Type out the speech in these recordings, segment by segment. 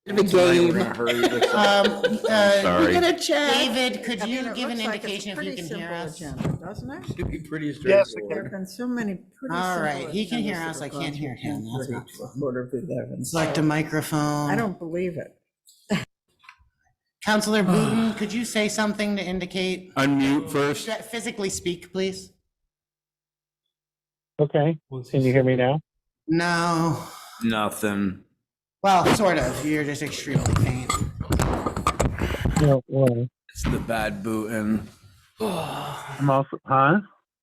The game. Sorry. We're gonna chat. David, could I mean, you it give an looks like it's a indication if you pretty can hear simple us? agenda, doesn't it? Should be pretty Yes, straightforward. There have been so many pretty All simple right, he can hear agendas us, that I have gone can't through hear him, that's 10:30 not to a quarter of 11. Select a microphone. I don't believe it. Counselor Booton, could you say something to indicate? Unmute first. Physically speak, please. Okay. Can you hear me now? No. Nothing. Well, sort of. You're just extremely faint. No. Well, It's the bad booting. I'm also, huh?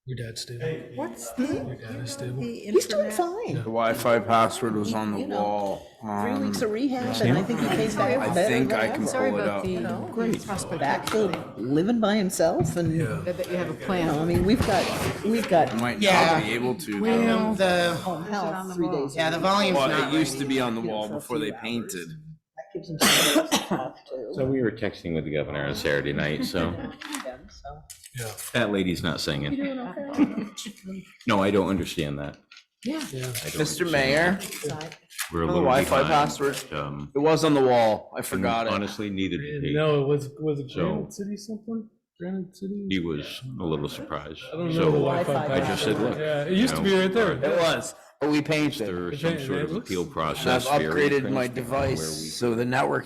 Your dad's stable. What's the, Your dad is stable. the He's doing internet? fine. The Wi-Fi password was on the You know, wall. 3 weeks of rehab, and I think he came back I better think than I can ever. pull it up. You know, great. Back to living by himself, and you That you have a know, plan. I mean, we've got I might Yeah. not be able to. Well, the, home health 3 days. yeah, a the week. volume's Well, not it used right. to be on the You know, wall for a before few they hours. painted. That gives him some days to talk to So we were texting with the governor on Saturday night, so them, so. Yeah. that lady's not singing. Doing okay? No, I don't understand that. Yeah. I don't Mr. understand Mayor, that. We're a the little Wi-Fi behind, password? but, it was on the wall. I and forgot it. honestly, neither did he. No, was it So- Granite City something? Granite City? He was a little surprised. I don't know the So Wi-Fi. Wi-Fi I just said, look. Yeah, it used to be right there. It was, but we Is painted. there It some ain't- sort it of looks- appeal I've process? for every upgraded my transfer where device, we- so the network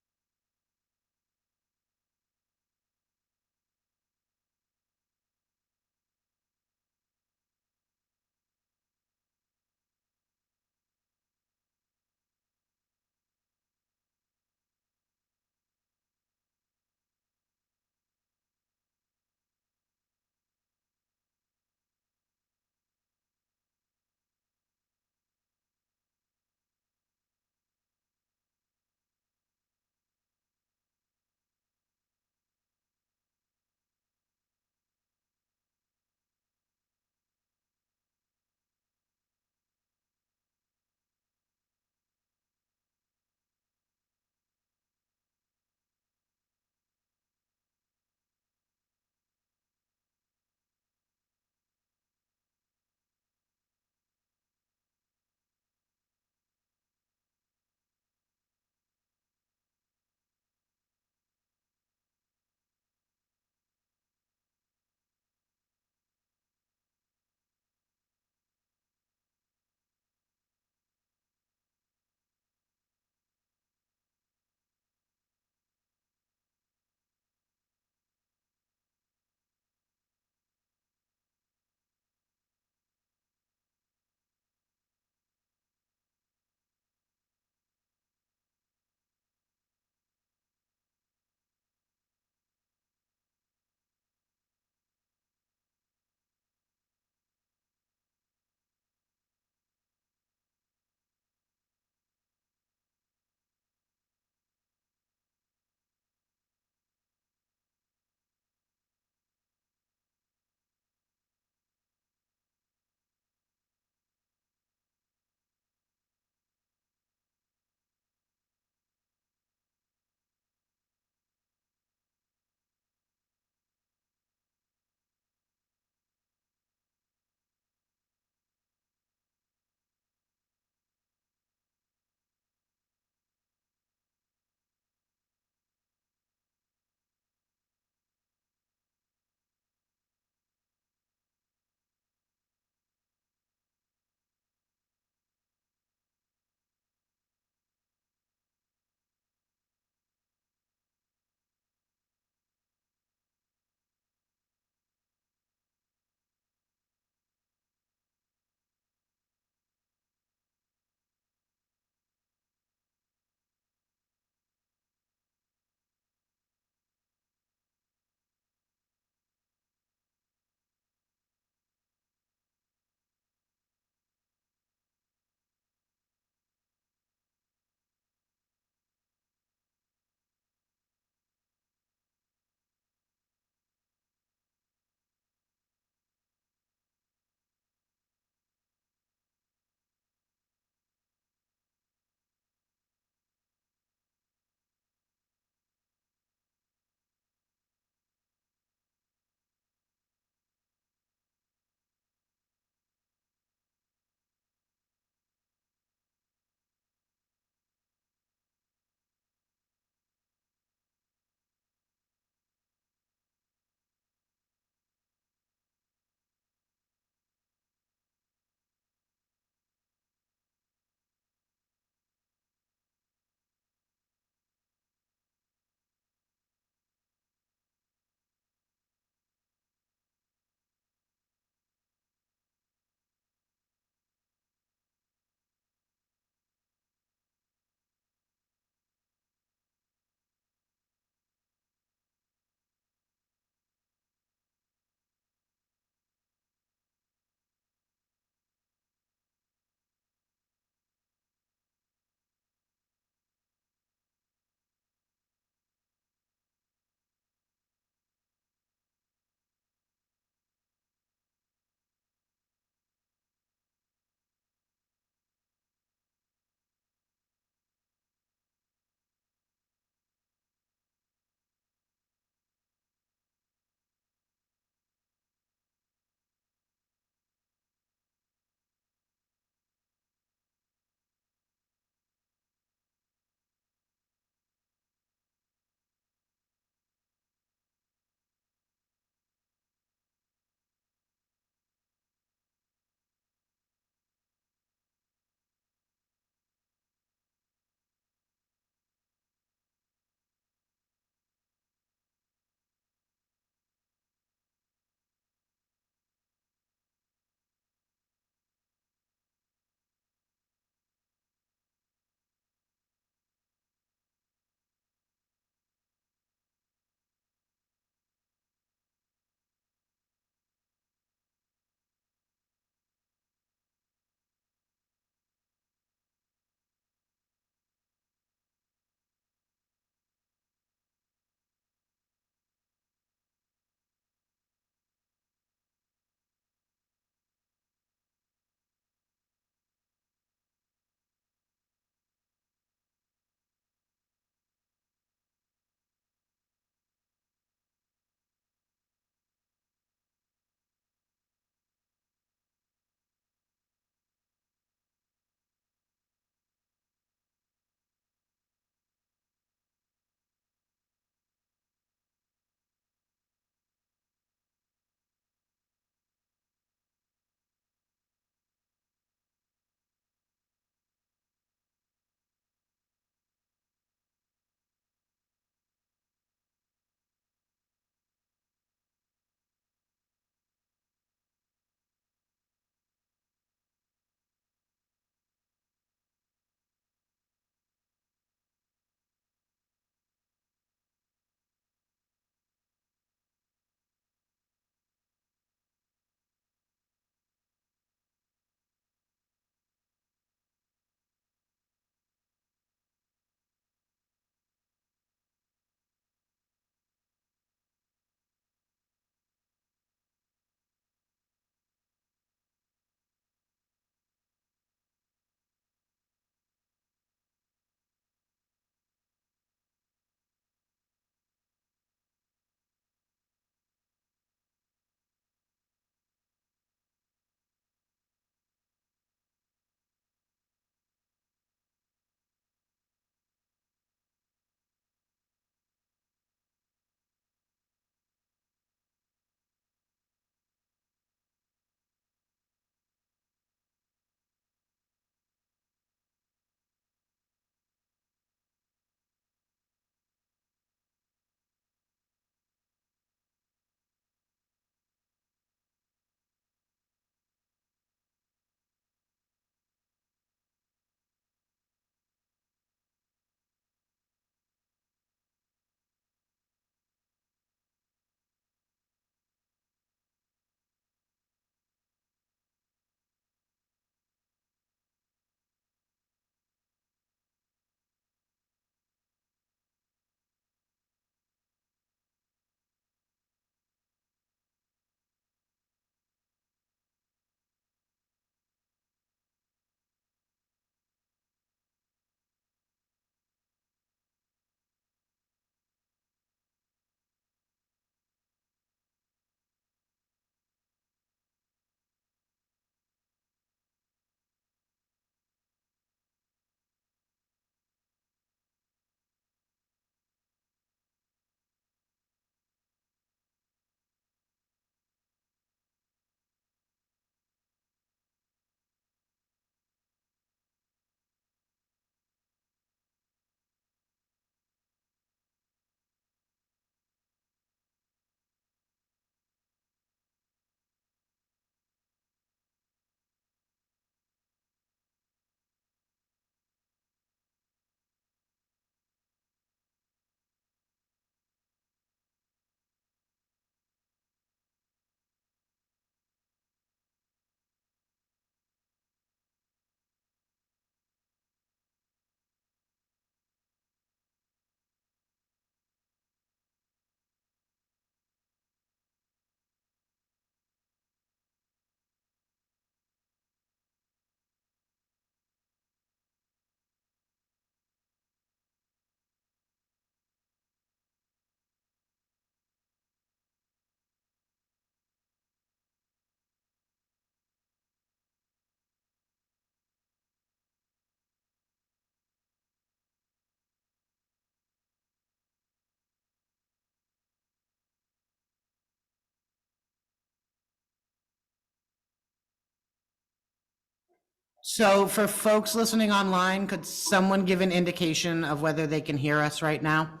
So for folks listening online, could someone give an indication of whether they can hear us right now?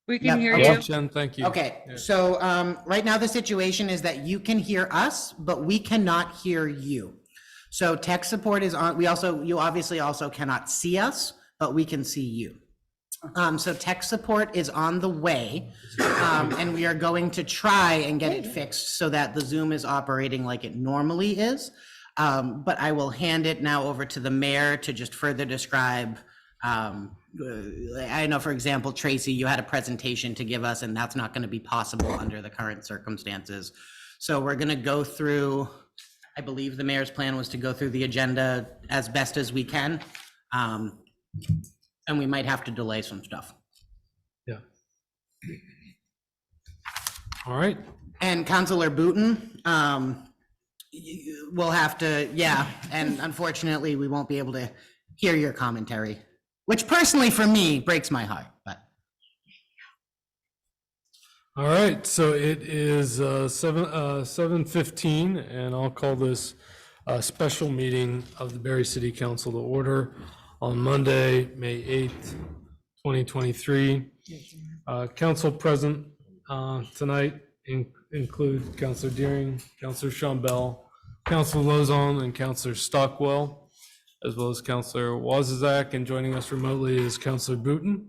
We can Yep, hear okay. you. Jen, thank you. Okay, Yeah. so right now the situation is that you can hear us, but we cannot hear you. So tech support is on, you obviously also cannot see us, but we can see you. So tech support is on the way, and we are going to try and get it fixed so that the Zoom is operating like it normally is. But I will hand it now over to the mayor to just further describe. I know, for example, Tracy, you had a presentation to give us, and that's not going to be possible under the current circumstances. So we're going to go through, I believe the mayor's plan was to go through the agenda as best as we can. And we might have to delay some stuff. Yeah. All right. And Councilor Booton, we'll have to, yeah, and unfortunately, we won't be able to hear your commentary, which personally for me breaks my heart, but. All right, so it is 7:15, and I'll call this a special meeting of the Berry City Council to order on Monday, May 8th, 2023. Council present tonight include Councilor Deering, Councilor Shambell, Councilor Lozon, and Councilor Stockwell, as well as Councilor Wozniak, and joining us remotely is Councilor Booton.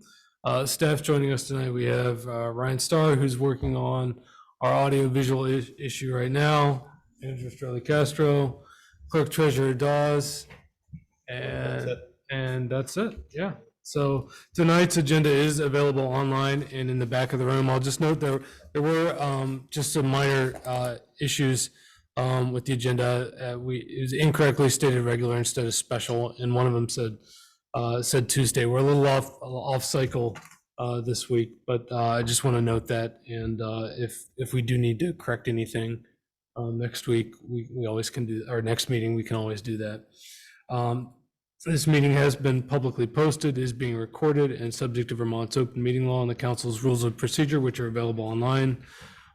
Staff joining us tonight, we have Ryan Starr, who's working on our audio-visual issue right now, Andrew Strelli Castro, Clerk Treasurer Dawes, and that's it, yeah. So tonight's agenda is available online and in the back of the room. I'll just note there were just some minor issues with the agenda. It was incorrectly stated regular instead of special, and one of them said Tuesday. We're a little off cycle this week, but I just want to note that. And if we do need to correct anything next week, we always can do. Our next meeting, we can always do that. This meeting has been publicly posted, is being recorded, and subject to Vermont's open meeting law and the council's rules of procedure, which are available online.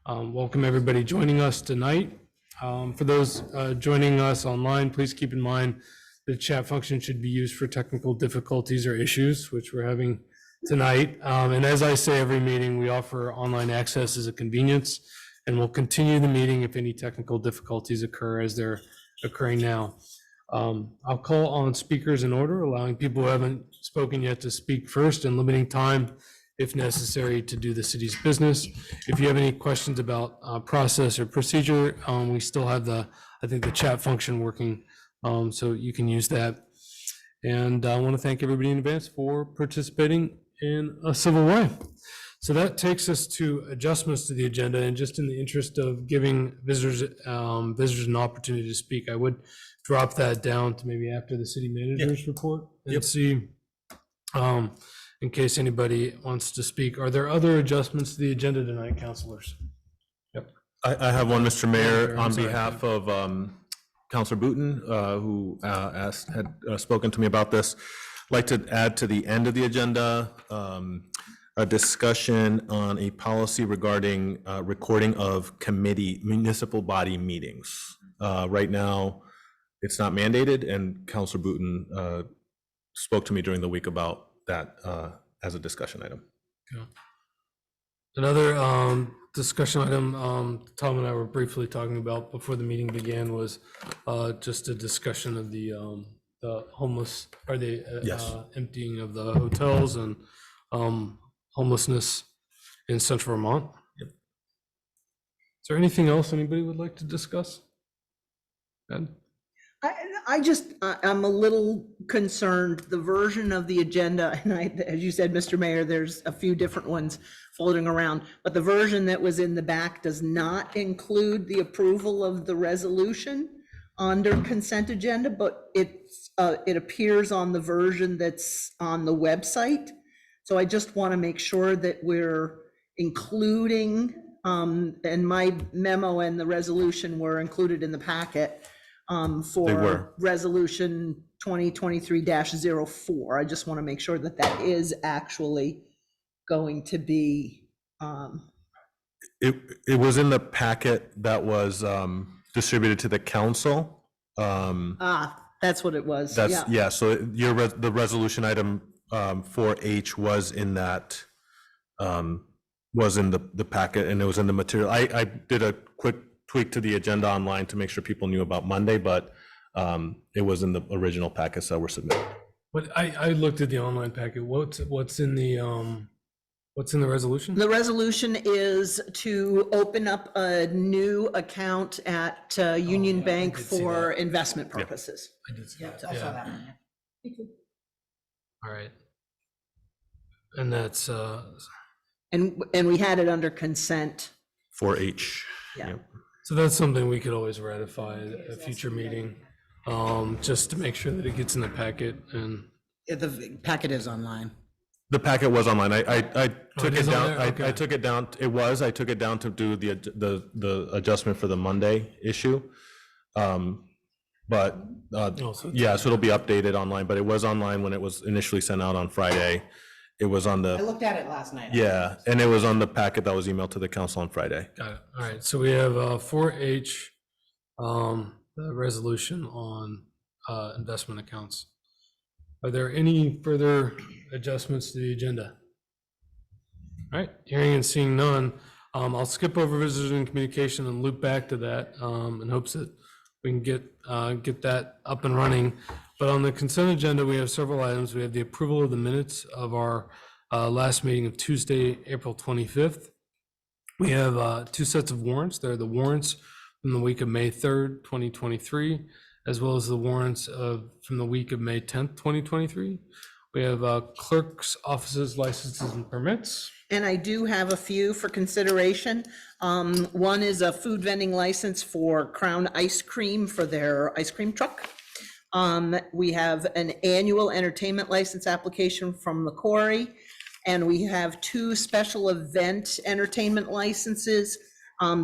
Welcome everybody joining us tonight. For those joining us online, please keep in mind the chat function should be used for technical difficulties or issues, which we're having tonight. And as I say every meeting, we offer online access as a convenience, and we'll continue the meeting if any technical difficulties occur as they're occurring now. I'll call on speakers in order, allowing people who haven't spoken yet to speak first and limiting time if necessary to do the city's business. If you have any questions about process or procedure, we still have I think the chat function working, so you can use that. And I want to thank everybody in advance for participating in a civil way. So that takes us to adjustments to the agenda, and just in the interest of giving visitors an opportunity to speak, I would drop that down to maybe after the city manager's report and see in case anybody wants to speak. Are there other adjustments to the agenda tonight, councilors? Yep. I have one, Mr. Mayor, I'm on sorry. behalf of Councilor Booton, who had spoken to me about this. I'd like to add to the end of the agenda a discussion on a policy regarding recording of municipal body meetings. Right now, it's not mandated, and Councilor Booton spoke to me during the week about that as a discussion item. Yeah. Another discussion item Tom and I were briefly talking about before the meeting began was just a discussion of the homeless, or the Yes. emptying of the hotels and homelessness in central Vermont. Yep. Is there anything else anybody would like to discuss? Ed? I'm a little concerned, the version of the agenda, and as you said, Mr. Mayor, there's a few different ones floating around, but the version that was in the back does not include the approval of the resolution under consent agenda, but it appears on the version that's on the website. So I just want to make sure that we're including, and my memo and the resolution were included in the packet, They were. for resolution 2023-04. I just want to make sure that that is actually going to be, It was in the packet that was distributed to the council. That's what it was. That's, Yeah. yeah, so the resolution item 4H was in that, was in the packet, and it was in the material. I did a quick tweak to the agenda online to make sure people knew about Monday, but it was in the original packets that were submitted. But I looked at the online packet. What's in the resolution? The resolution is to open up a new account at Union yeah, I Bank did see for that. investment purposes. I did see that, I saw yeah. that one, yeah. All right. And that's, And we had it under consent. 4H. Yeah. Yep. so that's something we could always ratify at a future meeting, just to make sure that it gets in the packet and. The packet is online. The packet was online. I took it it is on down. there? I Okay. took it down. I took it down to do the adjustment for the Monday issue. But So- yeah, so it'll be updated online, but it was online when it was initially sent out on Friday. It was on I the, looked at it last night. yeah, and it was on the packet that was emailed to the council on Friday. Got it. All right. So we have 4H, the resolution on investment accounts. Are there any further adjustments to the agenda? All right, hearing and seeing none, I'll skip over visitors and communication and loop back to that in hopes that we can get that up and running. But on the consent agenda, we have several items. We have the approval of the minutes of our last meeting of Tuesday, April 25th. We have 2 sets of warrants. They're the warrants from the week of May 3rd, 2023, as well as the warrants from the week of May 10th, 2023. We have clerk's offices, licenses, and permits. And I do have a few for consideration. One is a food vending license for Crown Ice Cream for their ice cream truck. We have an annual entertainment license application from the Quarry. And we have 2 special event entertainment licenses.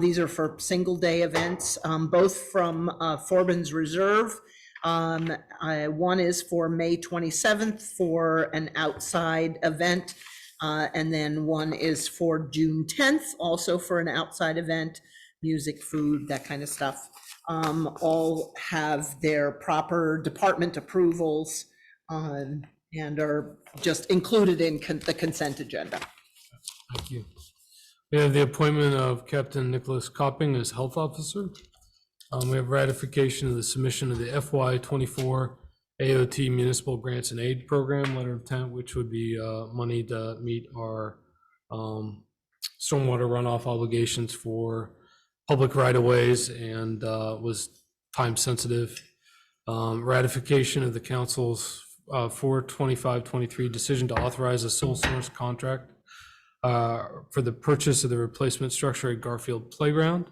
These are for single day events, both from Forbin's Reserve. One is for May 27th for an outside event. And then one is for June 10th, also for an outside event, music, food, that kind of stuff. All have their proper department approvals and are just included in the consent agenda. Thank you. We have the appointment of Captain Nicholas Copping as health officer. We have ratification of the submission of the FY24 AOT Municipal Grants and Aid Program letter of intent, which would be money to meet our stormwater runoff obligations for public right-of-ways and was time sensitive. Ratification of the council's 4/25/23 decision to authorize a sole source contract for the purchase of the replacement structure at Garfield Playground,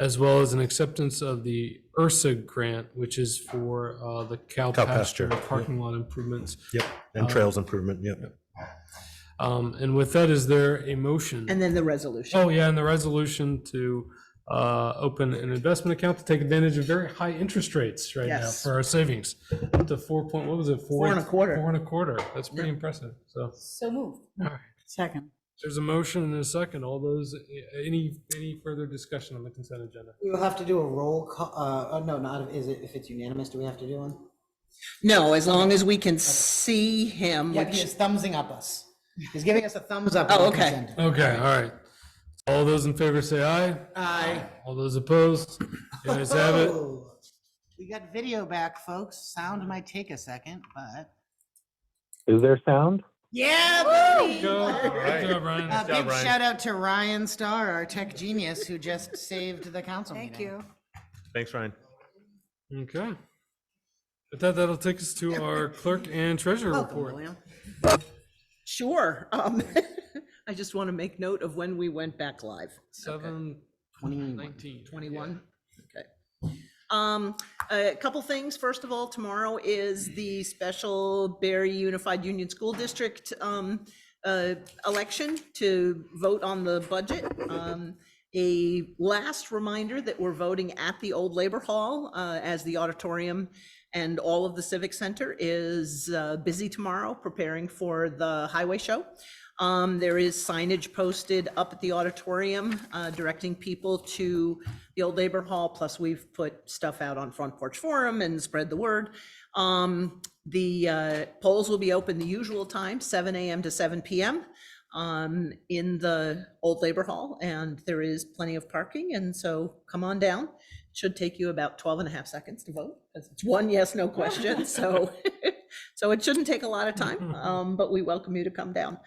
as well as an acceptance of the URSA grant, which is for the cow pasture pasture, parking lot improvements. Yep, and trails improvement, yep. And with that, is there a motion? And then the resolution. Oh, yeah, and the resolution to open an investment account to take advantage of very high interest rates right now Yes. for our savings. Up to what was it? 4.25. 4.25. That's pretty impressive. So, So moved. all right. Second. There's a motion and a second. All those, any further discussion on the consent agenda? We will have to do a roll call, no, not, is it, if it's unanimous, do we have to do one? No, as long as we can see him, Yeah, which, he's thumbsing up us. He's giving us a thumbs up. Oh, on the okay. consent. Okay, all right. All those in favor say aye. Aye. All those opposed? You guys have it. Oh, we got video back, folks. Sound might take a second, but. Is there sound? Yeah, buddy. Go. Good job, Ryan. Big shout out to Ryan Starr, our tech genius, who just saved the council meeting. Thank you. Thanks, Ryan. Okay. With that, that'll take us to our clerk and treasurer Welcome, report. William. sure. I just want to make note of when we went back live. 7/19. 21? Okay. A couple things. First of all, tomorrow is the special Barry Unified Union School District election to vote on the budget. A last reminder that we're voting at the old Labor Hall as the auditorium And all of the Civic Center is busy tomorrow preparing for the highway show. There is signage posted up at the auditorium directing people to the Old Labor Hall, plus we've put stuff out on Front Porch Forum and spread the word. The polls will be open the usual time, 7 a.m. to 7 p.m. In the Old Labor Hall, and there is plenty of parking, and so come on down. Should take you about 12 and a half seconds to vote, because it's one yes, no question, so so it shouldn't take a lot of time, but we welcome you to come down.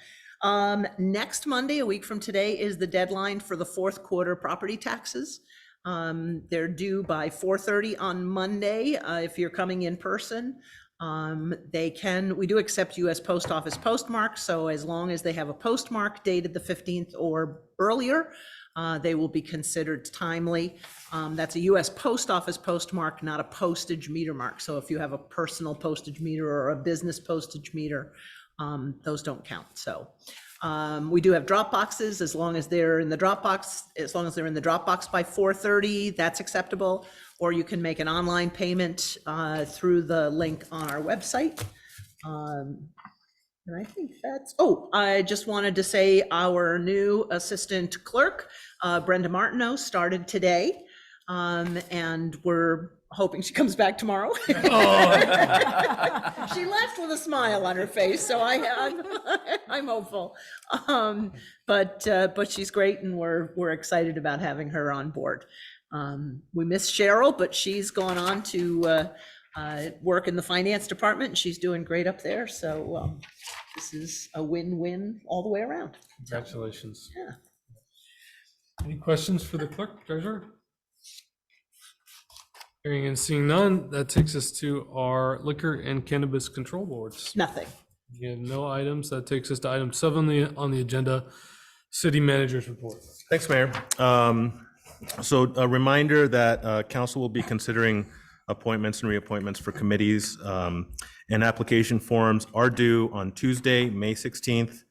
Next Monday, a week from today, is the deadline for the fourth quarter property taxes. They're due by 4:30 on Monday. If you're coming in person, we do accept US Post Office postmarks, so as long as they have a postmark dated the 15th or earlier, they will be considered timely. That's a US Post Office postmark, not a postage meter mark. So if you have a personal postage meter or a business postage meter, those don't count. So we do have drop boxes. As long as they're in the Dropbox, by 4:30, that's acceptable. Or you can make an online payment through the link on our website. And I think that's, I just wanted to say our new assistant clerk, Brenda Martineau, started today. And we're hoping she comes back tomorrow. She left with a smile on her face, so I'm hopeful. But she's great, and we're excited about having her on board. We miss Cheryl, but she's gone on to work in the finance department. She's doing great up there, so this is a win-win all the way around. Congratulations. Yeah. Any questions for the clerk, treasurer? Hearing and seeing none, that takes us to our liquor and cannabis control boards. Nothing. We have no items. That takes us to item 7 on the agenda, city manager's report. Thanks, Mayor. So a reminder that council will be considering appointments and reappointments for committees, and application forms are due on Tuesday, May 16th.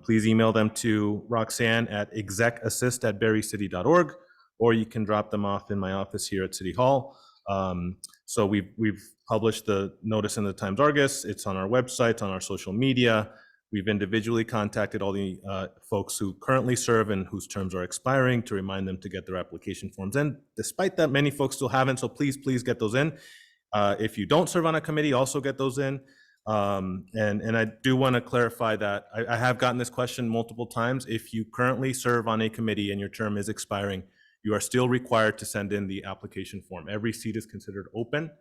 Please email them to Roxanne at execassist@berrycity.org, or you can drop them off in my office here at City Hall. So we've published the notice in the Times Argus. It's on our website, on our social media. We've individually contacted all the folks who currently serve and whose terms are expiring to remind them to get their application forms in. Despite that, many folks still haven't, so please get those in. If you don't serve on a committee, also get those in. And I do want to clarify that I have gotten this question multiple times. If you currently serve on a committee and your term is expiring, you are still required to send in the application form. Every seat is considered open.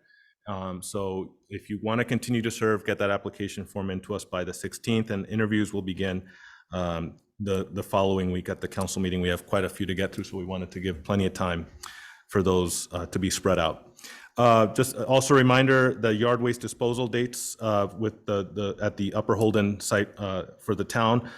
So if you want to continue to serve, get that application form into us by the 16th, and interviews will begin the following week at the council meeting. We have quite a few to get through, so we wanted to give plenty of time for those to be spread out. Just also a reminder, the yard waste disposal dates with at the Upper Holden site for the town.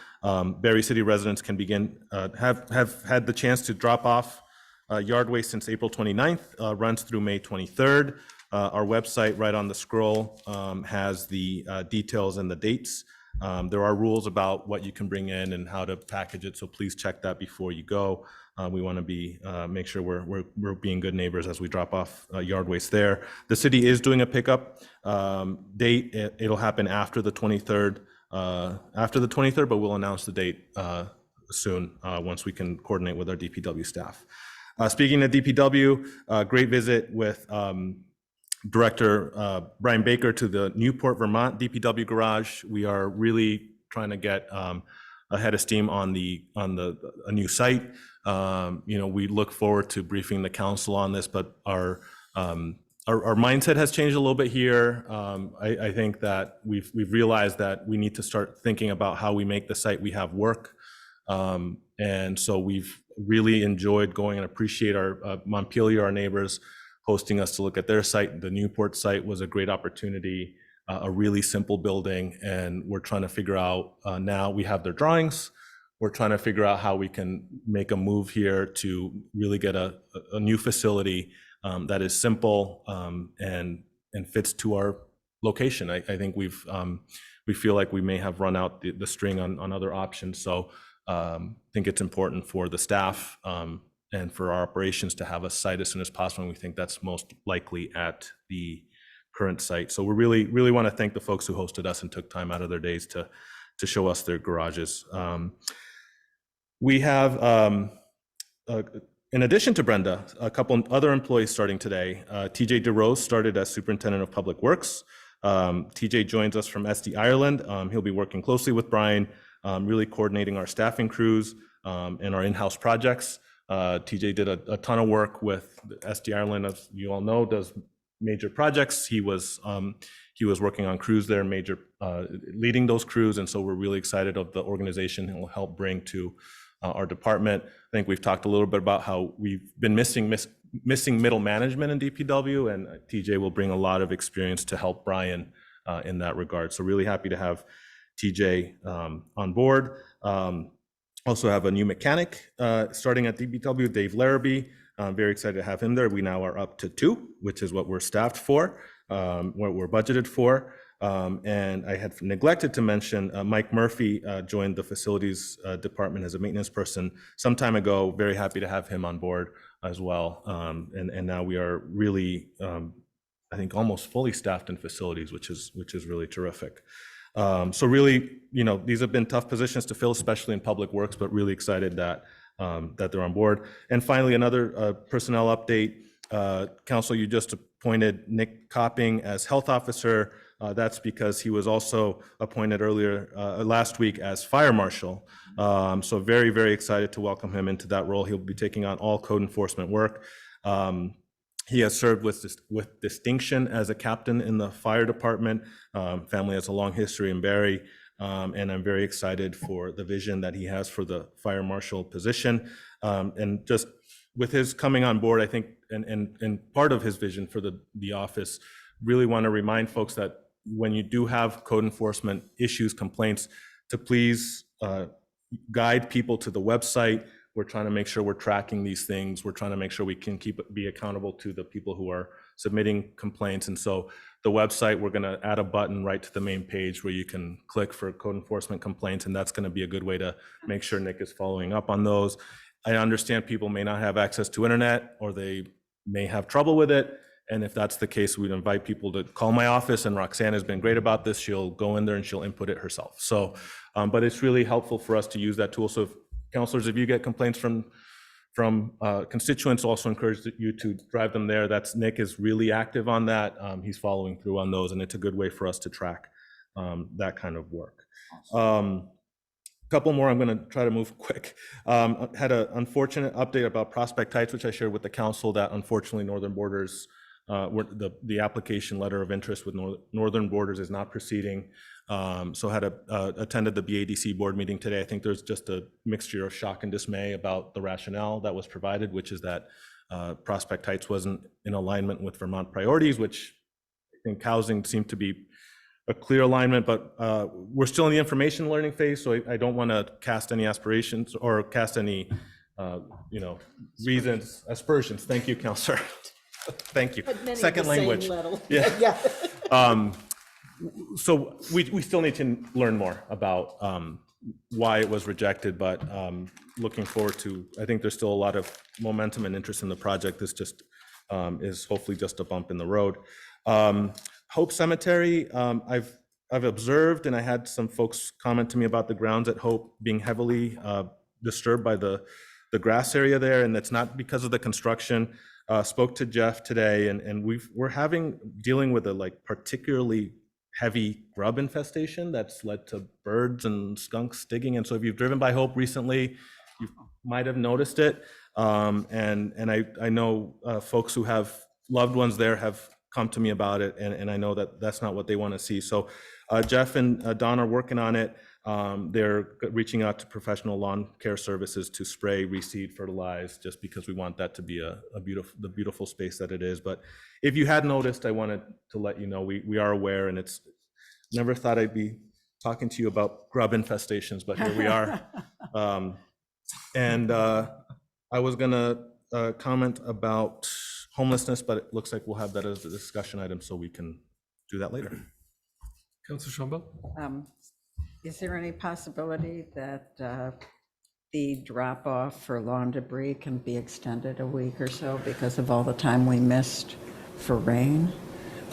Berry City residents can begin, have had the chance to drop off yard waste since April 29th, runs through May 23rd. Our website, right on the scroll, has the details and the dates. There are rules about what you can bring in and how to package it, so please check that before you go. We want to be make sure we're being good neighbors as we drop off yard waste there. The city is doing a pickup date. It'll happen after the 23rd. But we'll announce the date soon once we can coordinate with our DPW staff. Speaking of DPW, great visit with Director Brian Baker to the Newport, Vermont DPW garage. We are really trying to get ahead of steam on a new site. We look forward to briefing the council on this, but our mindset has changed a little bit here. I think that we've realized that we need to start thinking about how we make the site we have work. And so we've really enjoyed going and appreciate our Montpelier, our neighbors, hosting us to look at their site. The Newport site was a great opportunity, a really simple building, and we're trying to figure out, now we have their drawings, we're trying to figure out how we can make a move here to really get a new facility that is simple and fits to our location. I think we feel like we may have run out the string on other options, so I think it's important for the staff and for our operations to have a site as soon as possible, and we think that's most likely at the current site. So we really want to thank the folks who hosted us and took time out of their days to show us their garages. We have, in addition to Brenda, a couple other employees starting today. TJ DeRose started as Superintendent of Public Works. TJ joins us from SD Ireland. He'll be working closely with Brian, really coordinating our staffing crews and our in-house projects. TJ did a ton of work with SD Ireland, as you all know, does major projects. He was working on crews there, leading those crews, and so we're really excited of the organization he will help bring to our department. I think we've talked a little bit about how we've been missing middle management in DPW, and TJ will bring a lot of experience to help Brian in that regard. So really happy to have TJ on board. Also have a new mechanic starting at DPW, Dave Larrabee. I'm very excited to have him there. We now are up to 2, which is what we're staffed for, what we're budgeted for. And I had neglected to mention Mike Murphy joined the facilities department as a maintenance person some time ago. Very happy to have him on board as well. And now we are really, I think, almost fully staffed in facilities, which is really terrific. So really, these have been tough positions to fill, especially in public works, but really excited that they're on board. And finally, another personnel update. Council, you just appointed Nick Copping as health officer. That's because he was also appointed earlier last week as fire marshal. So very, very excited to welcome him into that role. He'll be taking on all code enforcement work. He has served with distinction as a captain in the fire department. Family has a long history in Barrie, and I'm very excited for the vision that he has for the fire marshal position. And just with his coming on board, I think, and part of his vision for the office, really want to remind folks that when you do have code enforcement issues, complaints, to please guide people to the website. We're trying to make sure we're tracking these things. We're trying to make sure we can be accountable to the people who are submitting complaints. And so the website, we're going to add a button right to the main page where you can click for code enforcement complaints. And that's going to be a good way to make sure Nick is following up on those. I understand people may not have access to internet, or they may have trouble with it. And if that's the case, we'd invite people to call my office, and Roxanne has been great about this. She'll go in there and she'll input it herself. So, but it's really helpful for us to use that tool. So if counselors, if you get complaints from constituents, also encourage you to drive them there. Nick is really active on that. He's following through on those, and it's a good way for us to track that kind of work. Couple more, I'm going to try to move quick. Had an unfortunate update about Prospect Heights, which I shared with the council, that unfortunately Northern Borders, the application letter of interest with Northern Borders is not proceeding. So attended the BADC board meeting today. I think there's just a mixture of shock and dismay about the rationale that was provided, which is that Prospect Heights wasn't in alignment with Vermont priorities, which I think housing seemed to be a clear alignment, but we're still in the information learning phase, so I don't want to cast any aspirations or cast any, reasons, aspersions. Thank you, Counselor. Thank you. But many Second the same language. level. Yeah. So we still need to learn more about why it was rejected, but looking forward to, I think there's still a lot of momentum and interest in the project. This just is hopefully just a bump in the road. Hope Cemetery, I've observed, and I had some folks comment to me about the grounds at Hope being heavily disturbed by the grass area there, and that's not because of the construction. Spoke to Jeff today, and we're dealing with a particularly heavy grub infestation that's led to birds and skunks digging. And so if you've driven by Hope recently, you might have noticed it. And I know folks who have loved ones there have come to me about it, and I know that that's not what they want to see. So Jeff and Don are working on it. They're reaching out to professional lawn care services to spray, reseed, fertilize, just because we want that to be the beautiful space that it is. But if you had noticed, I wanted to let you know we are aware, and it's never thought I'd be talking to you about grub infestations, but here we are. And I was gonna comment about homelessness, but it looks like we'll have that as a discussion item, so we can do that later. Councilor Shambo? Is there any possibility that the drop-off for lawn debris can be extended a week or so because of all the time we missed for rain?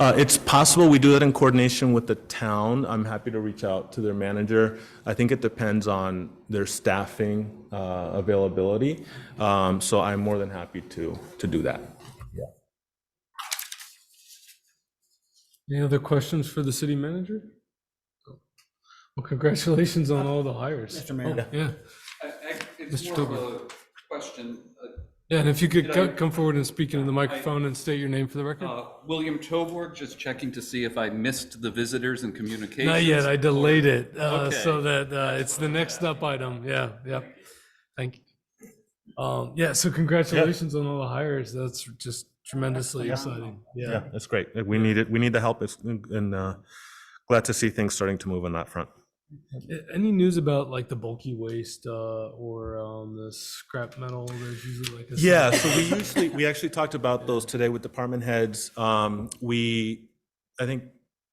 It's possible we do that in coordination with the town. I'm happy to reach out to their manager. I think it depends on their staffing availability. So I'm more than happy to do that. Any other questions for the city manager? Well, congratulations on all the hires. Mr. Mayor. Oh, yeah. It's Mr. more of Tobin. a question. Yeah, and if you could come forward and speak into the microphone and state your name for the record? William Toborg, just checking to see if I missed the visitors and communications. Not yet, I delayed it, Okay. so that it's the next up item, yeah, thank you. Yeah, so congratulations on all the hires, that's just tremendously exciting, Yeah, that's great. We need it. We need the help, and glad to see things starting to move on that front. Any news about like the bulky waste or the scrap metal? There's usually like a. Yeah, so we actually talked about those today with department heads. I know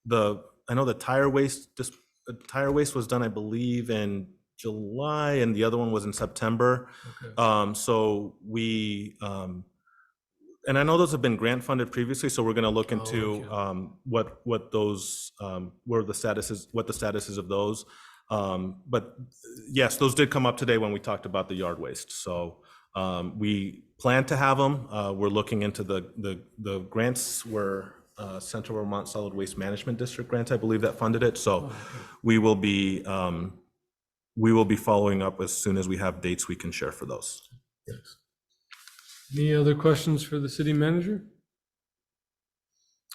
the tire waste was done, I believe, in July, and the other one was in September. Okay. So and I know those have been grant funded previously, so we're going to look into what those what the status is of those. But yes, those did come up today when we talked about the yard waste. So we plan to have them. We're looking into the grants were Central Vermont Solid Waste Management District grants, I believe, that funded it. So we will be following up as soon as we have dates we can share for those. Yes. Any other questions for the city manager?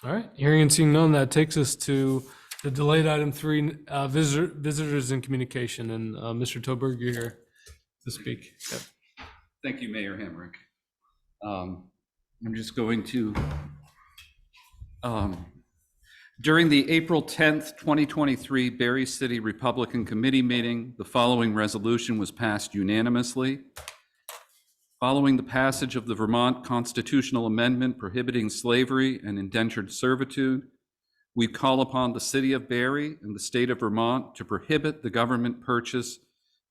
All right, hearing and seeing none, that takes us to the delayed item 3, visitors and communication. And Mr. Toberg, you're here to speak. Yep. Thank you, Mayor Hamrick. I'm just going to, during the April 10th, 2023 Berry City Republican Committee meeting, the following resolution was passed unanimously. Following the passage of the Vermont constitutional amendment prohibiting slavery and indentured servitude, we call upon the city of Berry and the state of Vermont to prohibit the government purchase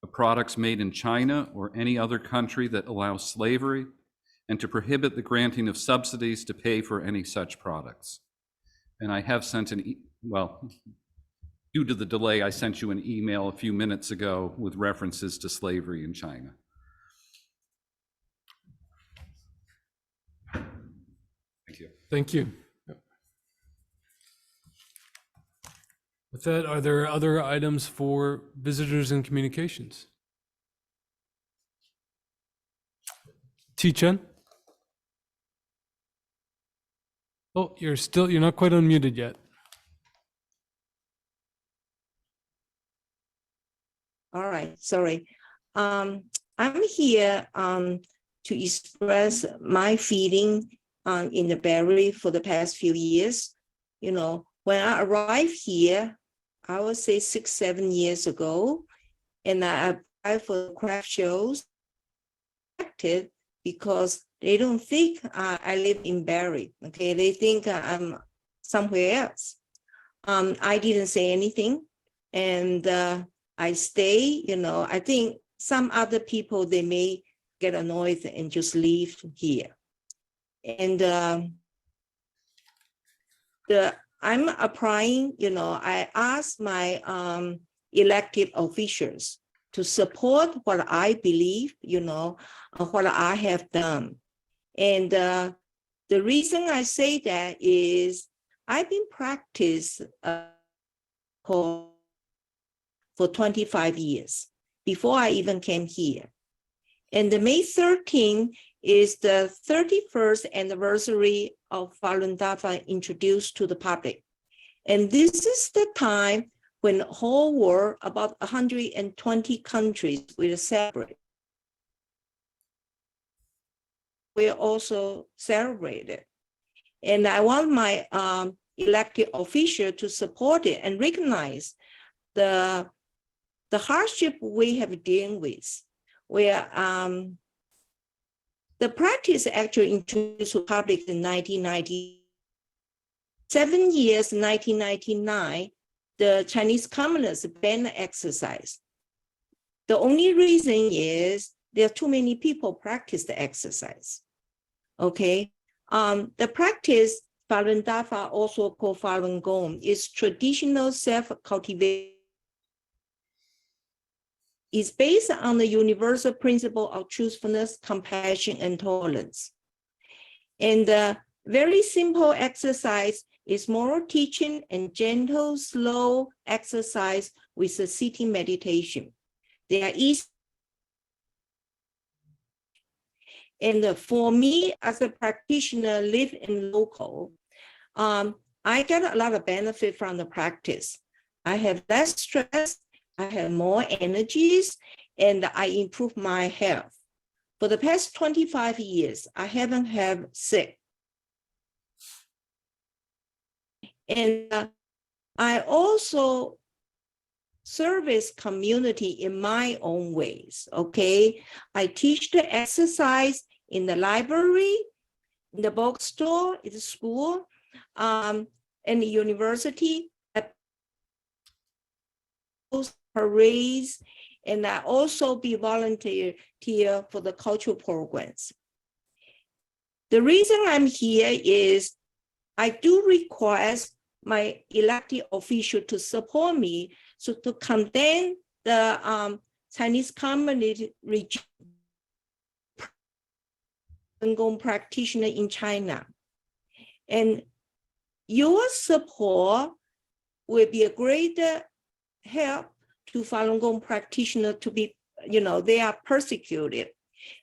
of products made in China or any other country that allows slavery, and to prohibit the granting of subsidies to pay for any such products. And I have sent due to the delay, I sent you an email a few minutes ago with references to slavery in China. Thank you. Thank you. Yep. With that, are there other items for visitors and communications? T. Chen? Oh, you're not quite unmuted yet. All right, sorry. I'm here to express my feeling in the Berry for the past few years. You know, when I arrived here, I would say 6-7 years ago, and I applied for craft shows because they don't think I live in Berry. Okay, they think I'm somewhere else. I didn't say anything, and I stay. You know, I think some other people, they may get annoyed and just leave here. And I'm applying, you know, I asked my elected officials to support what I believe, you know, what I have done. And the reason I say that is I've been practicing for 25 years before I even came here. And the May 13th is the 31st anniversary of Falun Dafa introduced to the public. And this is the time when the whole world, about 120 countries will celebrate. We also celebrated. And I want my elected official to support it and recognize the hardship we have dealing with, where the practice actually introduced to public in 1990. 7 years, 1999, the Chinese Communists banned the exercise. The only reason is there are too many people practice the exercise. Okay, the practice Falun Dafa, also called Falun Gong, is traditional self-cultivation. Is based on the universal principle of truthfulness, compassion, and tolerance. And the very simple exercise is moral teaching and gentle, slow exercise with a sitting meditation. They are easy. And for me, as a practitioner, live in local, I get a lot of benefit from the practice. I have less stress, I have more energies, and I improve my health. For the past 25 years, I haven't had sick. And I also service community in my own ways, okay? I teach the exercise in the library, in the bookstore, in the school, and the university, at parades, and I also be volunteer here for the cultural programs. The reason I'm here is I do request my elected official to support me, so to condemn the Chinese Communist regime Falun Gong practitioner in China. And your support will be a great help to Falun Gong practitioner to be, they are persecuted.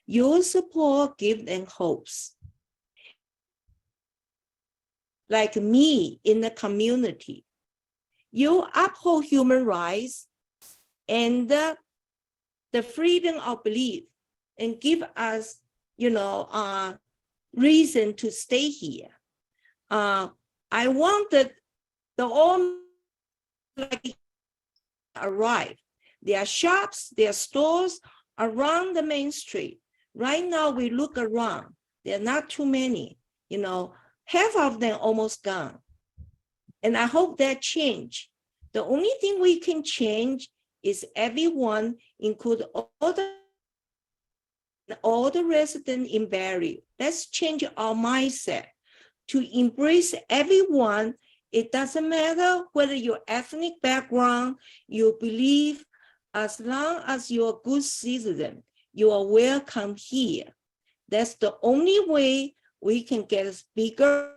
Your support gives them hopes. Like me in the community, you uphold human rights and the freedom of belief and give us, reason to stay here. I wanted the all arrive. There are shops, there are stores around the main street. Right now, we look around. There are not too many, half of them almost gone. And I hope that change. The only thing we can change is everyone, include all the residents in Barrie. Let's change our mindset to embrace everyone. It doesn't matter whether your ethnic background, your belief, as long as you're a good citizen, you are welcome here. That's the only way we can get bigger.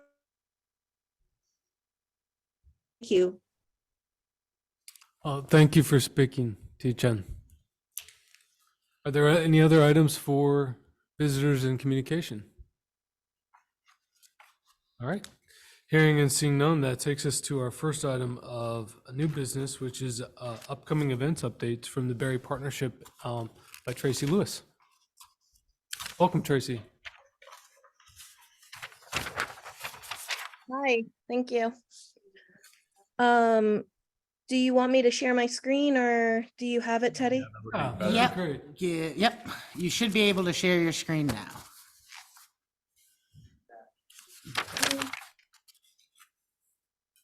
Thank you. Thank you for speaking, Ti-Chen. Are there any other items for visitors and communication? All right. Hearing and seeing none, that takes us to our first item of new business, which is upcoming events updates from the Barrie Partnership by Tracy Lewis. Welcome, Tracy. Hi, thank you. Do you want me to share my screen or do you have it, Teddy? Yep. Great. Yep, you should be able to share your screen now.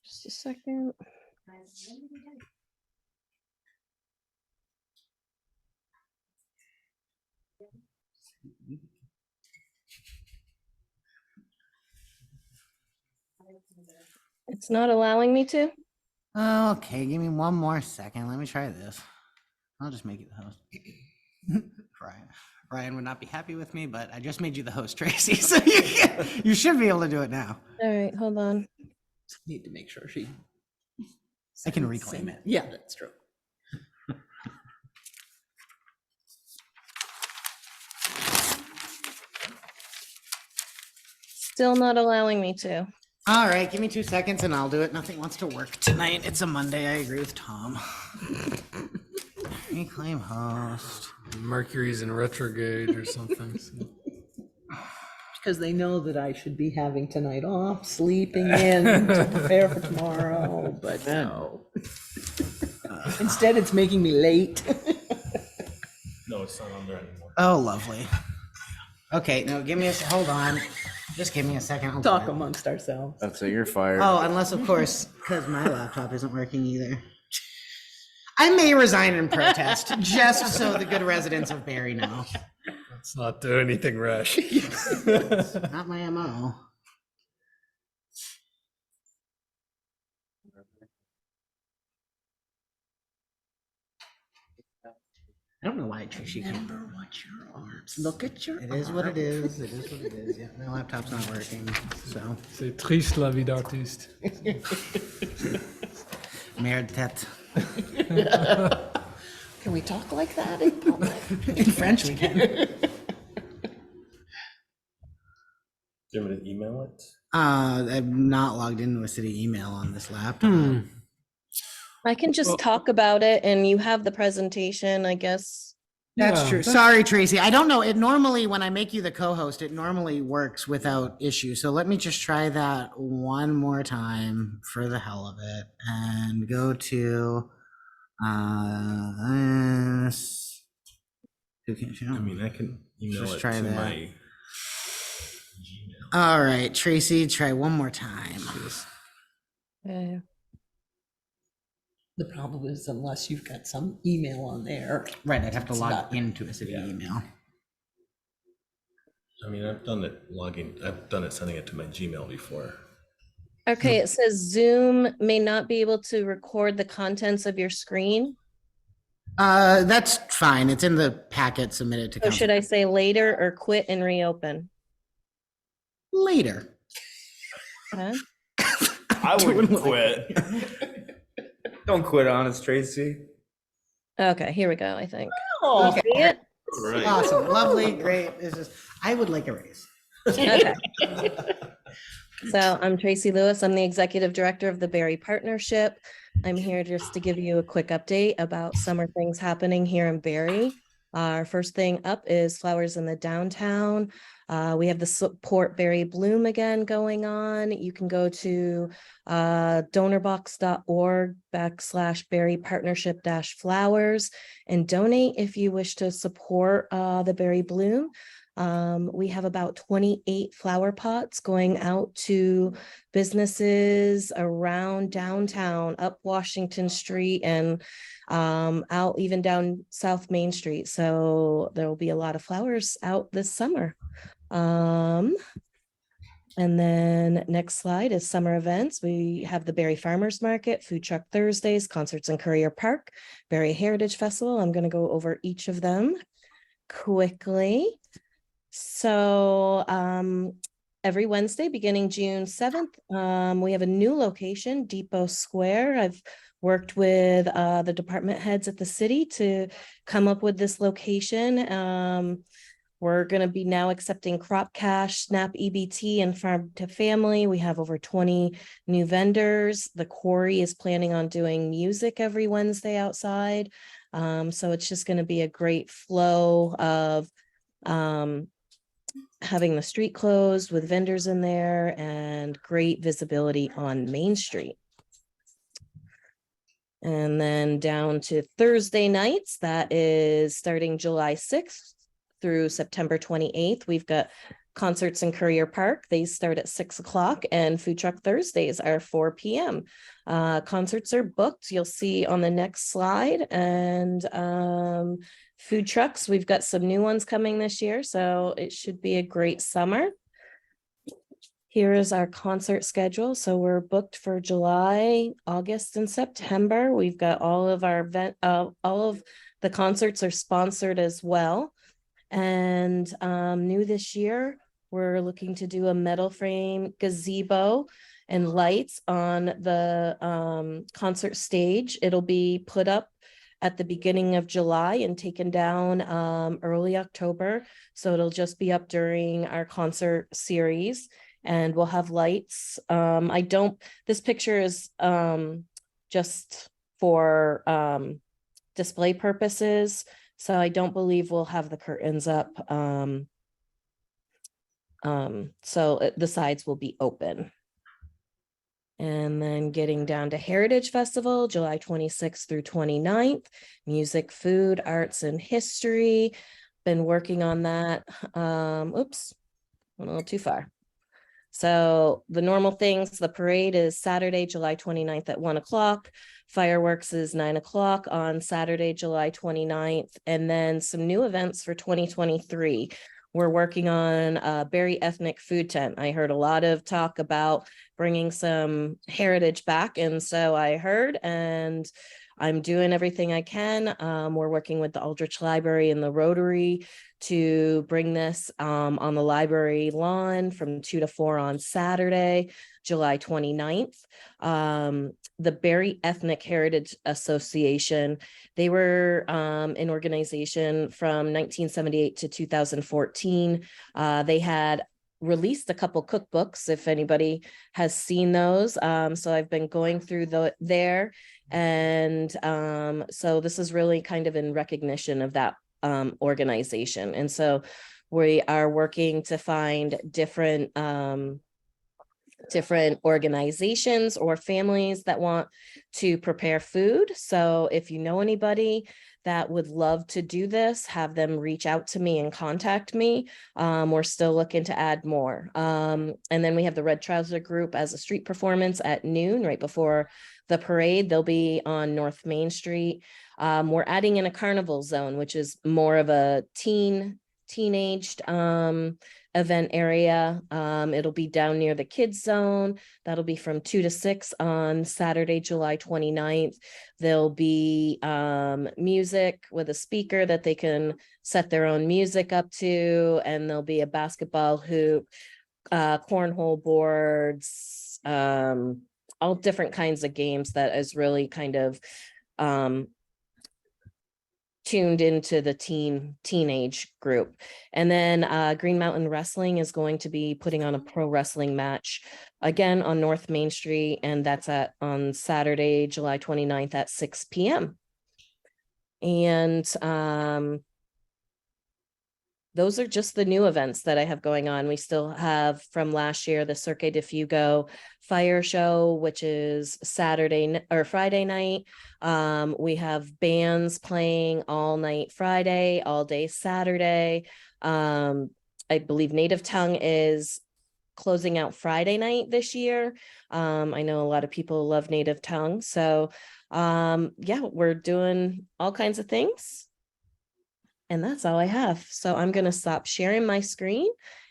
Just a second. It's not allowing me to. Okay, give me one more second. Let me try this. I'll just make you the host. Ryan would not be happy with me, but I just made you the host, Tracy. So you should be able to do it now. All right, hold on. Need to make sure she. I can reclaim it. Yeah, that's true. Still not allowing me to. All right, give me 2 seconds and I'll do it. Nothing wants to work tonight. It's a Monday. I agree with Tom. Reclaim host. Mercury's in retrograde or something. Because they know that I should be having tonight off, sleeping in to prepare for tomorrow, but no. Instead, it's making me late. No, it's not on there anymore. Oh, lovely. Okay, no, give me hold on. Just give me a second. I'll do Talk it. amongst ourselves. That's it, you're fired. Oh, unless of course, because my laptop isn't working either. I may resign in protest, just so the good residents of Barrie know. Let's not do anything rash. Not my MO. I don't know why Tracy couldn't. Remember what your arms, look at your. It is what it is. It is what it is. Yeah, my laptop's not working, so. C'est triste la vie d'artiste. Merde tête. Can we talk like that in public? In French we can. Do you want me to email it? I'm not logged into a city email on this laptop. I can just talk about it and you have the presentation, I guess. That's Yeah, true. Sorry, Tracy. I don't know. It normally, when I make you the co-host, it normally works without issue. So let me just try that one more time for the hell of it and go to, I mean, I can email Just it try to that. my Gmail. all right, Tracy, try one more time. Yeah. The problem is unless you've got some email on there. Right, I'd have to It's log not- into a city email. I mean, I've done it sending it to my Gmail before. Okay, it says Zoom may not be able to record the contents of your screen. That's fine. It's in the packet submitted to So council. should I say later or quit and reopen? Later. Huh? I wouldn't quit. Don't quit on us, Tracy. Okay, here we go, I think. Oh, You see it? Right. Awesome, lovely, great. This is, I would like a raise. Okay. So I'm Tracy Lewis. I'm the Executive Director of the Berry Partnership. I'm here just to give you a quick update about summer things happening here in Berry. Our first thing up is Flowers in the Downtown. We have the Support Berry Bloom again going on. You can go to donorbox.org/Berry Partnership-flowers and donate if you wish to support the Berry Bloom. We have about 28 flower pots going out to businesses around downtown, up Washington Street and out even down South Main Street. So there will be a lot of flowers out this summer. And then next slide is summer events. We have the Berry Farmers Market, Food Truck Thursdays, concerts in Courier Park, Berry Heritage Festival. I'm going to go over each of them quickly. So every Wednesday, beginning June 7th, we have a new location, Depot Square. I've worked with the department heads at the city to come up with this location. We're going to be now accepting Crop Cash, SNAP EBT, and Farm to Family. We have over 20 new vendors. The quarry is planning on doing music every Wednesday outside. So it's just going to be a great flow of having the street closed with vendors in there and great visibility on Main Street. And then down to Thursday nights, that is starting July 6th through September 28th. We've got concerts in Courier Park. They start at 6 o'clock and Food Truck Thursdays are 4 p.m. Concerts are booked. You'll see on the next slide. And food trucks, we've got some new ones coming this year, so it should be a great summer. Here is our concert schedule. So we're booked for July, August, and September. We've got all of our all of the concerts are sponsored as well. And new this year, we're looking to do a metal frame gazebo and lights on the concert stage. It'll be put up at the beginning of July and taken down early October. So it'll just be up during our concert series. And we'll have lights. This picture is just for display purposes. So I don't believe we'll have the curtains up. So the sides will be open. And then getting down to Heritage Festival, July 26th through 29th, music, food, arts, and history. Been working on that. Oops, went a little too far. So the normal things, the parade is Saturday, July 29th at 1 o'clock. Fireworks is 9 o'clock on Saturday, July 29th. And then some new events for 2023. We're working on a Berry Ethnic Food Tent. I heard a lot of talk about bringing some heritage back. And so I heard, and I'm doing everything I can. We're working with the Aldrich Library and the Rotary to bring this on the library lawn from 2 to 4 on Saturday, July 29th. The Berry Ethnic Heritage Association, they were an organization from 1978 to 2014. They had released a couple cookbooks, if anybody has seen those. So I've been going through there. And so this is really kind of in recognition of that organization. And so we are working to find different organizations or families that want to prepare food. So if you know anybody that would love to do this, have them reach out to me and contact me. We're still looking to add more. And then we have the Red Trouser Group as a street performance at noon, right before the parade. They'll be on North Main Street. We're adding in a carnival zone, which is more of a teenaged event area. It'll be down near the kids zone. That'll be from 2 to 6 on Saturday, July 29th. There'll be music with a speaker that they can set their own music up to, and there'll be a basketball hoop, cornhole boards, all different kinds of games that is really kind of tuned into the teenage group. And then Green Mountain Wrestling is going to be putting on a pro wrestling match again on North Main Street, and that's on Saturday, July 29th at 6 p.m. And those are just the new events that I have going on. We still have from last year the Cirque de Fuego fire show, which is Friday night. We have bands playing all night Friday, all day Saturday. I believe Native Tongue is closing out Friday night this year. I know a lot of people love Native Tongue. So yeah, we're doing all kinds of things. And that's all I have. So I'm going to stop sharing my screen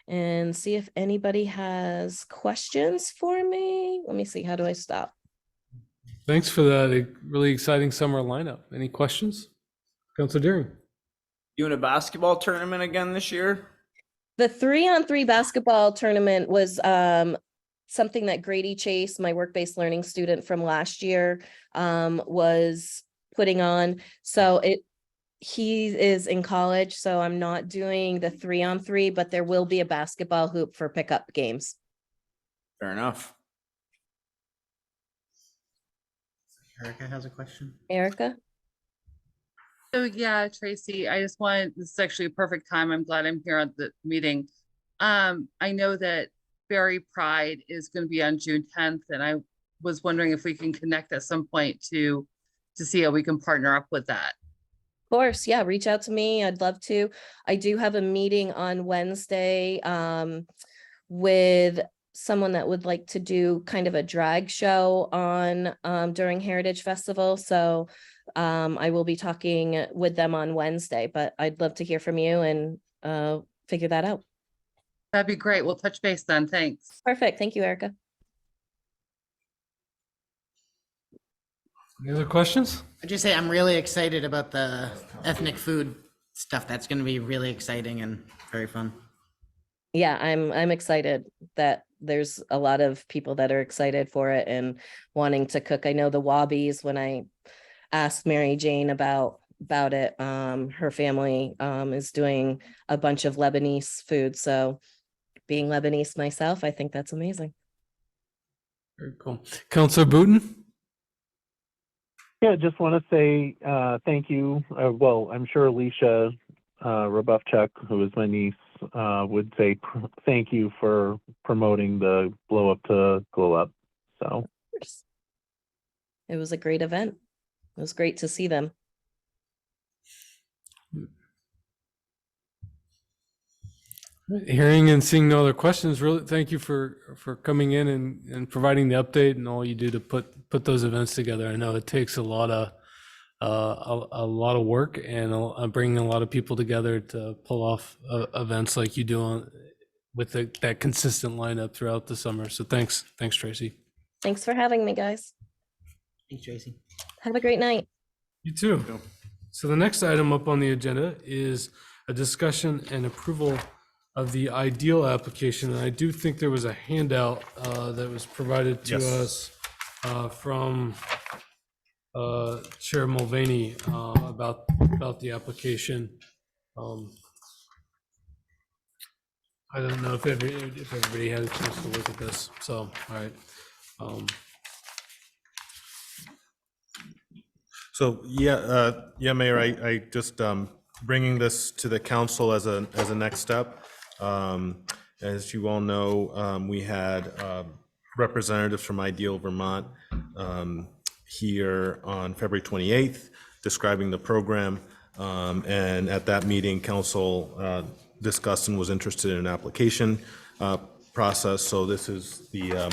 and see if anybody has questions for me. Let me see. How do I stop? Thanks for that really exciting summer lineup. Any questions? Councilor Deering. Doing a basketball tournament again this year? The 3-on-3 basketball tournament was something that Grady Chase, my work-based learning student from last year, was putting on. So he is in college, so I'm not doing the 3-on-3, but there will be a basketball hoop for pickup games. Fair enough. Erica has a question. Erica? So yeah, Tracy, this is actually a perfect time. I'm glad I'm here at the meeting. I know that Berry Pride is going to be on June 10th, and I was wondering if we can connect at some point to see how we can partner up with that. Of course, yeah, reach out to me. I'd love to. I do have a meeting on Wednesday with someone that would like to do kind of a drag show on during Heritage Festival. So I will be talking with them on Wednesday, but I'd love to hear from you and figure that out. That'd be great. We'll touch base then. Thanks. Perfect. Thank you, Erica. Any other questions? I just say I'm really excited about the ethnic food stuff. That's going to be really exciting and very fun. Yeah, I'm excited that there's a lot of people that are excited for it and wanting to cook. I know the Wobbies, when I asked Mary Jane about it, her family is doing a bunch of Lebanese food. So being Lebanese myself, I think that's amazing. Very cool. Councilor Booten? Yeah, just want to say thank you. Well, I'm sure Alicia Rabufchuk, who is my niece, would say thank you for promoting the Blow Up to Glow Up. So It was a great event. It was great to see them. Hearing and seeing no other questions, really thank you for coming in and providing the update and all you do to put those events together. I know it takes a lot of work and bringing a lot of people together to pull off events like you do with that consistent lineup throughout the summer. So thanks, Tracy. Thanks for having me, guys. Thanks, Tracy. Have a great night. You too. So the next item up on the agenda is a discussion and approval of the Ideal application. And I do think there was a handout that was provided to us from Chair Mulvaney about the application. I don't know if everybody had a chance to look at this. So, all right. So, Mayor, I just bringing this to the council as a next step. As you all know, we had representatives from Ideal Vermont here on February 28th describing the program. And at that meeting, council discussed and was interested in an application process. So this is the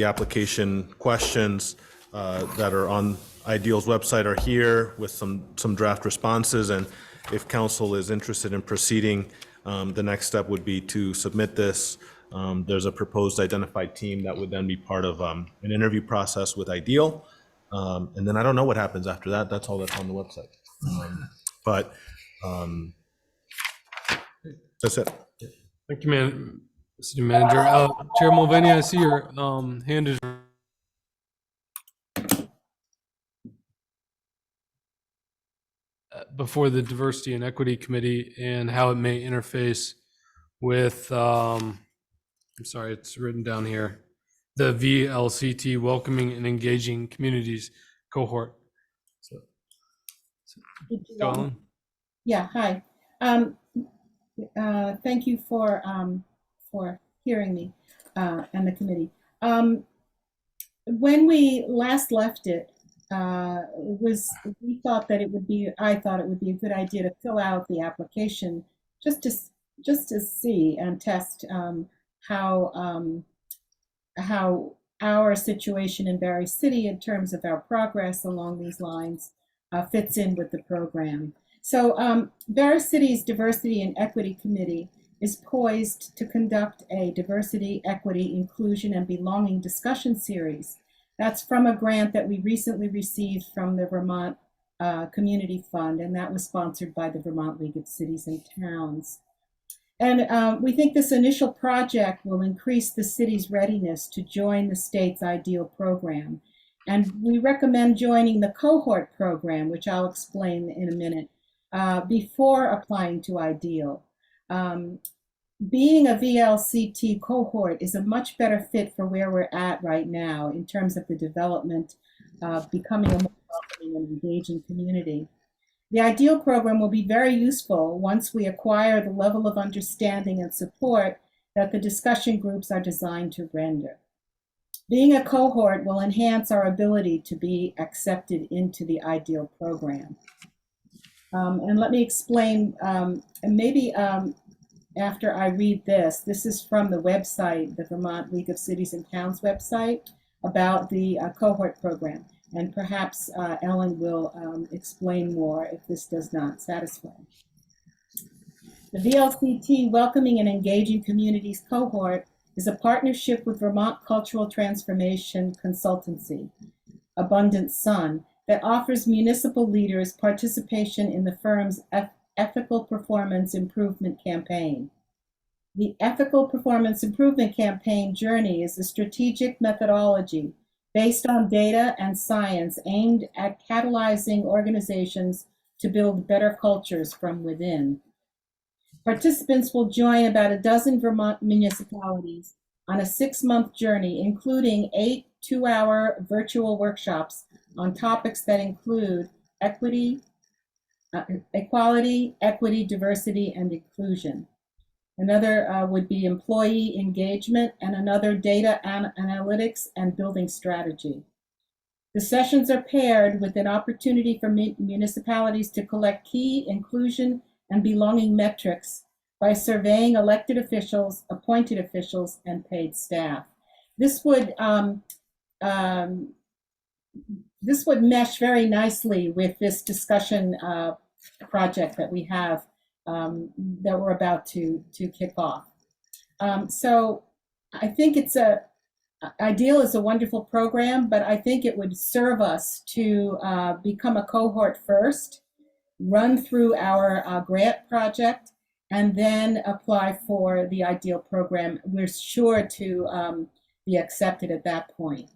application questions that are on Ideal's website are here with some draft responses. And if council is interested in proceeding, the next step would be to submit this. There's a proposed identified team that would then be part of an interview process with Ideal. And then I don't know what happens after that. That's all that's on the website. But that's it. Thank you, City Manager. Chair Mulvaney, I see your hand is. Before the Diversity and Equity Committee and how it may interface with, I'm sorry, it's written down here, the VLCT Welcoming and Engaging Communities cohort. So, go on. Yeah, hi. Thank you for hearing me and the committee. When we last left it, I thought it would be a good idea to fill out the application just to see and test how our situation in Barre City in terms of our progress along these lines fits in with the program. So Barre City's Diversity and Equity Committee is poised to conduct a diversity, equity, inclusion, and belonging discussion series. That's from a grant that we recently received from the Vermont Community Fund, and that was sponsored by the Vermont League of Cities and Towns. And we think this initial project will increase the city's readiness to join the state's Ideal program. And we recommend joining the cohort program, which I'll explain in a minute, before applying to Ideal. Being a VLCT cohort is a much better fit for where we're at right now in terms of the development of becoming a more welcoming and engaging community. The Ideal program will be very useful once we acquire the level of understanding and support that the discussion groups are designed to render. Being a cohort will enhance our ability to be accepted into the Ideal program. And let me explain, and maybe after I read this is from the website, the Vermont League of Cities and Towns website, about the cohort program. And perhaps Ellen will explain more if this does not satisfy. The VLCT Welcoming and Engaging Communities cohort is a partnership with Vermont Cultural Transformation Consultancy, Abundant Sun, that offers municipal leaders participation in the firm's Ethical Performance Improvement Campaign. The Ethical Performance Improvement Campaign journey is a strategic methodology based on data and science aimed at catalyzing organizations to build better cultures from within. Participants will join about a dozen Vermont municipalities on a 6-month journey, including 8 two-hour virtual workshops on topics that include equality, equity, diversity, and inclusion. Another would be employee engagement, and another data analytics and building strategy. The sessions are paired with an opportunity for municipalities to collect key inclusion and belonging metrics by surveying elected officials, appointed officials, and paid staff. This would mesh very nicely with this discussion project that we have that we're about to kick off. So I think it's a Ideal is a wonderful program, but I think it would serve us to become a cohort first, run through our grant project, and then apply for the Ideal program. We're sure to be accepted at that point.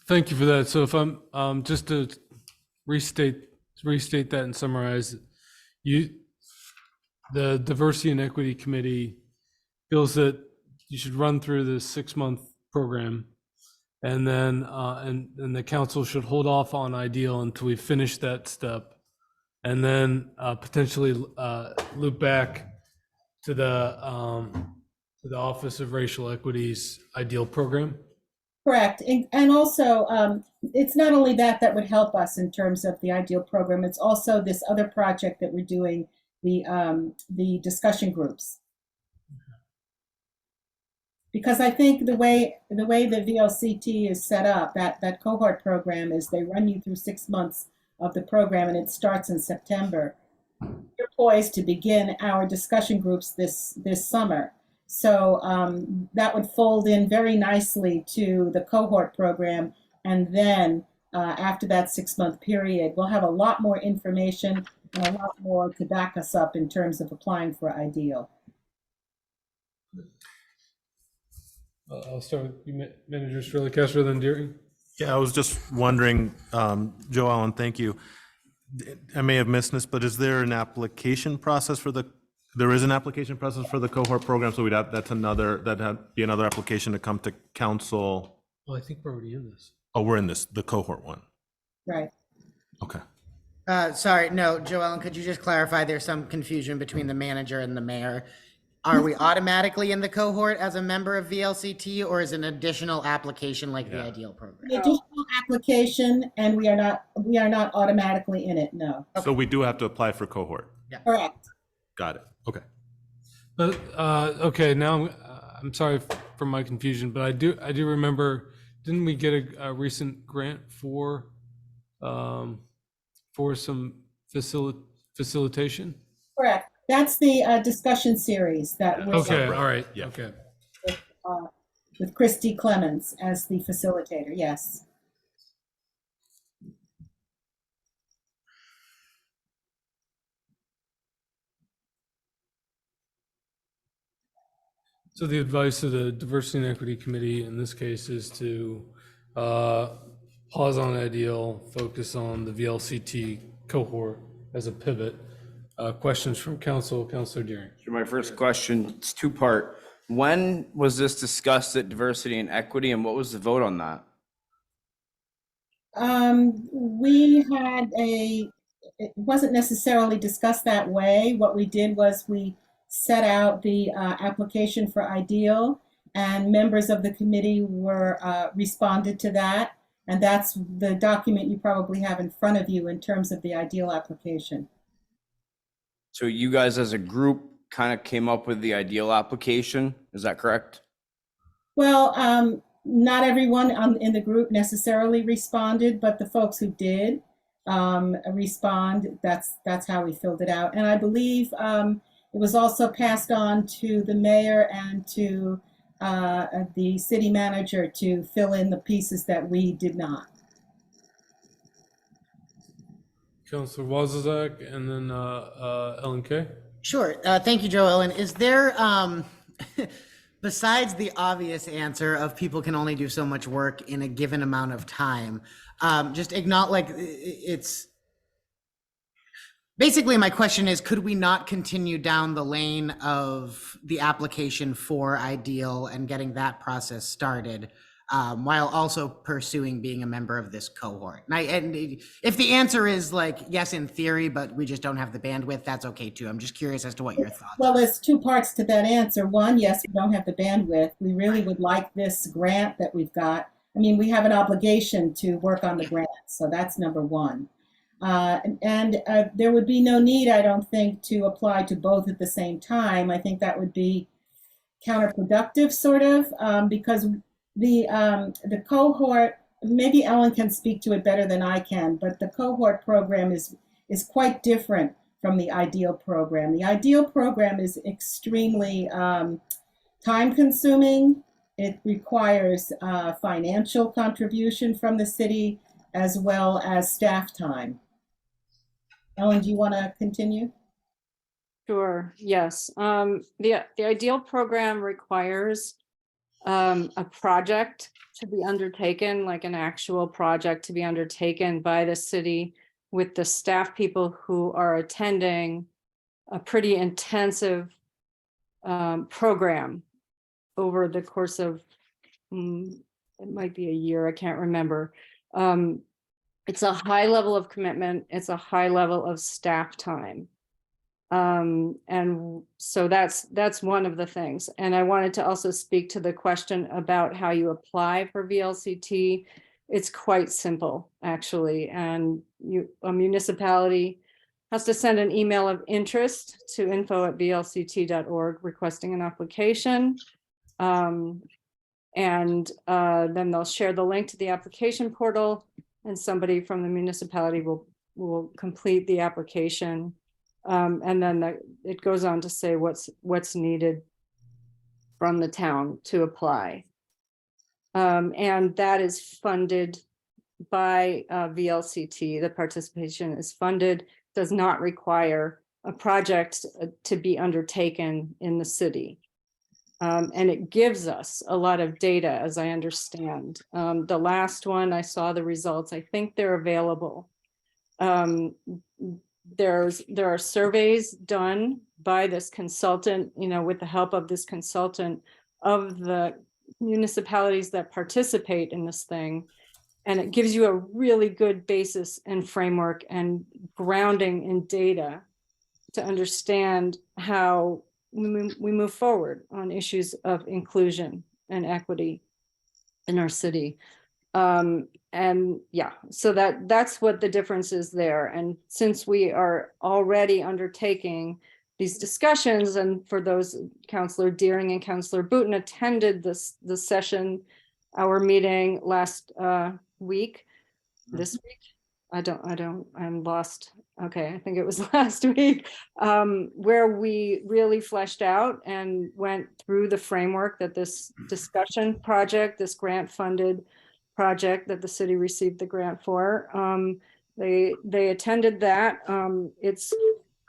Thank you for that. So if I'm, just to restate that and summarize, the Diversity and Equity Committee feels that you should run through the 6-month program, and then, and the council should hold off on Ideal until we finish that step, and then, potentially, loop back to the Office of Racial Equity's Ideal program. Correct. And also, it's not only that would help us in terms of the Ideal program, it's also this other project that we're doing, the discussion groups. Because I think the way the VLCT is set up, that cohort program is they run you through 6 months of the program, and it starts in September. We're poised to begin our discussion groups this summer. So that would fold in very nicely to the cohort program. And then after that 6-month period, we'll have a lot more information and a lot more to back us up in terms of applying for Ideal. I'll start with you, Manager Strelli Castro, then Deering. Yeah, I was just wondering, Joe Allen, thank you. I may have missed this, but is there an application process for there is an application process for the cohort program, so that'd be another application to come to council. Well, I think we're already in this. Oh, we're in the cohort one. Right. Okay. Sorry, no, Joellen, could you just clarify? There's some confusion between the manager and the mayor. Are we automatically in the cohort as a member of VLCT, or is an additional application like the Ideal program? The additional application, and we are not automatically in it, no. So we do have to apply for cohort. Correct. Got it. Okay. But, okay, now I'm sorry for my confusion, but I do remember, didn't we get a recent grant for some facilitation? Correct. That's the discussion series that we're Okay, all right, Yeah. okay. with Christy Clemens as the facilitator, yes. So the advice of the Diversity and Equity Committee in this case is to pause on Ideal, focus on the VLCT cohort as a pivot. Questions from Councilor Deering. So my first question, it's two-part. When was this discussed at Diversity and Equity, and what was the vote on that? We had it wasn't necessarily discussed that way. What we did was we set out the application for Ideal, and members of the committee were responded to that. And that's the document you probably have in front of you in terms of the Ideal application. So you guys as a group kind of came up with the Ideal application, is that correct? Well, not everyone in the group necessarily responded, but the folks who did respond, that's how we filled it out. And I believe it was also passed on to the mayor and to the city manager to fill in the pieces that we did not. Councilor Wozniak and then Ellen Kay. Sure. Thank you, Joellen. Is there, besides the obvious answer of people can only do so much work in a given amount of time, just acknowledge, like, it's basically my question is, could we not continue down the lane of the application for Ideal and getting that process started while also pursuing being a member of this cohort? And if the answer is like, yes, in theory, but we just don't have the bandwidth, that's okay too. I'm just curious as to what your thoughts are. Well, there's two parts to that answer. One, yes, we don't have the bandwidth. We really would like this grant that we've got. I mean, we have an obligation to work on the grant, so that's number one. There would be no need, I don't think, to apply to both at the same time. I think that would be counterproductive, sort of, because the cohort, maybe Ellen can speak to it better than I can, but the cohort program is quite different from the Ideal program. The Ideal program is extremely time-consuming. It requires financial contribution from the city as well as staff time. Ellen, do you want to continue? Sure, yes. The ideal program requires a project to be undertaken, like an actual project to be undertaken by the city with the staff people who are attending a pretty intensive program over the course of, it might be a year, I can't remember. It's a high level of commitment. It's a high level of staff time. And so that's one of the things. And I wanted to also speak to the question about how you apply for VLCT. It's quite simple, actually. And a municipality has to send an email of interest to info@vlct.org requesting an application. And then they'll share the link to the application portal, and somebody from the municipality will complete the application. And then it goes on to say what's needed from the town to apply. And that is funded by VLCT. The participation is funded, does not require a project to be undertaken in the city. And it gives us a lot of data, as I understand. The last one, I saw the results. I think they're available. There are surveys done by this consultant, with the help of this consultant, of the municipalities that participate in this thing. And it gives you a really good basis and framework and grounding in data to understand how we move forward on issues of inclusion and equity in our city. And yeah, so that's what the difference is there. And since we are already undertaking these discussions, and for those, Councillor Deering and Councillor Booten attended this session, our meeting last week, this week. I'm lost. Okay, I think it was last week, where we really fleshed out and went through the framework that this discussion project, this grant funded project that the city received the grant for. They attended that. It's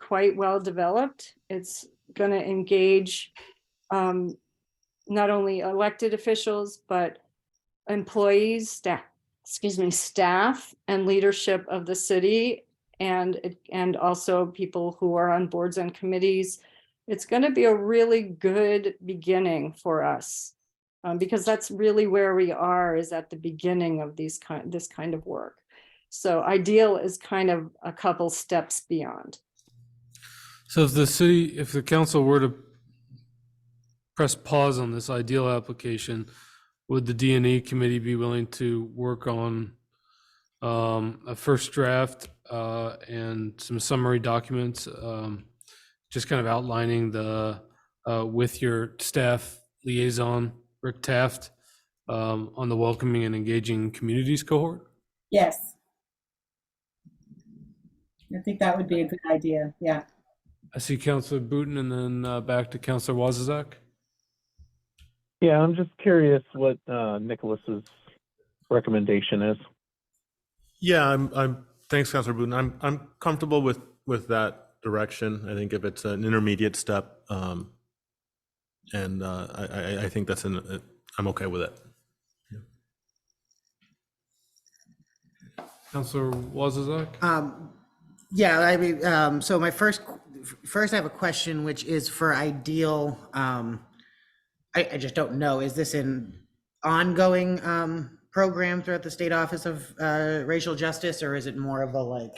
quite well developed. It's going to engage not only elected officials, but employees, staff and leadership of the city, and also people who are on boards and committees. It's going to be a really good beginning for us. Because that's really where we are, is at the beginning of this kind of work. So ideal is kind of a couple steps beyond. So if the council were to press pause on this ideal application, would the D&E committee be willing to work on a first draft and some summary documents, just kind of outlining with your staff liaison, Rick Taft, on the welcoming and engaging communities cohort? Yes. I think that would be a good idea. Yeah. I see Councilor Booten, and then back to Councilor Wazazak. Yeah, I'm just curious what Nicholas's recommendation is. Yeah, I'm thanks, Councilor Booten. I'm comfortable with that direction. I think if it's an intermediate step, and I think that's I'm okay with it. Councilor Wazazak? Yeah, I mean, so my first I have a question, which is for ideal. I just don't know. Is this an ongoing program throughout the State Office of Racial Justice, or is it more of a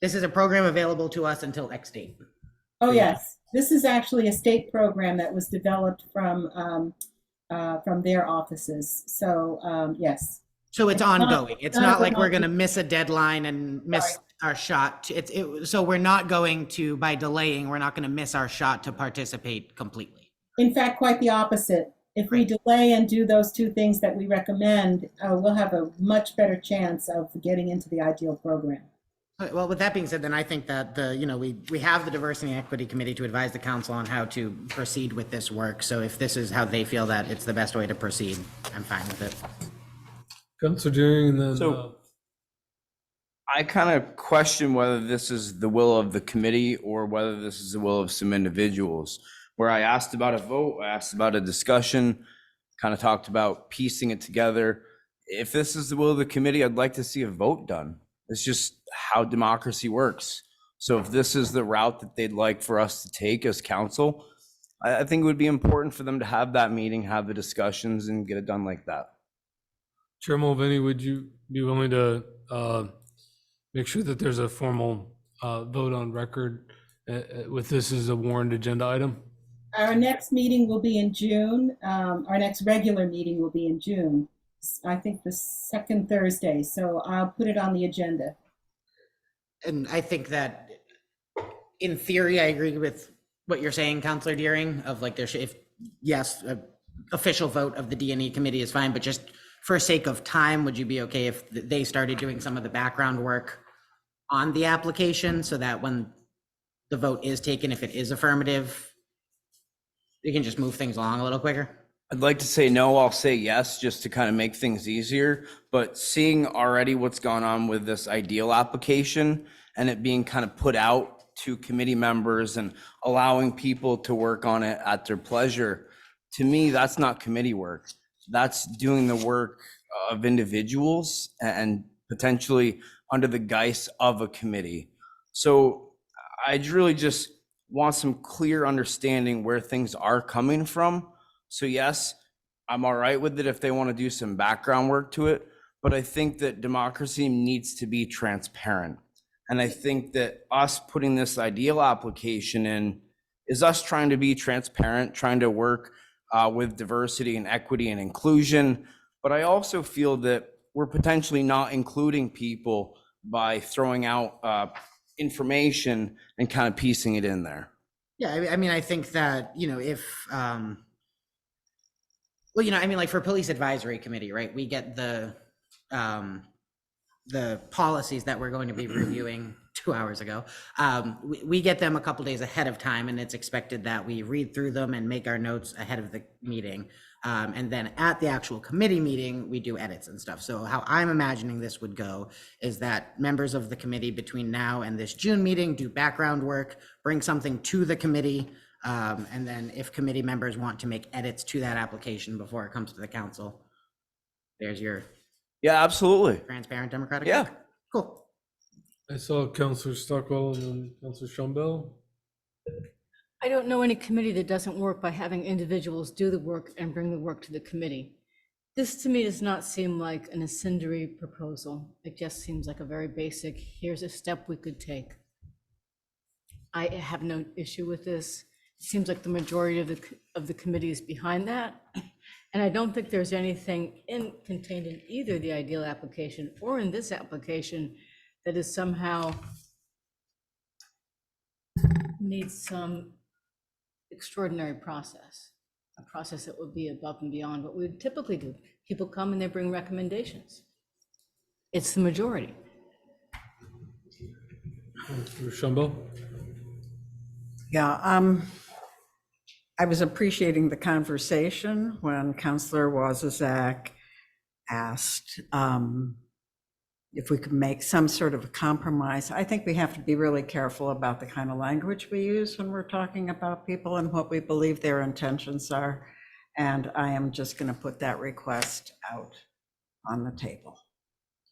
this is a program available to us until X date? Oh, yes. This is actually a state program that was developed from their offices. So, yes. So it's ongoing. It's not like we're going to miss a deadline and miss our shot. So we're not going to, by delaying, we're not going to miss our shot to participate completely. In fact, quite the opposite. If we delay and do those two things that we recommend, we'll have a much better chance of getting into the ideal program. Well, with that being said, then I think that we have the Diversity and Equity Committee to advise the council on how to proceed with this work. So if this is how they feel that it's the best way to proceed, I'm fine with it. Councilor Deering, and then, So- I kind of question whether this is the will of the committee or whether this is the will of some individuals. Where I asked about a vote, I asked about a discussion, kind of talked about piecing it together. If this is the will of the committee, I'd like to see a vote done. It's just how democracy works. So if this is the route that they'd like for us to take as council, I think it would be important for them to have that meeting, have the discussions, and get it done like that. Chair Mulvaney, would you be willing to make sure that there's a formal vote on record with this as a warned agenda item? Our next meeting will be in June. Our next regular meeting will be in June. I think the second Thursday, so I'll put it on the agenda. And I think that in theory, I agree with what you're saying, Councilor Deering, of like yes, an official vote of the D&E committee is fine, but just for sake of time, would you be okay if they started doing some of the background work on the application so that when the vote is taken, if it is affirmative, you can just move things along a little quicker? I'd like to say no, I'll say yes, just to kind of make things easier. But seeing already what's gone on with this ideal application and it being kind of put out to committee members and allowing people to work on it at their pleasure, to me, that's not committee work. That's doing the work of individuals and potentially under the guise of a committee. So I really just want some clear understanding where things are coming from. So yes, I'm all right with it if they want to do some background work to it, but I think that democracy needs to be transparent. And I think that us putting this ideal application in is us trying to be transparent, trying to work with diversity and equity and inclusion. But I also feel that we're potentially not including people by throwing out information and kind of piecing it in there. Yeah, I mean, I think that, if, like for Police Advisory Committee, right, we get the policies that we're going to be reviewing 2 hours ago. We get them a couple days ahead of time, and it's expected that we read through them and make our notes ahead of the meeting. And then at the actual committee meeting, we do edits and stuff. So how I'm imagining this would go is that members of the committee between now and this June meeting do background work, bring something to the committee, and then if committee members want to make edits to that application before it comes to the council, there's your Yeah, absolutely. transparent democratic. Yeah. work. Cool. I saw Councilor Stockwell and then Councilor Shumbell. I don't know any committee that doesn't work by having individuals do the work and bring the work to the committee. This to me does not seem like an incendiary proposal. It just seems like a very basic, here's a step we could take. I have no issue with this. It seems like the majority of the committee is behind that. And I don't think there's anything contained in either the ideal application or in this application that is somehow needs some extraordinary process, a process that would be above and beyond what we would typically do. People come and they bring recommendations. It's the majority. Councilor Shumbell. Yeah, I was appreciating the conversation when Councillor Wozniak asked if we could make some sort of a compromise. I think we have to be really careful about the kind of language we use when we're talking about people and what we believe their intentions are. And I am just going to put that request out on the table.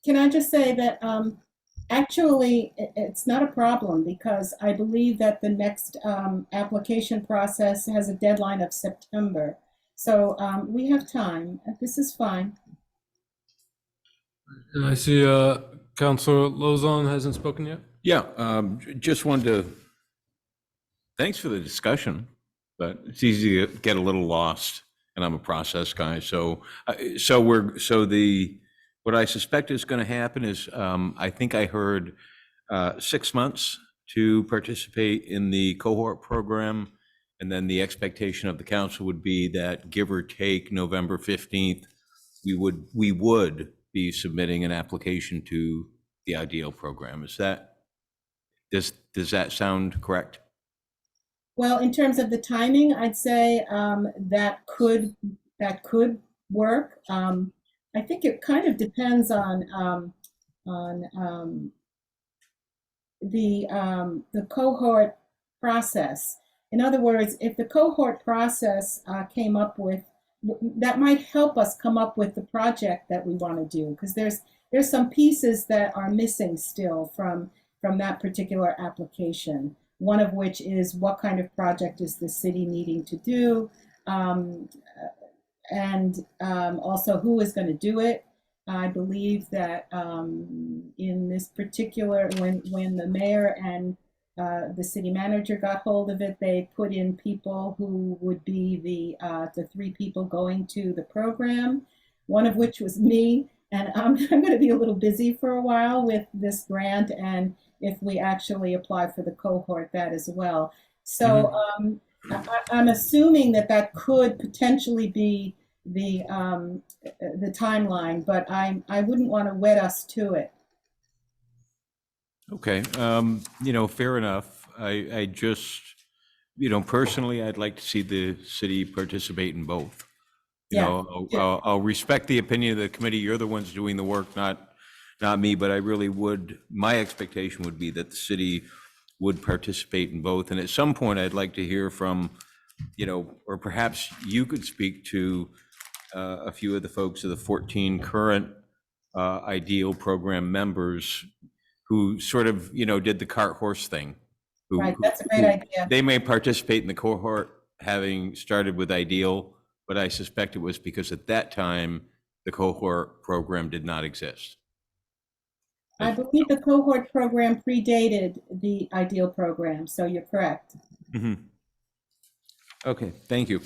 Can I just say that actually it's not a problem because I believe that the next application process has a deadline of September. So we have time. This is fine. And I see Councilor Lozon hasn't spoken yet. Yeah, just wanted to, thanks for the discussion, but it's easy to get a little lost, and I'm a process guy. So what I suspect is going to happen is, I think I heard 6 months to participate in the cohort program, and then the expectation of the council would be that, give or take November 15th, we would be submitting an application to the IDEAL program. Is that Does that sound correct? Well, in terms of the timing, I'd say that could work. I think it kind of depends on the cohort process. In other words, if the cohort process came up with, that might help us come up with the project that we want to do, because there's some pieces that are missing still from that particular application. One of which is what kind of project is the city needing to do, and also who is going to do it. I believe that in this particular, when the mayor and the city manager got hold of it, they put in people who would be the 3 people going to the program, one of which was me. And I'm going to be a little busy for a while with this grant, and if we actually apply for the cohort, that as well. So I'm assuming that could potentially be the timeline, but I wouldn't want to wed us to it. Okay, fair enough. I just, personally, I'd like to see the city participate in both. I'll respect the opinion of the committee. You're the ones doing the work, not me, but I really would, my expectation would be that the city would participate in both. And at some point, I'd like to hear from, or perhaps you could speak to a few of the folks of the 14 current IDEAL program members who sort of, did the cart horse thing. Right, that's a great idea. They may participate in the cohort having started with IDEAL, but I suspect it was because at that time, the cohort program did not exist. I believe the cohort program predated the IDEAL program, so you're correct. Mm-hmm. Okay, thank you.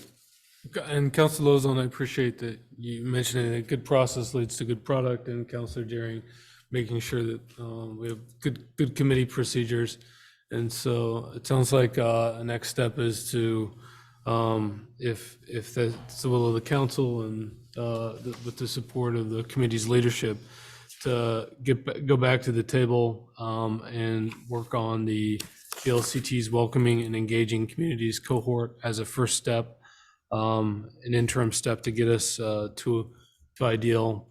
And Councilor Lozon, I appreciate that you mentioned a good process leads to good product, and Councilor Deering making sure that we have good committee procedures. And so it sounds like a next step is to, if that's the will of the council and with the support of the committee's leadership, to go back to the table and work on the LCT's welcoming and engaging communities cohort as a first step, an interim step to get us to IDEAL,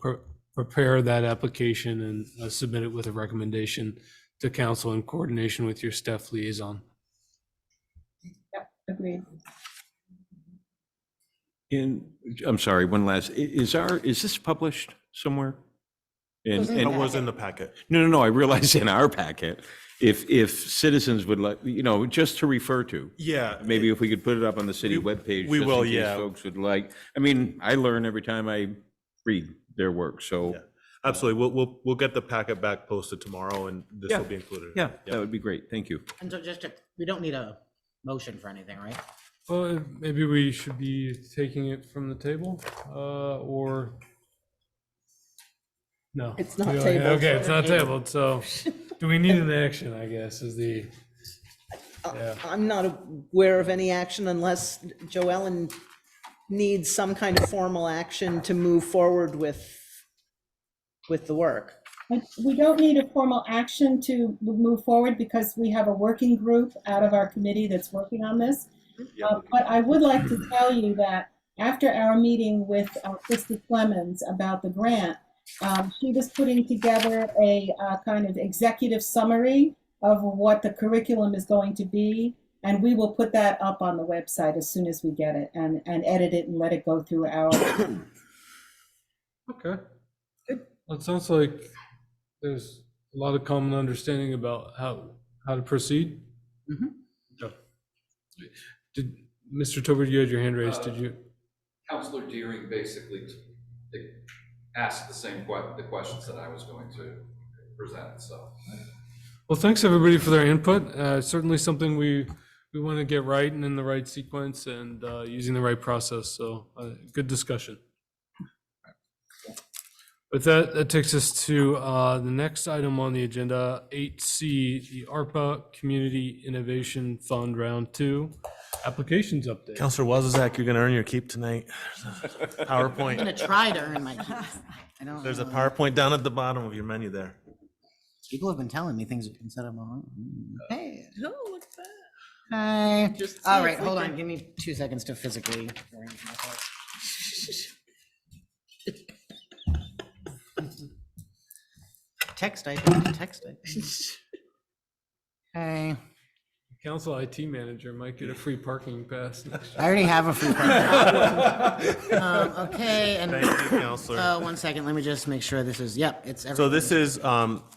prepare that application and submit it with a recommendation to council in coordination with your staff liaison. Yep, agreed. I'm sorry, one last, is this published somewhere? And It was in the packet. No, I realize in our packet, if citizens would like, just to refer to. Yeah. Maybe if we could put it up on the city webpage. We just will, in case yeah. Folks would like, I learn every time I read their work, so. Yeah. Absolutely. We'll get the packet back posted tomorrow, and this will be included. Yeah, that would be great. Thank you. And so we don't need a motion for anything, right? Well, maybe we should be taking it from the table, or no? It's not We don't- tabled. Okay, it's not tabled, so do we need an action, I guess, is the, yeah. I'm not aware of any action unless Joellen needs some kind of formal action to move forward with the work. We don't need a formal action to move forward because we have a working group out of our committee that's working on this. But I would like to tell you that after our meeting with Christy Clemens about the grant, she was putting together a kind of executive summary of what the curriculum is going to be. And we will put that up on the website as soon as we get it and edit it and let it go through our. Okay. Well, it sounds like there's a lot of common understanding about how to proceed. Yeah. Did, Mr. Tobert, you had your hand raised, did you? Councilor Deering basically asked the questions that I was going to present, so. Well, thanks everybody for their input. Certainly something we want to get right and in the right sequence and using the right process. So good discussion. With that, that takes us to the next item on the agenda, 8C, the ARPA Community Innovation Fund Round 2 Applications Update. Councilor Wozniak, you're going to earn your keep tonight. I'm PowerPoint. gonna try to earn my keep. There's a PowerPoint down at the bottom of your menu there. People have been telling me things have been set up wrong. Hey. No, what's that? Hi. Just see All if right, we hold can- on. Give me 2 seconds to physically arrange myself. Text typing, text typing. Hey, Council IT manager might get a free parking pass. I already have a free parking. Okay, and Thank you, Counselor. 1 second, let me just make sure this is, yep, it's everything. So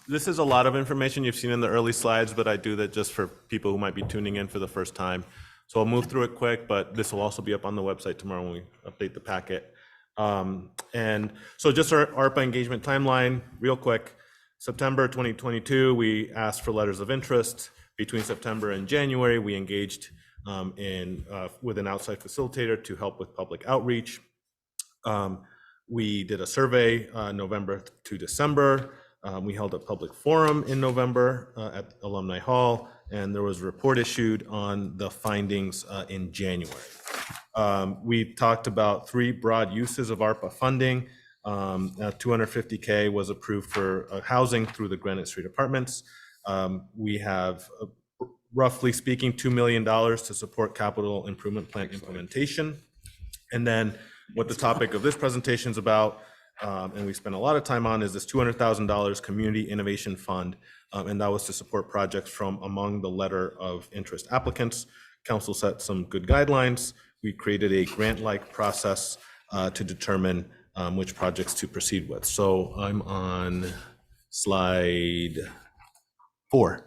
this is a lot of information you've seen in the early slides, but I do that just for people who might be tuning in for the first time. So I'll move through it quick, but this will also be up on the website tomorrow when we update the packet. And so just our ARPA engagement timeline, real quick. September 2022, we asked for letters of interest. Between September and January, we engaged with an outside facilitator to help with public outreach. We did a survey November to December. We held a public forum in November at Alumni Hall, and there was a report issued on the findings in January. We talked about 3 broad uses of ARPA funding. 250K was approved for housing through the Granite Street Apartments. We have, roughly speaking, $2 million to support capital improvement plan implementation. And then what the topic of this presentation is about, and we spent a lot of time on, is this $200,000 Community Innovation Fund. And that was to support projects from among the letter of interest applicants. Council set some good guidelines. We created a grant-like process to determine which projects to proceed with. So I'm on slide 4.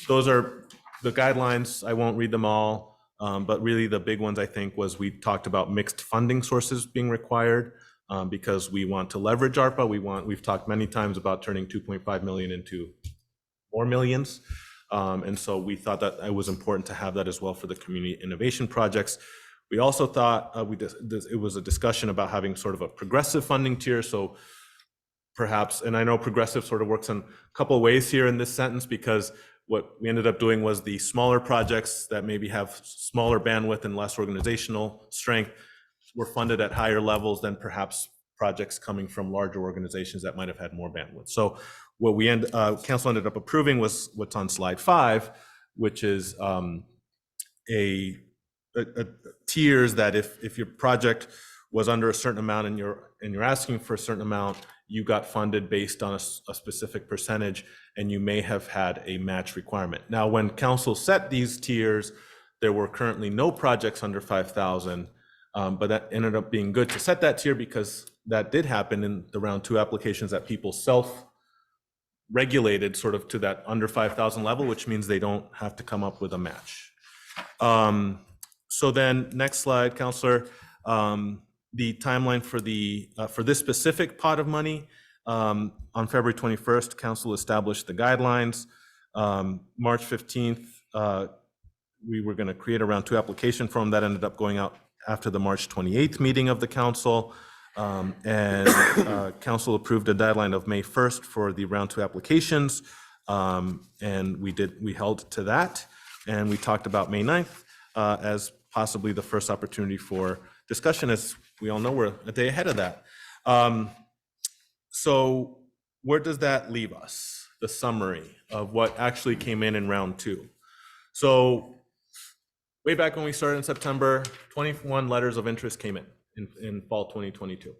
Those are the guidelines. I won't read them all, but really the big ones I think was we talked about mixed funding sources being required because we want to leverage ARPA. We've talked many times about turning 2.5 million into more millions. And so we thought that it was important to have that as well for the community innovation projects. We also thought it was a discussion about having sort of a progressive funding tier. So perhaps, and I know progressive sort of works in a couple of ways here in this sentence, because what we ended up doing was the smaller projects that maybe have smaller bandwidth and less organizational strength were funded at higher levels than perhaps projects coming from larger organizations that might have had more bandwidth. So what council ended up approving was what's on slide 5, which is a tiers that if your project was under a certain amount and you're asking for a certain amount, you got funded based on a specific percentage, and you may have had a match requirement. Now, when council set these tiers, there were currently no projects under 5,000, but that ended up being good to set that tier because that did happen in the round 2 applications that people self-regulated sort of to that under 5,000 level, which means they don't have to come up with a match. So then next slide, Councillor, the timeline for this specific pot of money, on February 21st, council established the guidelines. March 15th, we were going to create a round 2 application form that ended up going out after the March 28th meeting of the council. And council approved a deadline of May 1st for the round 2 applications. And we held to that. And we talked about May 9th as possibly the first opportunity for discussion. As we all know, we're a day ahead of that. So where does that leave us? The summary of what actually came in round 2. So way back when we started in September, 21 letters of interest came in fall 2022.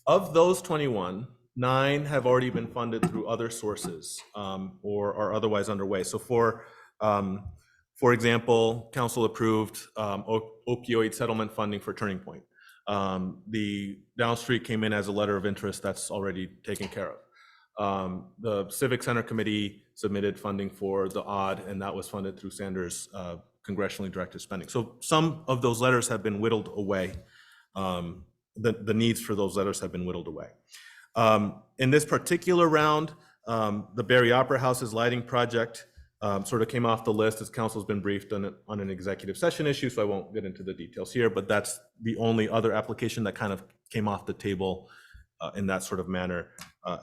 Of those 21, 9 have already been funded through other sources or are otherwise underway. So for example, council approved opioid settlement funding for Turning Point. The Down Street came in as a letter of interest that's already taken care of. The Civic Center Committee submitted funding for the ODD, and that was funded through Sanders' congressionally directed spending. So some of those letters have been whittled away. The needs for those letters have been whittled away. In this particular round, the Barry Opera House's lighting project sort of came off the list as council's been briefed on an executive session issue, so I won't get into the details here, but that's the only other application that kind of came off the table in that sort of manner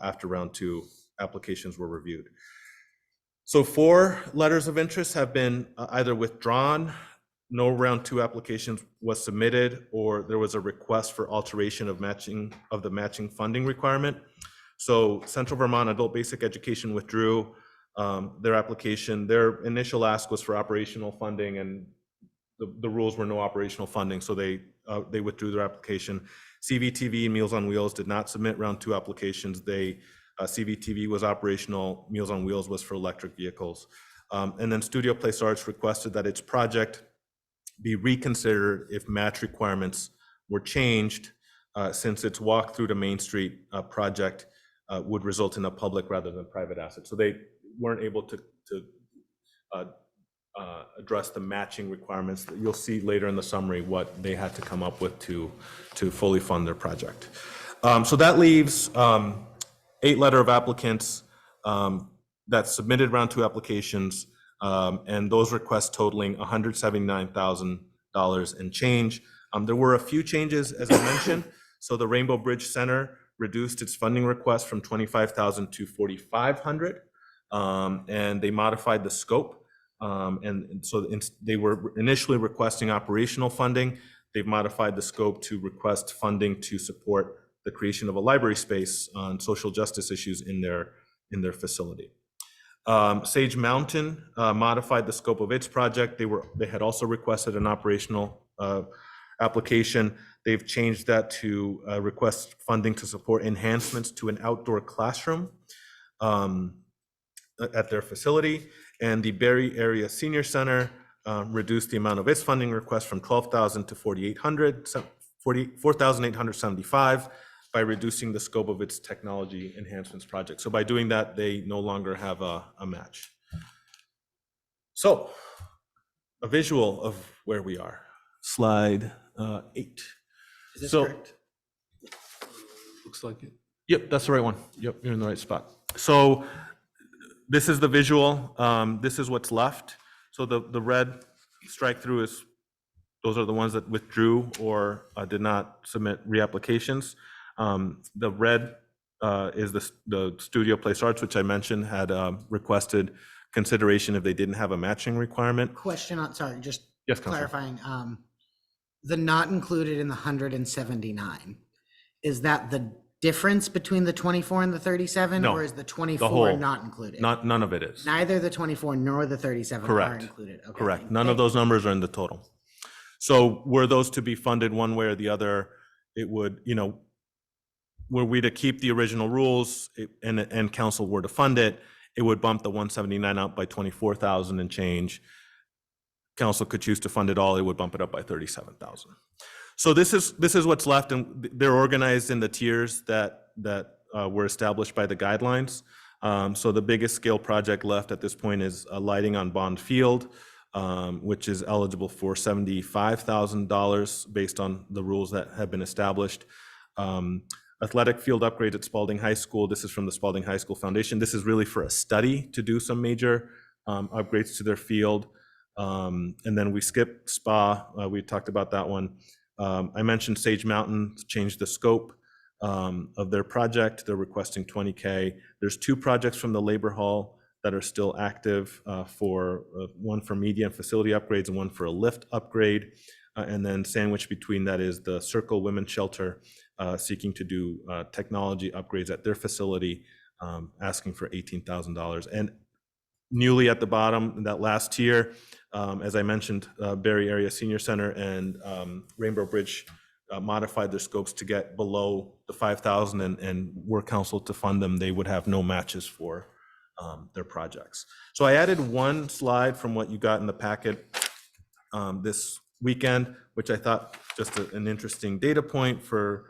after round 2 applications were reviewed. So 4 letters of interest have been either withdrawn, no round 2 applications was submitted, or there was a request for alteration of the matching funding requirement. So Central Vermont Adult Basic Education withdrew their application. Their initial ask was for operational funding, and the rules were no operational funding, so they withdrew their application. CVTV and Meals on Wheels did not submit round 2 applications. CVTV was operational, Meals on Wheels was for electric vehicles. And then Studio Place Arts requested that its project be reconsidered if match requirements were changed, since its walk through to Main Street project would result in a public rather than private asset. So they weren't able to address the matching requirements. You'll see later in the summary what they had to come up with to fully fund their project. So that leaves 8 letter of applicants that submitted round 2 applications, and those requests totaling $179,000 and change. There were a few changes, as I mentioned. So the Rainbow Bridge Center reduced its funding request from $25,000 to $4,500, and they modified the scope. And so they were initially requesting operational funding. They've modified the scope to request funding to support the creation of a library space on social justice issues in their facility. Sage Mountain modified the scope of its project. They had also requested an operational application. They've changed that to request funding to support enhancements to an outdoor classroom at their facility. And the Barry Area Senior Center reduced the amount of its funding request from $12,000 to $4,875 by reducing the scope of its technology enhancements project. So by doing that, they no longer have a match. So a visual of where we are. Slide 8. Is this So- correct? Looks like it. Yep, that's the right one. Yep, you're in the right spot. So this is the visual. This is what's left. So the red strike through those are the ones that withdrew or did not submit reapplications. The red is the Studio Place Arts, which I mentioned had requested consideration if they didn't have a matching requirement. Question on, sorry, just Yes, Counselor. clarifying, the not included in the 179, is that the difference between the 24 and the 37? No, Or is the the 24 whole. not included? None of it is. Neither the 24 nor the 37 are Correct. included? Okay. Correct. None of those numbers are in the total. So were those to be funded one way or the other, it would, were we to keep the original rules and council were to fund it, it would bump the 179 out by 24,000 and change. Council could choose to fund it all, it would bump it up by 37,000. So this is what's left, and they're organized in the tiers that were established by the guidelines. So the biggest scale project left at this point is lighting on Bond Field, which is eligible for $75,000 based on the rules that have been established. Athletic field upgrades at Spalding High School. This is from the Spalding High School Foundation. This is really for a study to do some major upgrades to their field. And then we skipped spa. We talked about that one. I mentioned Sage Mountain changed the scope of their project. They're requesting $20K. There's 2 projects from the Labor Hall that are still active, one for media and facility upgrades and one for a lift upgrade. And then sandwiched between that is the Circle Women's Shelter seeking to do technology upgrades at their facility, asking for $18,000. And newly at the bottom, that last tier, as I mentioned, Barry Area Senior Center and Rainbow Bridge modified their scopes to get below the 5,000 and were counseled to fund them. They would have no matches for their projects. So I added one slide from what you got in the packet this weekend, which I thought just an interesting data point for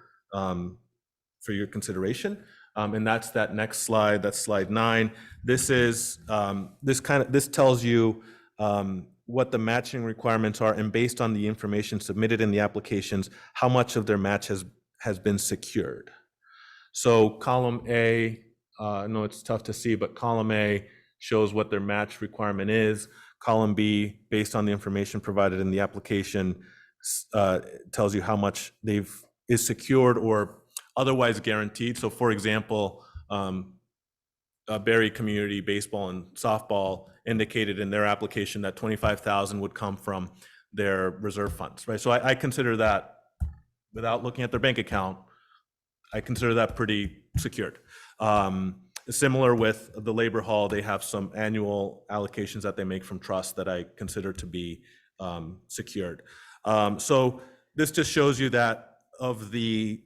your consideration. And that's that next slide, that's slide 9. This is, this tells you what the matching requirements are, and based on the information submitted in the applications, how much of their match has been secured. So column A, I know it's tough to see, but column A shows what their match requirement is. Column B, based on the information provided in the application, tells you how much is secured or otherwise guaranteed. So for example, Barry Community Baseball and Softball indicated in their application that $25,000 would come from their reserve funds, right? So I consider that, without looking at their bank account, I consider that pretty secured. Similar with the Labor Hall, they have some annual allocations that they make from trust that I consider to be secured. So this just shows you that of the,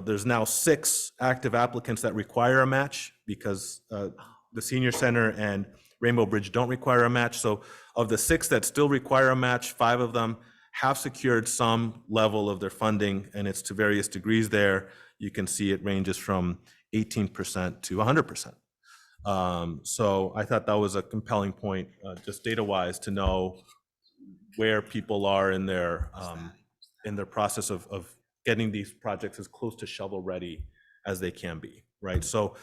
there's now 6 active applicants that require a match because the Senior Center and Rainbow Bridge don't require a match. So of the 6 that still require a match, 5 of them have secured some level of their funding, and it's to various degrees there. You can see it ranges from 18% to 100%. So I thought that was a compelling point, just data-wise, to know where people are in their process of getting these projects as close to shovel-ready as they can be, right? So,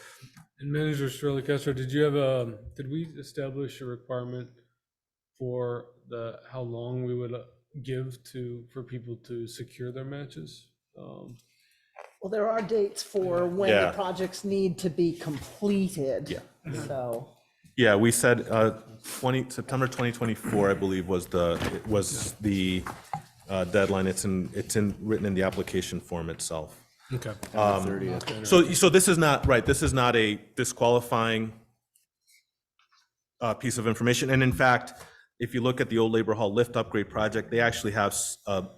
And Manager Shirley Castro, did we establish a requirement for how long we would give for people to secure their matches? Well, there are dates for when the Yeah. projects need to be completed. Yeah. So, yeah, we said September 2024, I believe, was the deadline. It's written in the application form itself. Okay. So this is not, right, this is not a disqualifying piece of information. And in fact, if you look at the old Labor Hall lift upgrade project, they actually have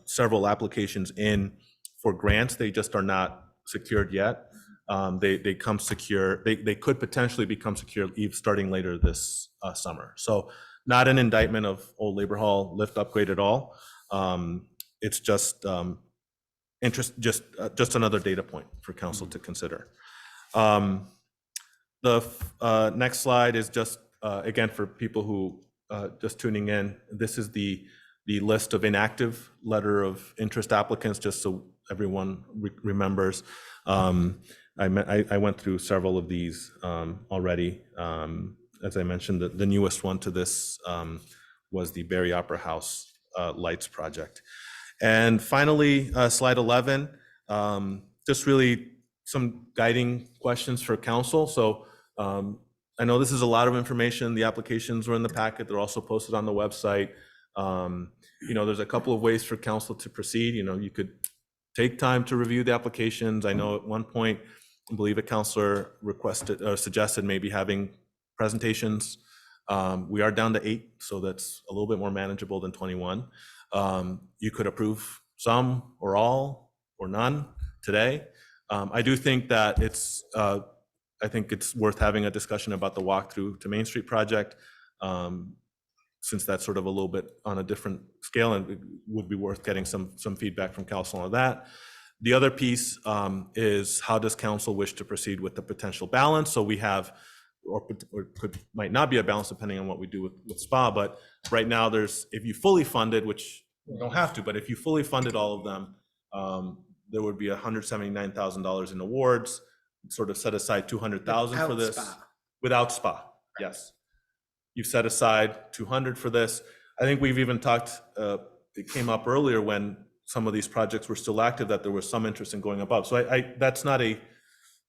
several applications in for grants. They just are not secured yet. They come secure, they could potentially become secure starting later this summer. So not an indictment of old Labor Hall lift upgrade at all. It's just just another data point for council to consider. The next slide is just, again, for people who just tuning in, this is the list of inactive letter of interest applicants, just so everyone remembers. I went through several of these already. As I mentioned, the newest one to this was the Barry Opera House lights project. And finally, slide 11, just really some guiding questions for council. So I know this is a lot of information. The applications were in the packet. They're also posted on the website. There's a couple of ways for council to proceed. You could take time to review the applications. I know at one point, I believe a councilor requested or suggested maybe having presentations. We are down to 8, so that's a little bit more manageable than 21. You could approve some or all or none today. I do think that I think it's worth having a discussion about the walkthrough to Main Street project, since that's sort of a little bit on a different scale, and it would be worth getting some feedback from council on that. The other piece is, how does council wish to proceed with the potential balance? So we have, might not be a balance depending on what we do with SPA, but right now if you fully funded, which you don't have to, but if you fully funded all of them, there would be $179,000 in awards, sort of set aside $200,000 for this. Without SPA, yes. You've set aside 200 for this. I think we've even talked, it came up earlier when some of these projects were still active, that there was some interest in going above. So that's not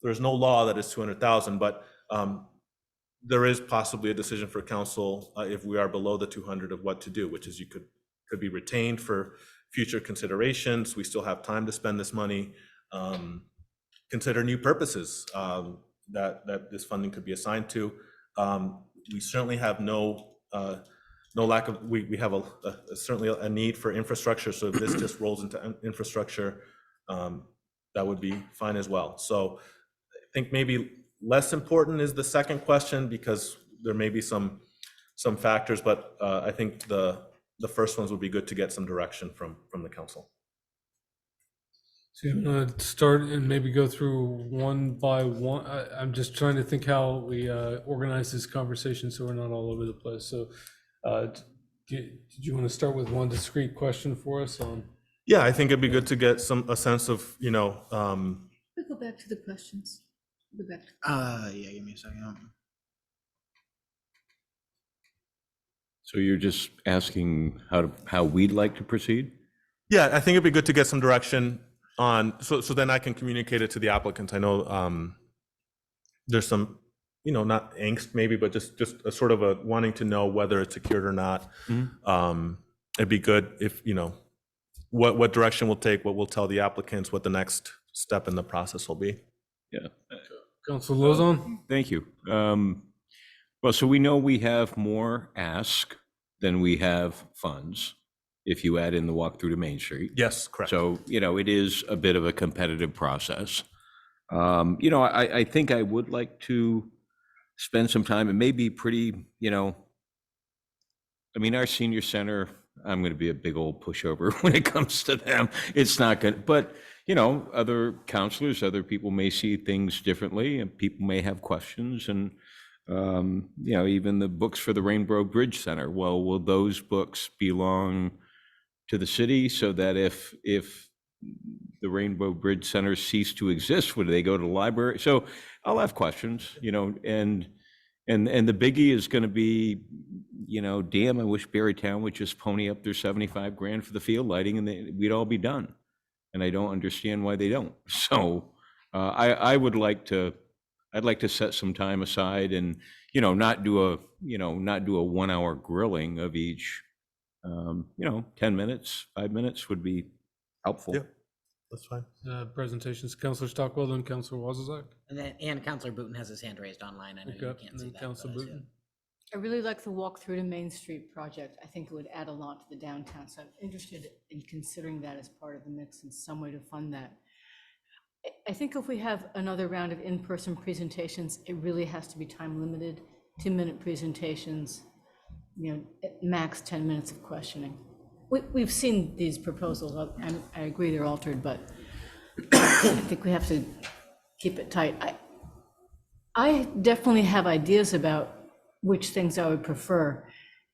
there's no law that is 200,000, but there is possibly a decision for council if we are below the 200 of what to do, which is you could be retained for future considerations. We still have time to spend this money. Consider new purposes that this funding could be assigned to. We certainly have no lack of, we have certainly a need for infrastructure. So if this just rolls into infrastructure, that would be fine as well. So I think maybe less important is the second question, because there may be some factors, but I think the first ones would be good to get some direction from the council. So you want to start and maybe go through one by one? I'm just trying to think how we organize this conversation so we're not all over the place. So did you want to start with one discrete question for us on? Yeah, I think it'd be good to get a sense of, We go back to the questions. Go back. Yeah, give me a second. So you're just asking how we'd like to proceed? Yeah, I think it'd be good to get some direction on, so then I can communicate it to the applicants. I know there's some, not angst maybe, but just a sort of a wanting to know whether it's secured or not. It'd be good if, what direction we'll take, what we'll tell the applicants, what the next step in the process will be. Yeah. Council Lozon? Thank you. Well, so we know we have more ask than we have funds, if you add in the walk through to Main Street. Yes, correct. So, it is a bit of a competitive process. I think I would like to spend some time. It may be pretty, our senior center, I'm going to be a big old pushover when it comes to them. It's not good, but other counselors, other people may see things differently, and people may have questions. And even the books for the Rainbow Bridge Center. Well, will those books belong to the city so that if the Rainbow Bridge Center cease to exist, would they go to the library? So I'll have questions, and the biggie is going to be, damn, I wish Berrytown would just pony up their 75 grand for the field lighting and we'd all be done. And I don't understand why they don't. So I'd like to set some time aside and, not do a 1 hour grilling of each. 10 minutes, 5 minutes would be helpful. Yeah. That's fine. Presentations, Councilor Stockwell, then Councilor Wozniak. And Counselor Booton has his hand raised online. I know you Okay, can't and see then that. Councilor but I Booton. I really like the walk through to Main Street project. I think it would add a lot to the downtown. So I'm interested in considering that as part of the mix and some way to fund that. I think if we have another round of in-person presentations, it really has to be time limited, 2-minute presentations, at max 10 minutes of questioning. We've seen these proposals. I agree they're altered, but I think we have to keep it tight. I definitely have ideas about which things I would prefer.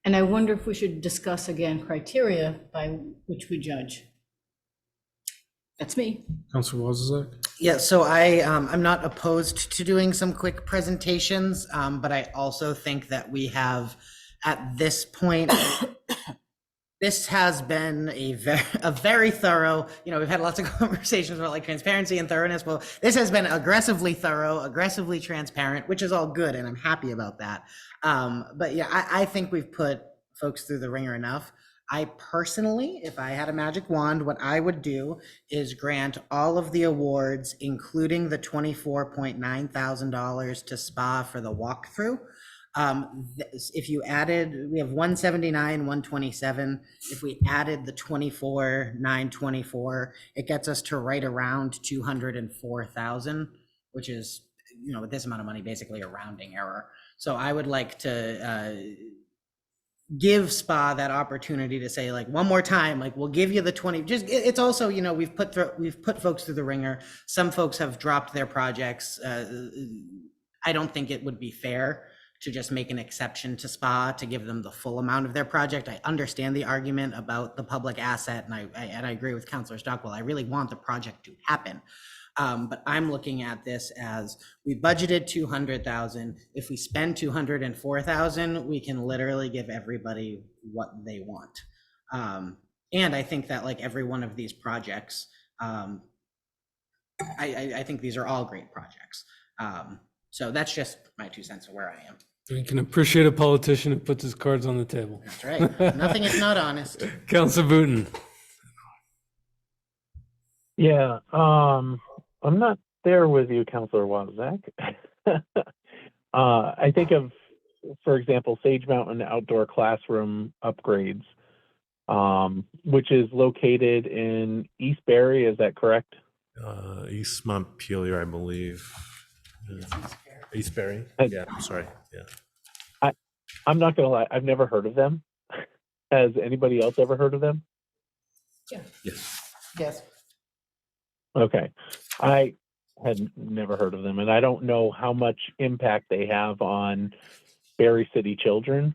And I wonder if we should discuss again criteria by which we judge. That's me. Councilor Wozniak. Yeah, so I'm not opposed to doing some quick presentations, but I also think that we have, at this point, this has been a very thorough, we've had lots of conversations about like transparency and thoroughness. Well, this has been aggressively thorough, aggressively transparent, which is all good, and I'm happy about that. But yeah, I think we've put folks through the ringer enough. I personally, if I had a magic wand, what I would do is grant all of the awards, including the $24.9 thousand to SPA for the walkthrough. If you added, we have 179, 127. If we added the 24,924, it gets us to right around 204,000, which is, with this amount of money, basically a rounding error. So I would like to give SPA that opportunity to say, like, one more time, like, we'll give you the 20. Just, it's also, we've put folks through the ringer. Some folks have dropped their projects. I don't think it would be fair to just make an exception to SPA to give them the full amount of their project. I understand the argument about the public asset, and I agree with Councilor Stockwell. I really want the project to happen. But I'm looking at this as, we budgeted 200,000. If we spend 204,000, we can literally give everybody what they want. And I think that, like, every one of these projects, I think these are all great projects. So that's just my 2 cents of where I am. We can appreciate a politician who puts his cards on the table. That's right. Nothing is not honest. Councilor Booton. Yeah, I'm not there with you, Councilor Wozniak. I think of, for example, Sage Mountain outdoor classroom upgrades, which is located in East Barry. Is that correct? East Montpelier, I believe. East Barry. Yeah, I'm sorry. Yeah. I'm not gonna lie, I've never heard of them. Has anybody else ever heard of them? Yeah. Yes. Yes. Okay. I had never heard of them, and I don't know how much impact they have on Berry City children.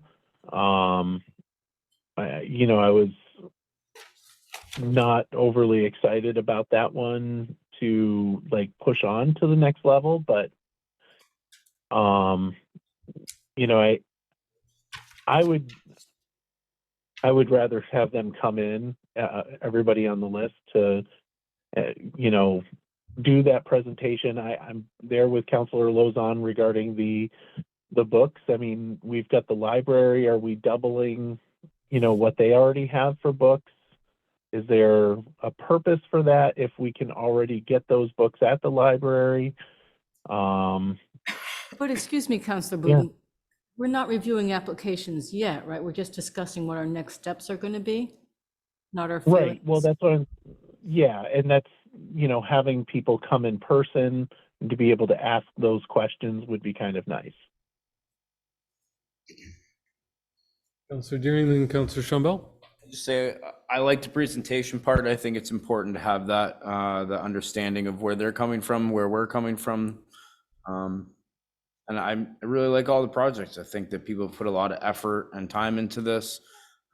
I was not overly excited about that one to like push on to the next level, but I would rather have them come in, everybody on the list, to do that presentation. I'm there with Councilor Lozon regarding the books. I mean, we've got the library. Are we doubling, what they already have for books? Is there a purpose for that if we can already get those books at the library? But excuse me, Counselor Yeah. Booton, we're not reviewing applications yet, right? We're just discussing what our next steps are going to be, not our feelings. Right. Well, that's what yeah. And that's, having people come in person and to be able to ask those questions would be kind of nice. Counselor Deering, then Counselor Shumbell. Just say, I like the presentation part. I think it's important to have that, the understanding of where they're coming from, where we're coming from. And I really like all the projects. I think that people put a lot of effort and time into this.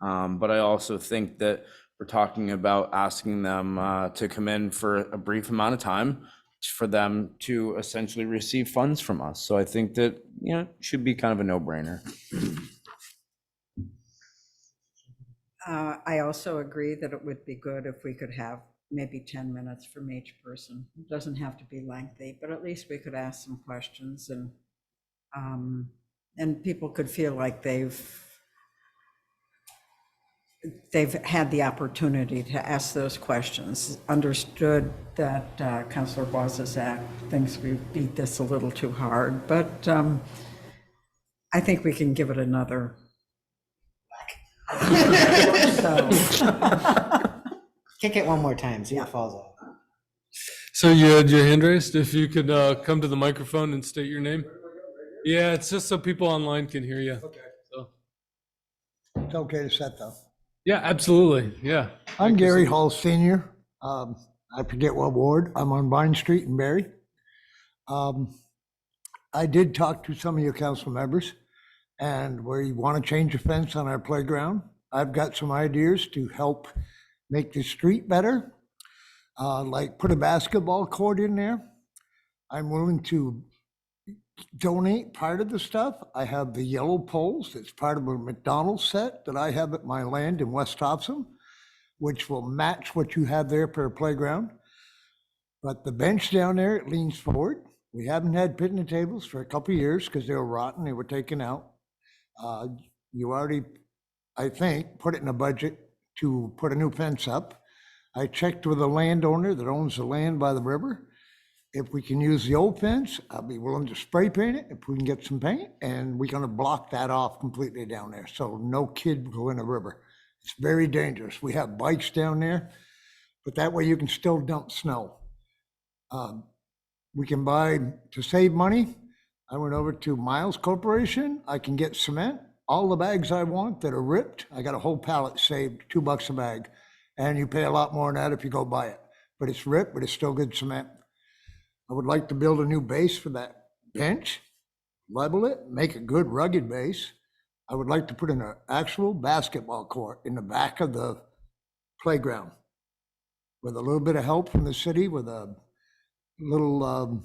But I also think that we're talking about asking them to come in for a brief amount of time for them to essentially receive funds from us. So I think that, it should be kind of a no-brainer. I also agree that it would be good if we could have maybe 10 minutes from each person. It doesn't have to be lengthy, but at least we could ask some questions and people could feel like they've had the opportunity to ask those questions. Understood that Councilor Wozniak thinks we beat this a little too hard, but I think we can give it another. Kick it one more time, see what falls off. So you had your hand raised. If you could come to the microphone and state your name. Yeah, it's just so people online can hear you. Okay. So. It's okay to set though. Yeah, absolutely. Yeah. I'm Gary Hall Senior. I forget what ward. I'm on Vine Street in Barry. I did talk to some of your council members, and where you want to change the fence on our playground. I've got some ideas to help make the street better, like put a basketball court in there. I'm willing to donate part of the stuff. I have the yellow poles. It's part of a McDonald's set that I have at my land in West Thompson, which will match what you have there for a playground. But the bench down there, it leans forward. We haven't had picnic tables for a couple of years because they were rotten. They were taken out. You already, I think, put it in a budget to put a new fence up. I checked with the landowner that owns the land by the river. If we can use the old fence, I'll be willing to spray paint it if we can get some paint, and we're gonna block that off completely down there, so no kid will go in the river. It's very dangerous. We have bikes down there, but that way you can still dump snow. We can buy, to save money, I went over to Miles Corporation. I can get cement, all the bags I want that are ripped. I got a whole pallet saved, $2 a bag. And you pay a lot more than that if you go buy it. But it's ripped, but it's still good cement. I would like to build a new base for that bench, level it, make a good rugged base. I would like to put in an actual basketball court in the back of the playground with a little bit of help from the city with a little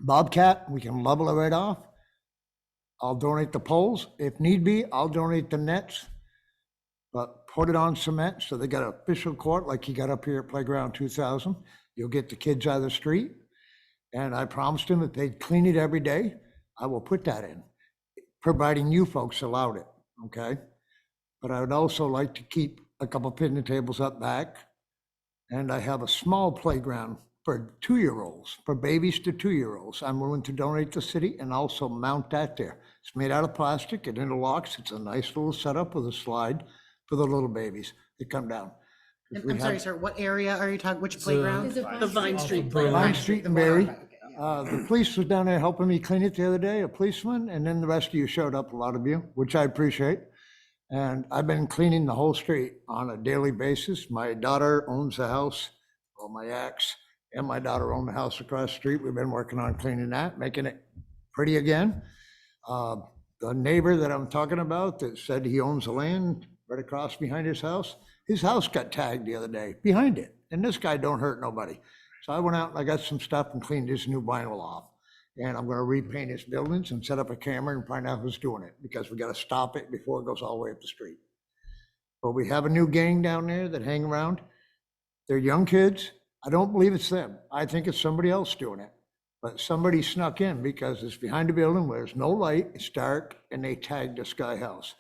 Bobcat. We can level it right off. I'll donate the poles. If need be, I'll donate the nets, but put it on cement so they got an official court like you got up here at Playground 2000. You'll get the kids out of the street. And I promised them if they'd clean it every day, I will put that in, providing you folks allowed it, okay? But I would also like to keep a couple picnic tables up back. And I have a small playground for 2-year-olds, for babies to 2-year-olds. I'm willing to donate to the city and also mount that there. It's made out of plastic, it interlocks. It's a nice little setup with a slide for the little babies that come down. I'm sorry, sir, what area are you talking, which playground? The Vine Street Vine playground. Street and Barry. The police was down there helping me clean it the other day, a policeman, and then the rest of you showed up, a lot of you, which I appreciate. And I've been cleaning the whole street on a daily basis. My daughter owns the house, well, my ex and my daughter own the house across the street. We've been working on cleaning that, making it pretty again. The neighbor that I'm talking about that said he owns the land right across behind his house got tagged the other day behind it. And this guy don't hurt nobody. So I went out and I got some stuff and cleaned his new vinyl off. And I'm gonna repaint his buildings and set up a camera and find out who's doing it, because we gotta stop it before it goes all the way up the street. But we have a new gang down there that hang around. They're young kids. I don't believe it's them. I think it's somebody else doing it. But somebody snuck in because it's behind a building where there's no light, it's dark, and they tagged this guy house.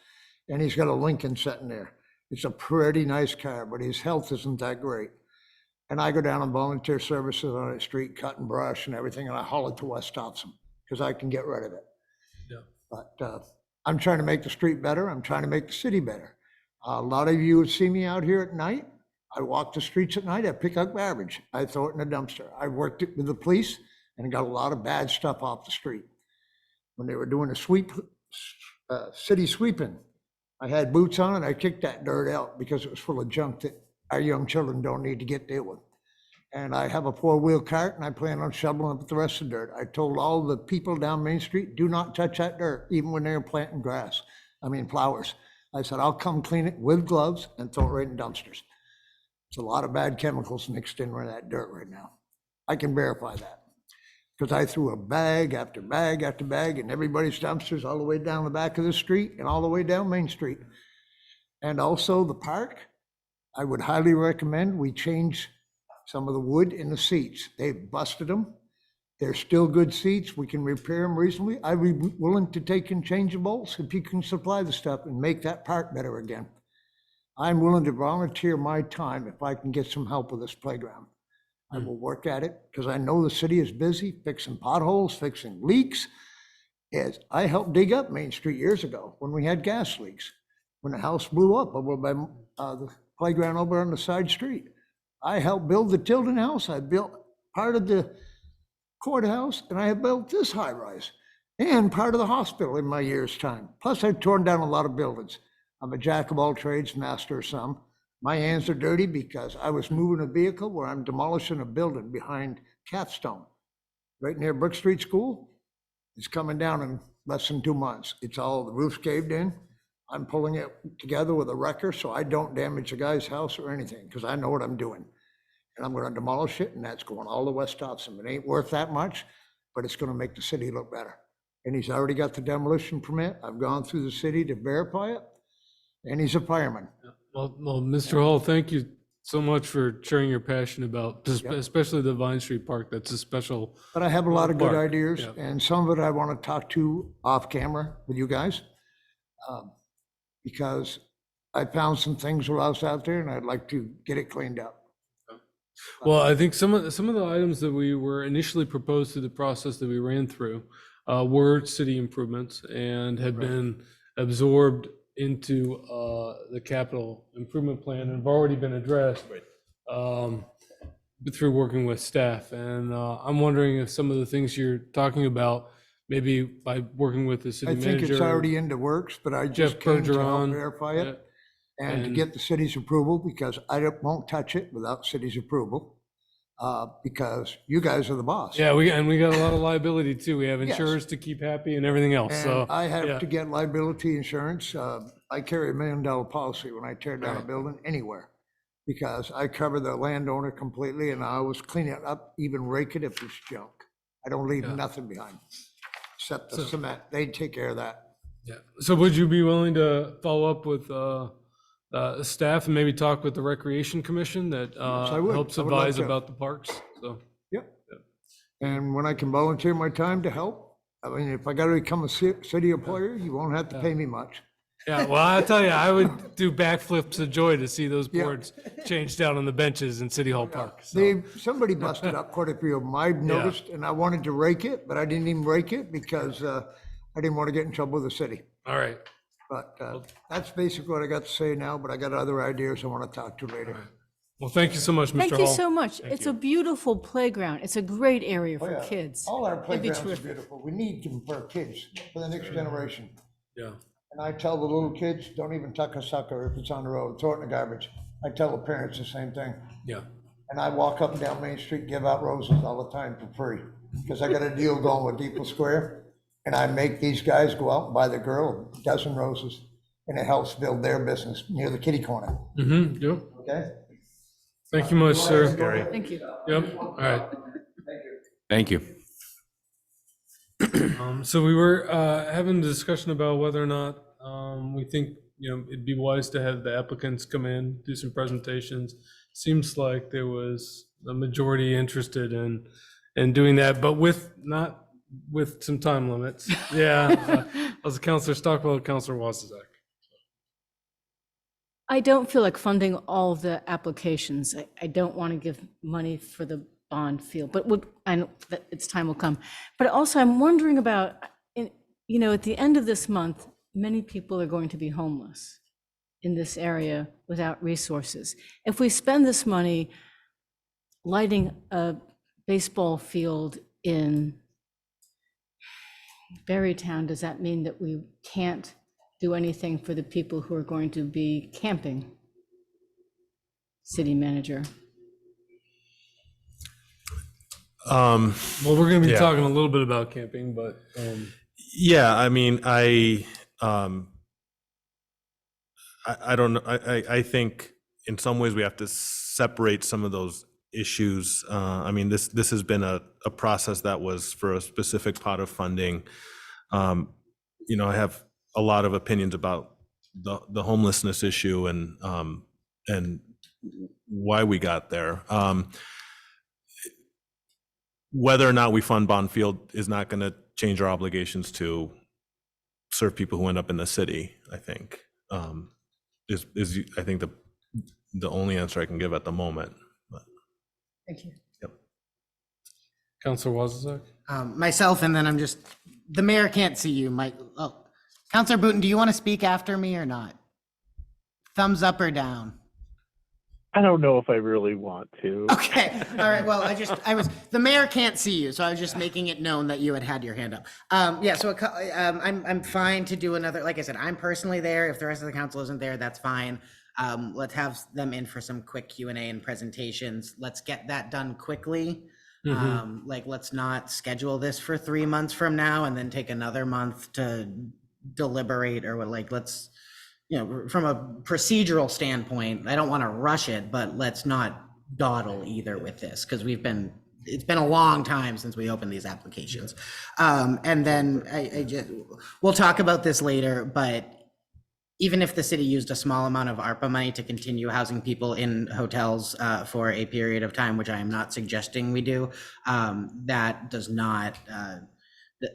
And he's got a Lincoln sitting there. It's a pretty nice car, but his health isn't that great. And I go down and volunteer services on the street, cutting brush and everything, and I haul it to West Thompson, because I can get rid of it. Yeah. But I'm trying to make the street better. I'm trying to make the city better. A lot of you would see me out here at night. I walk the streets at night. I pick up garbage. I throw it in a dumpster. I worked it with the police and got a lot of bad stuff off the street. When they were doing a city sweeping, I had boots on and I kicked that dirt out because it was full of junk that our young children don't need to get dealt with. And I have a 4-wheel cart and I plan on shoveling up the rest of the dirt. I told all the people down Main Street, do not touch that dirt, even when they're planting flowers. I said, I'll come clean it with gloves and throw it right in dumpsters. It's a lot of bad chemicals mixed in with that dirt right now. I can verify that. Because I threw a bag after bag after bag in everybody's dumpsters all the way down the back of the street and all the way down Main Street. And also the park, I would highly recommend we change some of the wood in the seats. They've busted them. They're still good seats. We can repair them reasonably. I'd be willing to take and change the bolts if you can supply the stuff and make that park better again. I'm willing to volunteer my time if I can get some help with this playground. I will work at it because I know the city is busy fixing potholes, fixing leaks. I helped dig up Main Street years ago when we had gas leaks, when the house blew up over by the playground over on the side street. I helped build the Tilden House. I built part of the courthouse, and I have built this high rise and part of the hospital in my year's time. Plus, I've torn down a lot of buildings. I'm a jack of all trades, master of some. My hands are dirty because I was moving a vehicle where I'm demolishing a building behind Capstone, right near Brook Street School. It's coming down in less than 2 months. It's all, the roof's caved in. I'm pulling it together with a wrecker so I don't damage the guy's house or anything, because I know what I'm doing. And I'm gonna demolish it, and that's going all to West Thompson. It ain't worth that much, but it's gonna make the city look better. And he's already got the demolition permit. I've gone through the city to verify it, and he's a fireman. Well, Mr. Hall, thank you so much for sharing your passion about, especially the Vine Street Park. That's a special. But I have a lot of good park. ideas, Yeah. and some of it I want to talk to off camera with you guys. Because I found some things while I was out there, and I'd like to get it cleaned up. Well, I think some of the items that we were initially proposed through the process that we ran through were city improvements and had been absorbed into the capital improvement plan and have already been addressed through working with staff. And I'm wondering if some of the things you're talking about, maybe by working with the city I manager. think it's already in the works, but I Jeff just came to help Bergeron, verify yeah, it and to and- get the city's approval, because won't touch it without city's approval, because you guys are the boss. Yeah, we got a lot of liability too. We have Yes. insurers to keep happy and everything else, so. And I yeah. have to get liability insurance. I carry $1 million policy when I tear down a Right. building anywhere, because I cover the landowner completely, and I always clean it up, even rake it if it's junk. I don't leave Yeah. nothing behind, except the So- cement. They take care of that. Yeah, so would you be willing to follow up with staff and maybe talk with the Recreation Commission that I would. helps I would love advise to. about the parks? So, Yep. And when I can volunteer my time to help, I mean, if I gotta become a city employer, you won't have to pay me much. yeah, well, I'll tell you, I would do backflips of joy to see those Yeah. boards changed down on the benches in City Hall Park. So, Somebody busted up quite a few of them. I noticed, and I wanted to rake it, but I didn't even rake it because I didn't want to get in trouble with the city. all right. But that's basically what I got to say now, but I got other ideas I want to talk to later. Well, thank you so much, Mr. Hall. Thank you so much. Thank It's you. a beautiful playground. It's a great area Oh, for yeah. kids. All our It'd be playgrounds are terrific. beautiful. We need them for our kids, for the next generation. Yeah. And I tell the little kids, don't even tuck a sucker if it's on the road, throw it in the garbage. I tell the parents the same thing. Yeah. And I walk up and down Main Street, give out roses all the time for free, because I got a deal going with Depot Square. And I make these guys go out and buy the girl a dozen roses, and it helps build their business near the kitty corner, Mm-hmm, yep. okay? Thank you much, sir. Thank you. Yep, all right. Thank you. So we were having a discussion about whether or not we think, it'd be wise to have the applicants come in, do some presentations. Seems like there was a majority interested in doing that, but with some time limits. Yeah, as Councilor Stockwell, Councilor Wassezak. I don't feel like funding all the applications. I don't want to give money for the bond field, but I know that its time will come. But also I'm wondering about, you know, at the end of this month, many people are going to be homeless in this area without resources. If we spend this money lighting a baseball field in Berrytown, does that mean that we can't do anything for the people who are going to be camping? City manager. Well, we're gonna be Yeah. talking a little bit about camping, but, Yeah, I mean, I don't know. I think in some ways we have to separate some of those issues. I mean, this has been a process that was for a specific pot of funding. You know, I have a lot of opinions about the homelessness issue and why we got there. Whether or not we fund Bond Field is not going to change our obligations to serve people who end up in the city, I think, is I think the only answer I can give at the moment. But, Thank you. yep. Counselor Wozniak? Myself, and then the mayor can't see you, Counselor Booton, do you want to speak after me or not? Thumbs up or down? I don't know if I really want to. Okay, all right, well, the mayor can't see you, so I was just making it known that you had your hand up. Yeah, so I'm fine to do another, like I said, I'm personally there. If the rest of the council isn't there, that's fine. Let's have them in for some quick Q&A and presentations. Let's get that done quickly. Like, let's not schedule this for 3 months from now and then take another month to deliberate or what, like, let's, you know, from a procedural standpoint, I don't want to rush it, but let's not dawdle either with this, because it's been a long time since we opened these applications. And then we'll talk about this later, but even if the city used a small amount of ARPA money to continue housing people in hotels for a period of time, which I am not suggesting we do, that does not,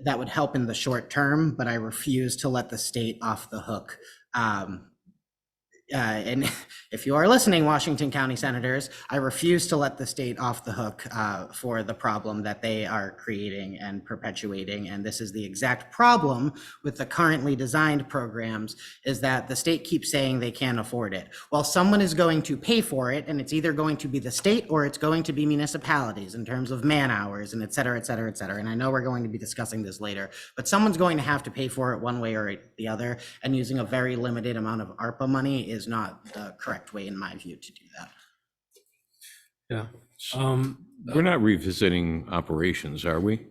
that would help in the short term, but I refuse to let the state off the hook. And if you are listening, Washington County senators, I refuse to let the state off the hook for the problem that they are creating and perpetuating. And this is the exact problem with the currently designed programs, is that the state keeps saying they can't afford it. Well, someone is going to pay for it, and it's either going to be the state or it's going to be municipalities in terms of man hours and et cetera, et cetera, et cetera. And I know we're going to be discussing this later, but someone's going to have to pay for it one way or the other. And using a very limited amount of ARPA money is not the correct way, in my view, to do that. Yeah. We're not revisiting operations, are we?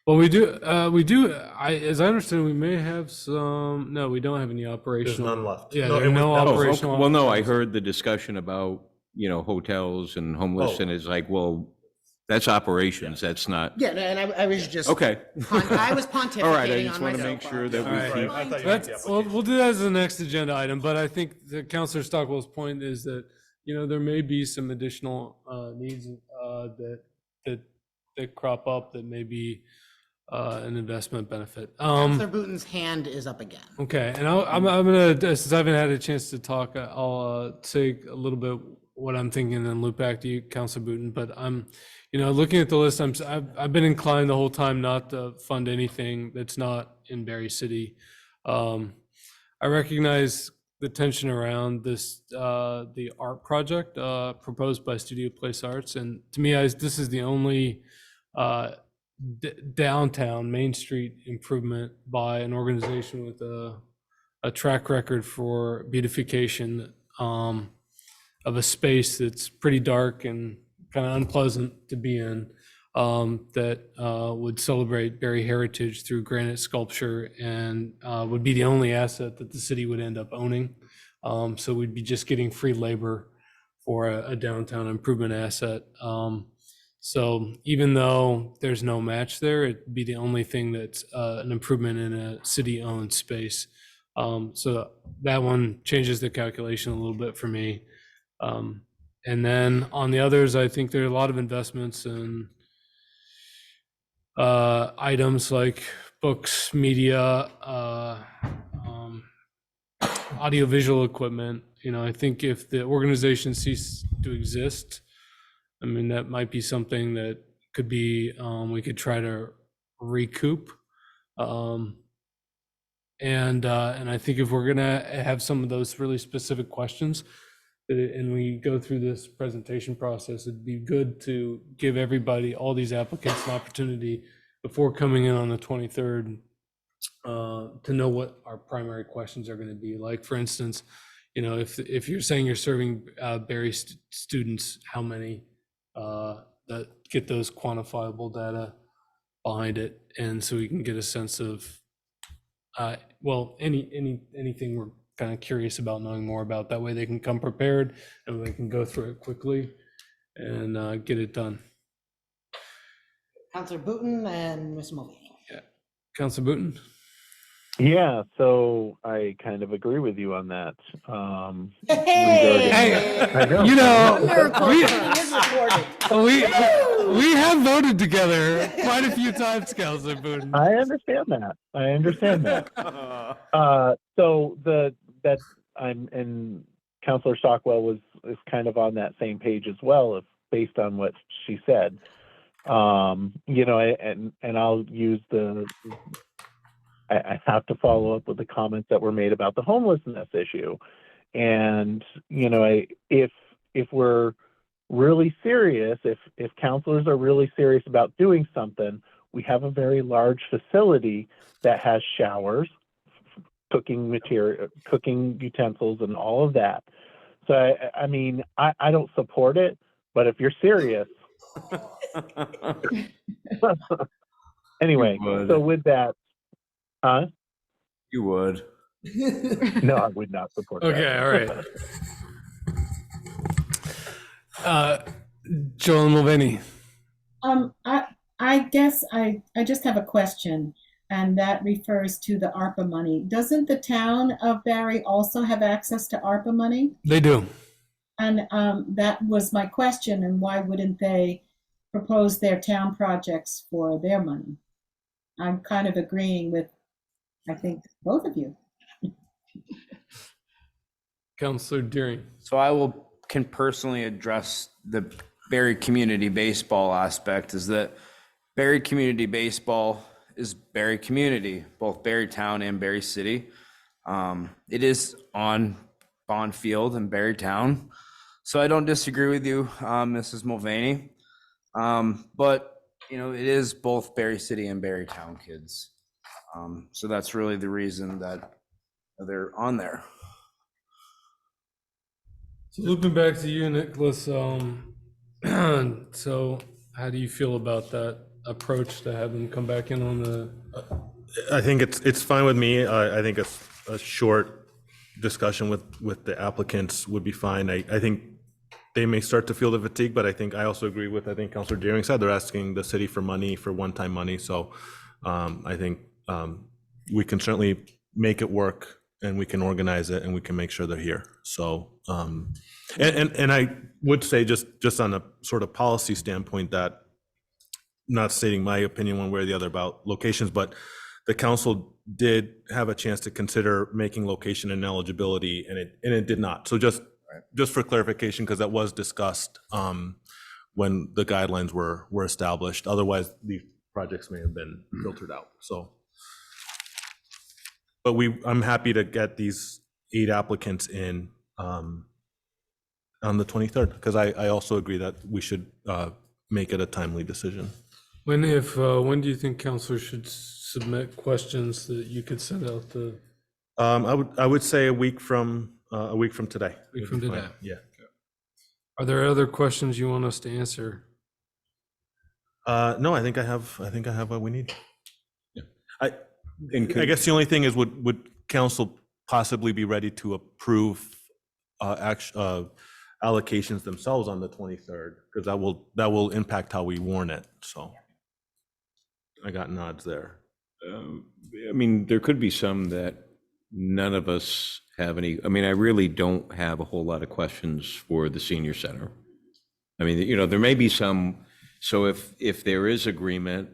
Well, we do, as I understand, we may have some, no, we don't have any operational. There's none left. Yeah, No, there are it was- no that was- operational. Well, no, I heard the discussion about, you know, hotels and homeless, Oh. and it's like, well, that's operations, that's not, Yeah, and I was just, okay. I was pontificating All right, I on just want to make myself. sure that All we right. keep. I thought you meant the That's, well, we'll do that as the next agenda item, but I think the Councilor Stockwell's point is that, you know, there may be some additional needs that crop up that may be an investment benefit. Councilor Booton's hand is up again. Okay, and I'm gonna, since I haven't had a chance to talk, I'll say a little bit what I'm thinking and then loop back to you, Councilor Booton. But you know, looking at the list, I've been inclined the whole time not to fund anything that's not in Berry City. I recognize the tension around this, the art project proposed by Studio Place Arts, and to me, this is the only downtown Main Street improvement by an organization with a track record for beautification of a space that's pretty dark and kind of unpleasant to be in, that would celebrate Berry heritage through granite sculpture and would be the only asset that the city would end up owning. So we'd be just getting free labor for a downtown improvement asset. So even though there's no match there, it'd be the only thing that's an improvement in a city-owned space. So that one changes the calculation a little bit for me. And then on the others, I think there are a lot of investments in items like books, media, audiovisual equipment, I think if the organization ceases to exist, I mean, that might be something that could be, we could try to recoup. And I think if we're gonna have some of those really specific questions, and we go through this presentation process, it'd be good to give everybody, all these applicants, an opportunity before coming in on the 23rd to know what our primary questions are going to be. Like, for instance, if you're saying you're serving Berry students, how many that get those quantifiable data behind it, and so we can get a sense of anything we're kind of curious about knowing more about. That way they can come prepared and they can go through it quickly and get it done. Counselor Booton and Ms. Mulvey. Yeah, Counselor Booton. Yeah, so I kind of agree with you on that. Hey, I know. we have voted together quite a few times, Counselor Booton. I understand that. So and Counselor Stockwell is kind of on that same page as well, based on what she said. And I'll use I have to follow up with the comments that were made about the homelessness issue. And, if we're really serious, if counselors are really serious about doing something, we have a very large facility that has showers, cooking utensils, and all of that. So, I don't support it, but if you're serious. Anyway, so with that, huh? You would. No, I would not support that. Okay, all right. Joel Mulvaney. I guess I just have a question, and that refers to the ARPA money. Doesn't the town of Barry also have access to ARPA money? They do. And that was my question, and why wouldn't they propose their town projects for their money? I'm kind of agreeing with, I think, both of you. Counselor Deering. So I can personally address the Barry Community Baseball aspect. Is that Barry Community Baseball is Barry Community, both Barry Town and Barry City. It is on Bond Field in Barry Town. So I don't disagree with you, Mrs. Mulvaney. But, it is both Barry City and Barry Town kids. So that's really the reason that they're on there. So looping back to you, Nicholas, so how do you feel about that approach to have them come back in on the? I think it's fine with me. I think a short discussion with the applicants would be fine. I think they may start to feel the fatigue, but I also agree with, Councilor Deering said, they're asking the city for money, for one-time money. So I think we can certainly make it work, and we can organize it, and we can make sure they're here. So, and I would say just on a sort of policy standpoint, that, not stating my opinion one way or the other about locations, but the council did have a chance to consider making location and eligibility, and it did not. So just for clarification, because that was discussed when the guidelines were established. Otherwise, these projects may have been filtered out. So, but I'm happy to get these 8 applicants in on the 23rd, because I also agree that we should make it a timely decision. When do you think councilors should submit questions that you could send out to? I would say a week from today. A week from today. Yeah. Are there other questions you want us to answer? No, I think I have what we need. Yeah. I guess the only thing is, would council possibly be ready to approve allocations themselves on the 23rd? Because that will impact how we warn it. So I got nods there. There could be some that none of us have any. I really don't have a whole lot of questions for the senior center. There may be some. So if there is agreement,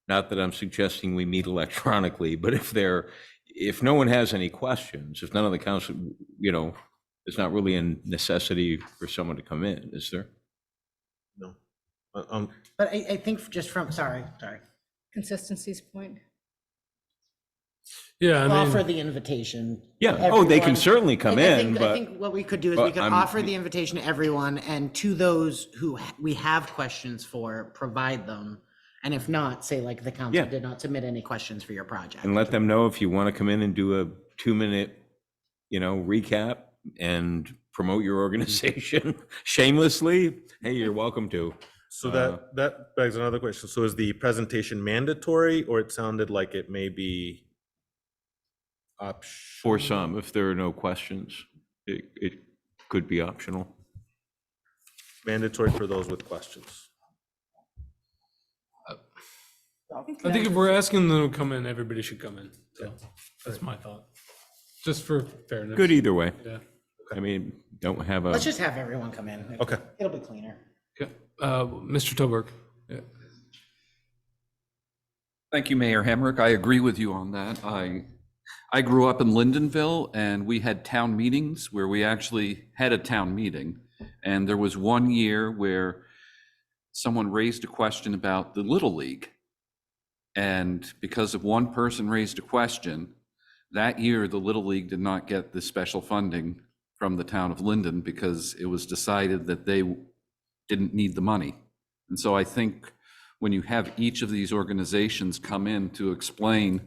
not that I'm suggesting we meet electronically, but if there if no one has any questions, if none of the council, there's not really a necessity for someone to come in, is there? No. But I think just from, sorry. Consistency's point. Yeah, I Offer mean, the invitation. Yeah, to oh, they can everyone. certainly come I in, think- I but. think what we could do is we but could I'm- offer the invitation to everyone, and to those who we have questions for, provide them. And if not, say like the council Yeah. did not submit any questions for your project. And let them know if you want to come in and do a 2-minute, recap and promote your organization shamelessly. Hey, you're welcome to. So that begs another question. So is the presentation mandatory, or it sounded like it may be optional? For some, if there are no questions, it could be optional. Mandatory for those with questions. I think if we're asking them to come in, everybody should come in. So that's my thought. Just for fairness. Good either way. Yeah. I mean, don't have a. Let's just have everyone come in. Okay. It'll be cleaner. Okay. Mr. Toberg. Yeah. Thank you, Mayor Hemrick. I agree with you on that. I grew up in Lindenville, and we had town meetings where we actually had a town meeting. And there was one year where someone raised a question about the Little League. And because of one person raised a question, that year the Little League did not get the special funding from the town of Linden because it was decided that they didn't need the money. And so I think when you have each of these organizations come in to explain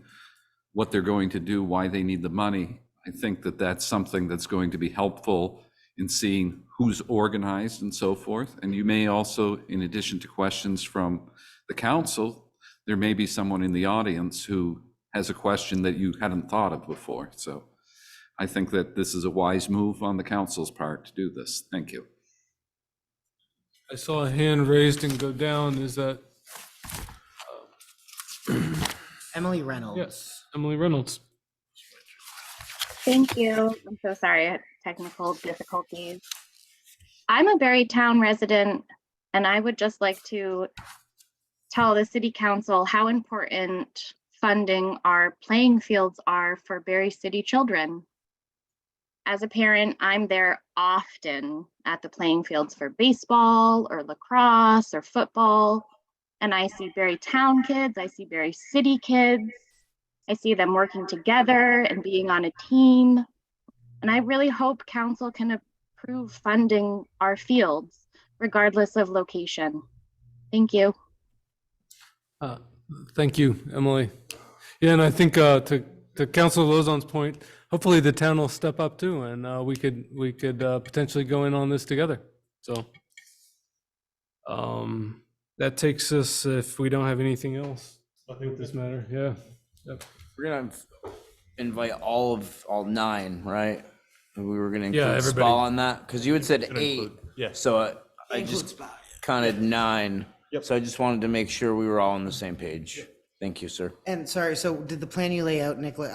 what they're going to do, why they need the money, I think that that's something that's going to be helpful in seeing who's organized and so forth. And you may also, in addition to questions from the council, there may be someone in the audience who has a question that you hadn't thought of before. So I think that this is a wise move on the council's part to do this. Thank you. I saw a hand raised and go down. Is that? Emily Reynolds. Yes, Emily Reynolds. Thank you. I'm so sorry, I had technical difficulties. I'm a Barry Town resident, and I would just like to tell the city council how important funding our playing fields are for Barry City children. As a parent, I'm there often at the playing fields for baseball or lacrosse or football. And I see Barry Town kids, I see Barry City kids. I see them working together and being on a team. And I really hope council can approve funding our fields regardless of location. Thank you. Thank you, Emily. Yeah, and I think to Councilor Lozon's point, hopefully the town will step up too, and we could potentially go in on this together. So that takes us, if we don't have anything else, I think this matter. Yeah. Yep. We're gonna invite all 9, right? We were gonna Yeah, include everybody. Spa on that, because you had said 8. include- yeah. So I just counted 9. Yep. So I just wanted to make sure we were all on the same page. Thank you, sir. And sorry, so did the plan you lay out, Nicola,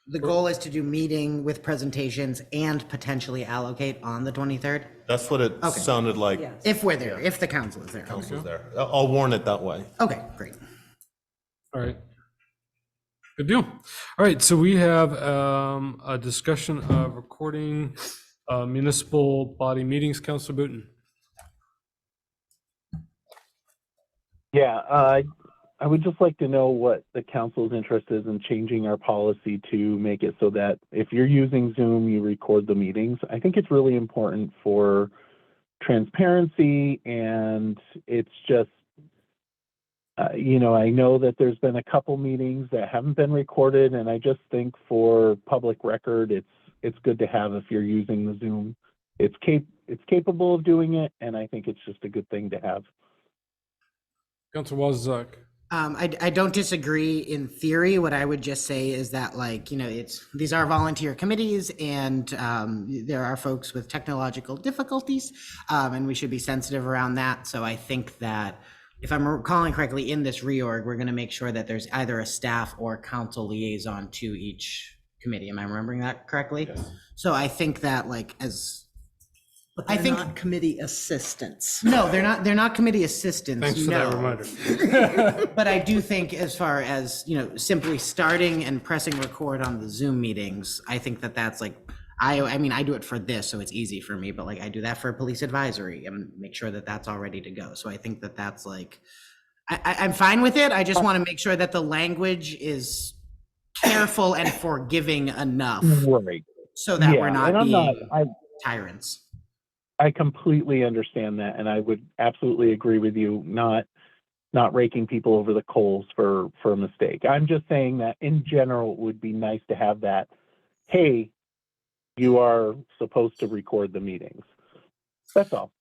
the goal is to do meeting with presentations and potentially allocate on the 23rd? That's what it Okay. sounded like. If we're there, if the council is there. Council's there. I'll warn it that way. Okay, great. All right. Good deal. All right, so we have a discussion of recording municipal body meetings. Councilor Booton. Yeah, I would just like to know what the council's interest is in changing our policy to make it so that if you're using Zoom, you record the meetings. I think it's really important for transparency, and it's just, I know that there's been a couple meetings that haven't been recorded, and I just think for public record, it's good to have if you're using the Zoom. It's capable of doing it, and I think it's just a good thing to have. Councilor Wozniak. I don't disagree in theory. What I would just say is that, these are volunteer committees, and there are folks with technological difficulties, and we should be sensitive around that. So I think that if I'm recalling correctly, in this reorg, we're going to make sure that there's either a staff or council liaison to each committee. Am I remembering that correctly? Yes. So I think that But I they're think- not committee assistants. No, they're not committee assistants. Thanks for that no. reminder. But I do think as far as, simply starting and pressing record on the Zoom meetings, I think that that's like, I mean, I do it for this, so it's easy for me, but like I do that for police advisory and make sure that that's all ready to go. So I think that that's like, I'm fine with it. I just want to make sure that the language is careful and forgiving enough Right. so that we're Yeah, not and I'm not- being tyrants. I completely understand that, and I would absolutely agree with you, not raking people over the coals for a mistake. I'm just saying that in general, it would be nice to have that, hey, you are supposed to record the meetings. That's all.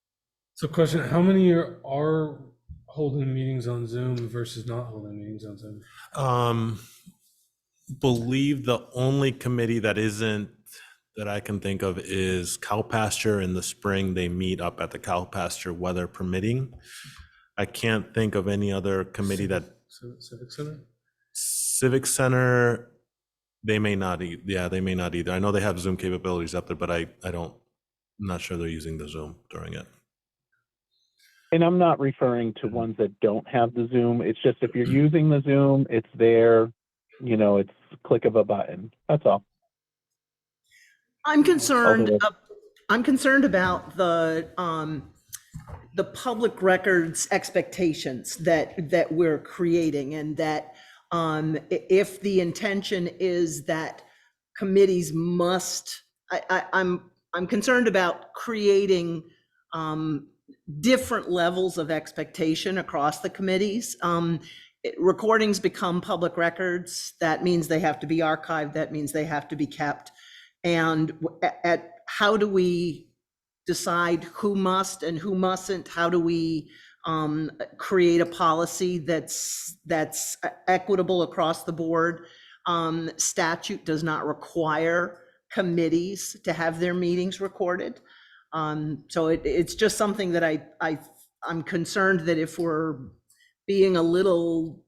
So question, how many are holding meetings on Zoom versus not holding meetings on Zoom? Believe the only committee that isn't, that I can think of, is cow pasture. In the spring, they meet up at the cow pasture, weather permitting. I can't think of any other committee that, Civic Center? Civic Center, they may not, they may not either. I know they have Zoom capabilities up there, but I'm not sure they're using the Zoom during it. And I'm not referring to ones that don't have the Zoom. It's just if you're using the Zoom, it's there, it's a click of a button. That's all. I'm concerned, Although- I'm concerned about the public records expectations that we're creating, and that if the intention is that committees must, I'm concerned about creating different levels of expectation across the committees. Recordings become public records. That means they have to be archived. That means they have to be kept. And how do we decide who must and who mustn't? How do we create a policy that's equitable across the board? Statute does not require committees to have their meetings recorded. So it's just something that I'm concerned that if we're being a little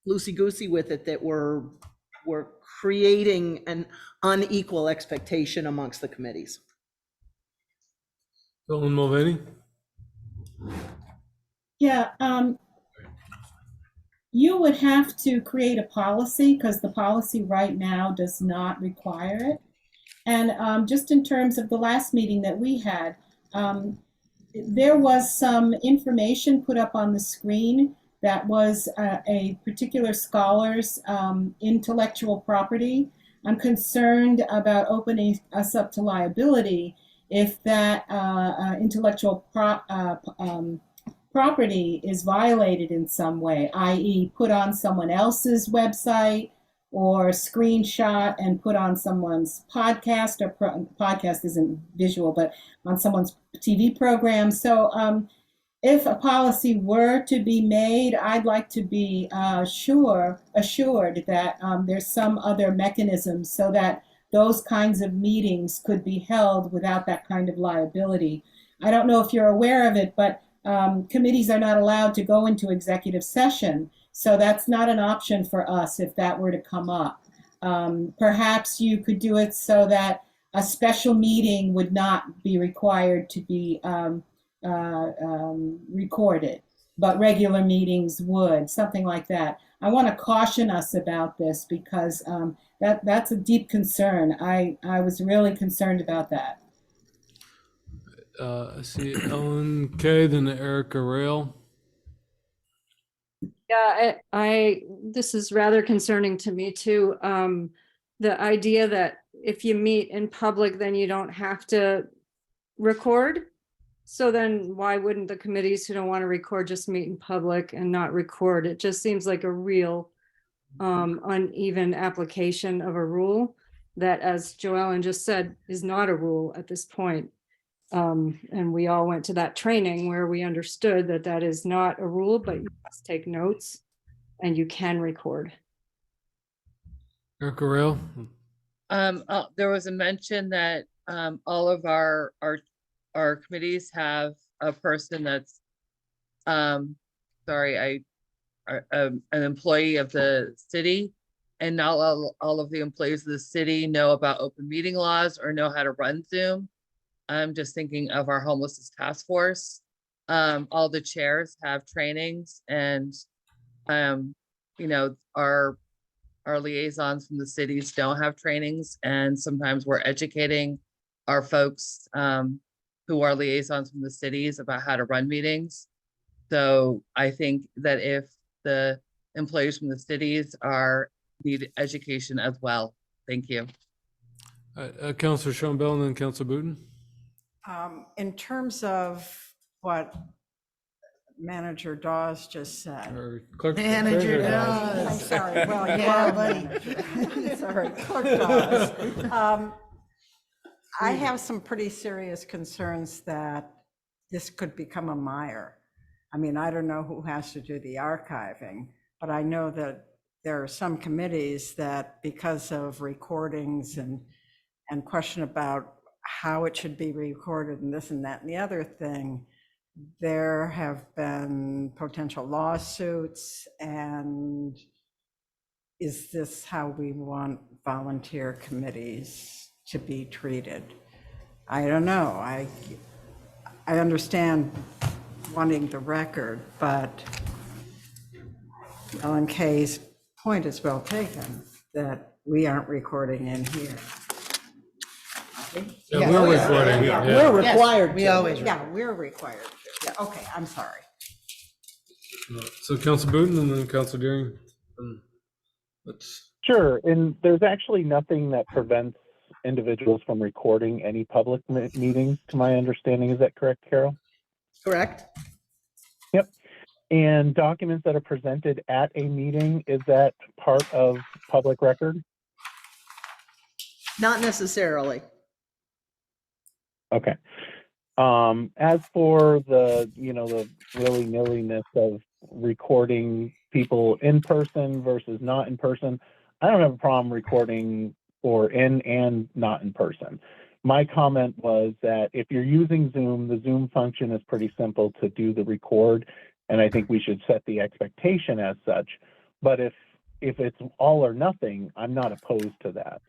loosey-goosey with it, that we're creating an unequal expectation amongst the committees. Ellen Mulvaney? Yeah, you would have to create a policy because the policy right now does not require it. And just in terms of the last meeting that we had, there was some information put up on the screen that was a particular scholar's intellectual property. I'm concerned about opening us up to liability if that intellectual property is violated in some way, i.e. put on someone else's website or screenshot and put on someone's podcast, or podcast isn't visual, but on someone's TV program. So if a policy were to be made, I'd like to be assured that there's some other mechanism so that those kinds of meetings could be held without that kind of liability. I don't know if you're aware of it, but committees are not allowed to go into executive session. So that's not an option for us if that were to come up. Perhaps you could do it so that a special meeting would not be required to be recorded, but regular meetings would, something like that. I want to caution us about this because that's a deep concern. I was really concerned about that. I see Ellen Kay, then Erica Rail. Yeah, this is rather concerning to me too. The idea that if you meet in public, then you don't have to record. So then why wouldn't the committees who don't want to record just meet in public and not record? It just seems like a real uneven application of a rule that, as Joellen just said, is not a rule at this point. And we all went to that training where we understood that that is not a rule, but you must take notes and you can record. Erica Rail? There was a mention that all of our committees have a person that's an employee of the city, and not all of the employees of the city know about open meeting laws or know how to run Zoom. I'm just thinking of our homelessness task force. All the chairs have trainings and, you know, our liaisons from the cities don't have trainings, and sometimes we're educating our folks, who are liaisons from the cities about how to run meetings. So I think that if the employees from the cities need education as well. Thank you. Councilor Schoenbell and then Councilor Booton. In terms of what Manager Dawes just said. Or Clerk- Manager Treasurer Dawes. I'm sorry, well, you Yeah, are buddy. manager. Sorry, Clerk Dawes. I have some pretty serious concerns that this could become a mire. I mean, I don't know who has to do the archiving, but I know that there are some committees that, because of recordings and question about how it should be recorded and this and that and the other thing, there have been potential lawsuits. And is this how we want volunteer committees to be treated? I don't know. I understand wanting the record, but Ellen Kay's point is well taken, that we aren't recording in here. Yeah, we're recording. Yeah, Yeah. We're required We to. always. Yeah, we're required to. Yeah, okay, I'm sorry. So Councilor Booton and then Councilor Deering. Let's. Sure, and there's actually nothing that prevents individuals from recording any public meetings, to my understanding. Is that correct, Carol? Correct? Yep. And documents that are presented at a meeting, is that part of public record? Not necessarily. Okay. As for the, the willy-nilliness of recording people in person versus not in person, I don't have a problem recording for in and not in person. My comment was that if you're using Zoom, the Zoom function is pretty simple to do the record, and I think we should set the expectation as such. But if it's all or nothing, I'm not opposed to that.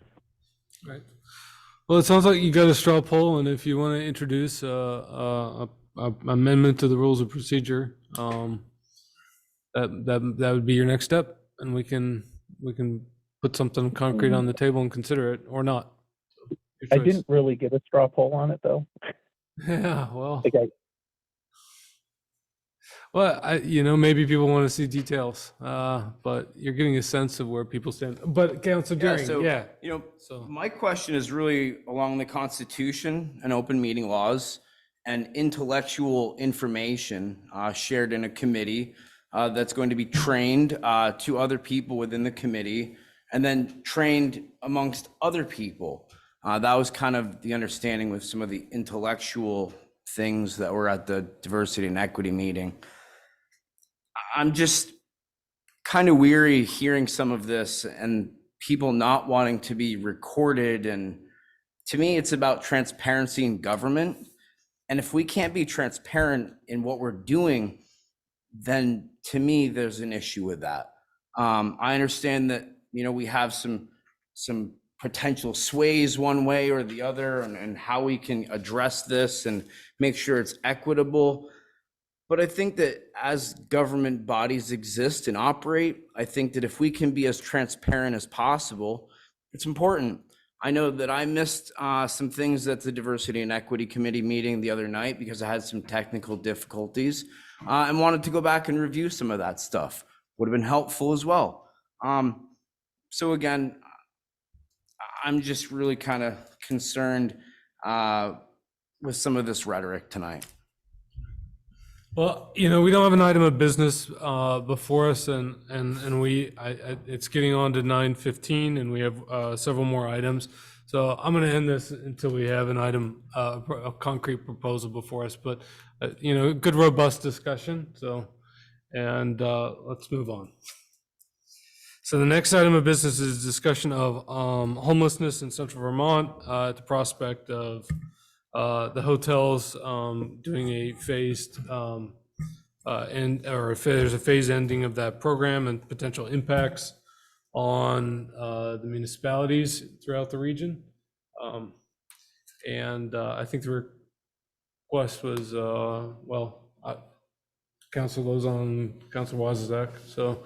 Right. Well, it sounds like you got a straw poll, and if you want to introduce a amendment to the rules of procedure, that would be your next step, and we can put something concrete on the table and consider it or not. Your I choice. didn't really get a straw poll on it, though. Yeah, well, Okay. maybe people want to see details, but you're getting a sense of where people stand. But Councilor Deering, yeah. So My question is really along the Constitution and open meeting laws and intellectual information shared in a committee that's going to be trained to other people within the committee and then trained amongst other people. That was kind of the understanding with some of the intellectual things that were at the diversity and equity meeting. I'm just kind of weary hearing some of this and people not wanting to be recorded. And to me, it's about transparency in government. And if we can't be transparent in what we're doing, then to me, there's an issue with that. I understand that, we have some potential sways one way or the other and how we can address this and make sure it's equitable. But I think that as government bodies exist and operate, I think that if we can be as transparent as possible, it's important. I know that I missed some things at the Diversity and Equity Committee meeting the other night because I had some technical difficulties and wanted to go back and review some of that stuff. Would have been helpful as well. So again, I'm just really kind of concerned with some of this rhetoric tonight. Well, we don't have an item of business before us, and it's getting on to 9:15, and we have several more items. So I'm going to end this until we have an item, a concrete proposal before us. But good robust discussion. So, and let's move on. So the next item of business is discussion of homelessness in Central Vermont at the prospect of the hotels doing a phased if there's a phase ending of that program and potential impacts on the municipalities throughout the region. And I think the request was, Council Lozon, Council Wozniak, so.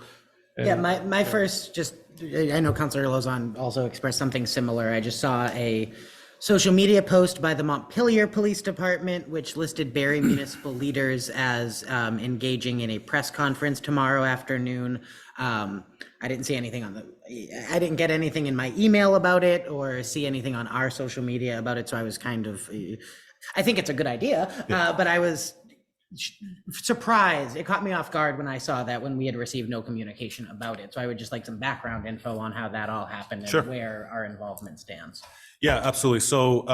Yeah, and- my first, just, I know Councilor Lozon also expressed something similar. I just saw a social media post by the Montpelier Police Department, which listed Barry municipal leaders as engaging in a press conference tomorrow afternoon. I didn't see anything I didn't get anything in my email about it or see anything on our social media about it. So I was kind of, I think it's a good idea, but I was surprised. It caught me off guard when I saw that, when we had received no communication about it. So I would just like some background info on how that all happened Sure. and where our involvement stands. Yeah, absolutely. So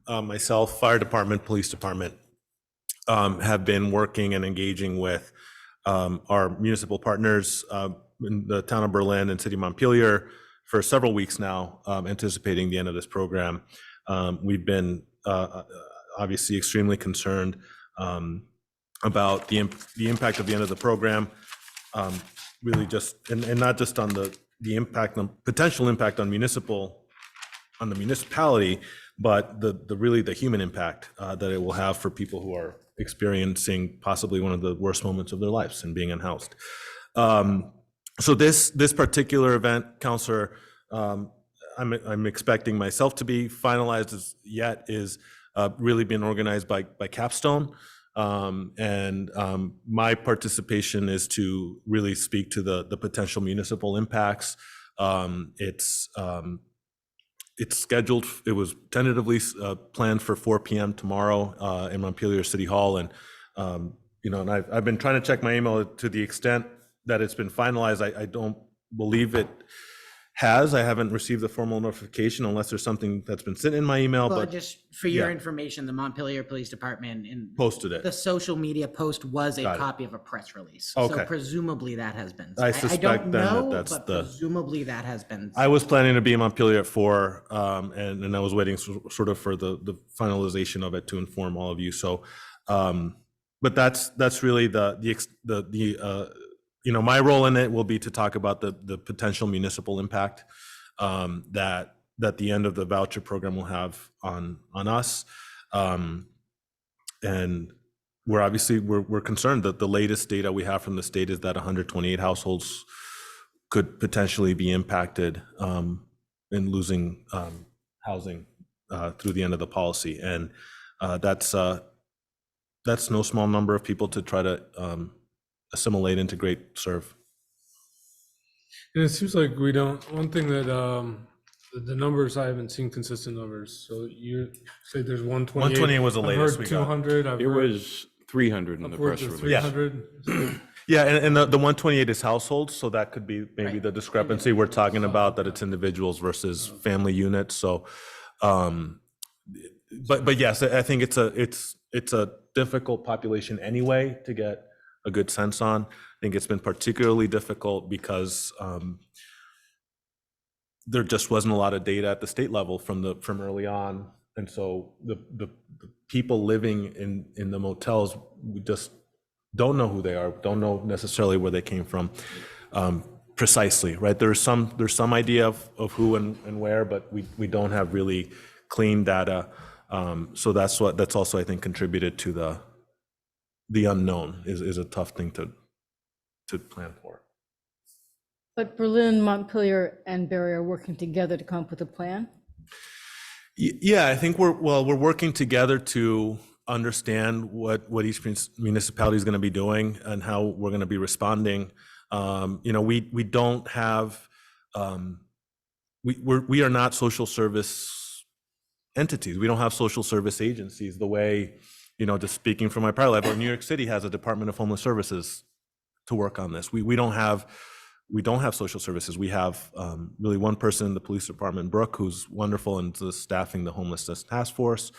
myself, fire department, police department, have been working and engaging with our municipal partners in the town of Berlin and city of Montpelier for several weeks now, anticipating the end of this program. We've been obviously extremely concerned about the impact of the end of the program, really just, and not just on the impact, on potential impact on the municipality, but the human impact that it will have for people who are experiencing possibly one of the worst moments of their lives and being unhoused. So this particular event, Councilor, I'm expecting myself to be finalized as yet, is really being organized by Capstone. And my participation is to really speak to the potential municipal impacts. It's scheduled, it was tentatively planned for 4 p.m. tomorrow in Montpelier City Hall. And, and I've been trying to check my email to the extent that it's been finalized. I don't believe it has. I haven't received the formal notification unless there's something that's been sent in my email, Well, but just for your yeah. information, the Montpelier Police Department Posted it. the social media post was a Got it. copy of a press release. Okay. So presumably that has been. I I suspect don't then that know, that's but the- presumably that has been. I was planning to be in Montpelier at 4, and I was waiting sort of for the finalization of it to inform all of you. So, but that's really my role in it will be to talk about the potential municipal impact that the end of the voucher program will have on us, and we're concerned that the latest data we have from the state is that 128 households could potentially be impacted in losing housing through the end of the policy, and that's no small number of people to try to assimilate, integrate, serve. And it seems like we don't, one thing that, the numbers, I haven't seen consistent numbers. So you say there's 128. 128 was the I've latest heard we got. 200. I've It heard was 300 in the upwards press of release. 300. Yeah, and the 128 is households, so that could be maybe Right. the discrepancy we're talking about, that it's individuals versus family units. So, but yes, I think it's a difficult population anyway to get a good sense on. I think it's been particularly difficult because there just wasn't a lot of data at the state level from early on, and so the people living in the motels, we just don't know who they are, don't know necessarily where they came from precisely, right? There's some idea of who and where, but we don't have really clean data. So that's also, I think, contributed to the unknown is a tough thing to plan for. But Berlin, Montpelier, and Barry are working together to come up with a plan. Yeah, I think we're working together to understand what each municipality is going to be doing and how we're going to be responding. We don't have, we are not social service entities. We don't have social service agencies the way, just speaking from my prior life, New York City has a Department of Homeless Services to work on this. We don't have social services. We have really one person in the police department, Brooke, who's wonderful and is staffing the homelessness task force.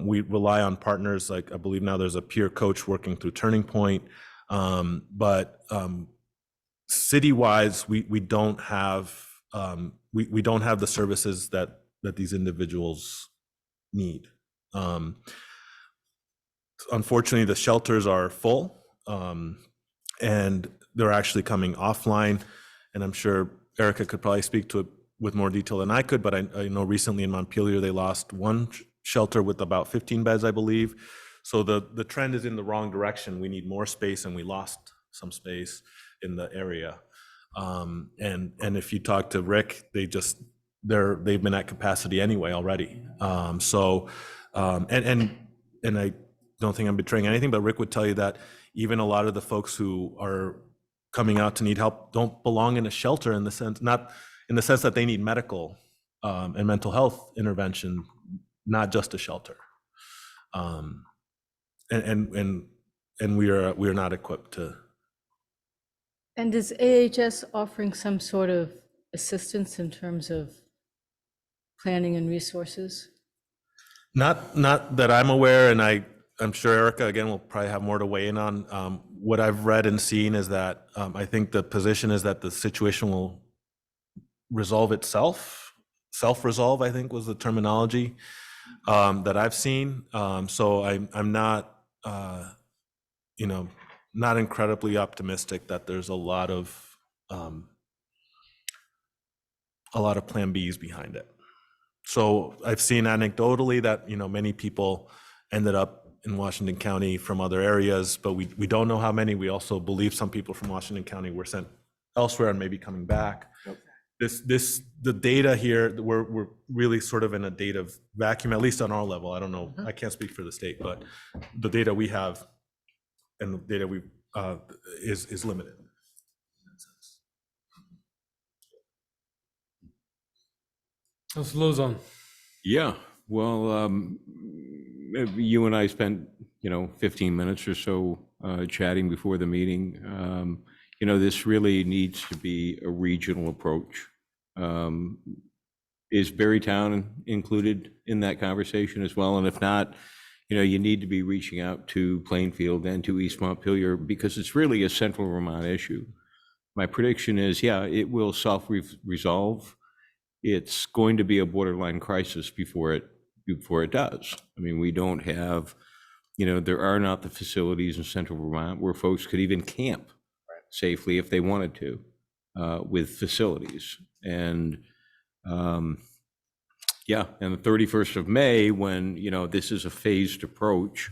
We rely on partners, like I believe now there's a peer coach working through Turning Point. But city-wise, we don't have we don't have the services that these individuals need. Unfortunately, the shelters are full, and they're actually coming offline. And I'm sure Erica could probably speak to it with more detail than I could, but I know recently in Montpelier, they lost one shelter with about 15 beds, I believe. So the trend is in the wrong direction. We need more space, and we lost some space in the area. And if you talk to Rick, they've been at capacity anyway already. And I don't think I'm betraying anything, but Rick would tell you that even a lot of the folks who are coming out to need help don't belong in a shelter, in the sense, not in the sense that they need medical and mental health intervention, not just a shelter. And we are not equipped to. And is AHS offering some sort of assistance in terms of planning and resources? Not that I'm aware, and I'm sure Erica, again, will probably have more to weigh in on. What I've read and seen is that I think the position is that the situation will resolve itself. Self-resolve, I think, was the terminology that I've seen. So I'm not, not incredibly optimistic that there's a lot of plan Bs behind it. So I've seen anecdotally that, many people ended up in Washington County from other areas, but we don't know how many. We also believe some people from Washington County were sent elsewhere and maybe coming back. The data here, we're really sort of in a data vacuum, at least on our level. I don't know, I can't speak for the state, but the data we have and the data we is limited. Councilor Lozon. Yeah, well, you and I spent, 15 minutes or so chatting before the meeting. This really needs to be a regional approach. Is Berrytown included in that conversation as well? And if not, you need to be reaching out to Plainfield and to East Montpelier, because it's really a central Vermont issue. My prediction is, it will self-resolve. It's going to be a borderline crisis before it does. I mean, we don't have, there are not the facilities in central Vermont where folks could even camp safely if they wanted to, with facilities. And and the 31st of May, when, this is a phased approach,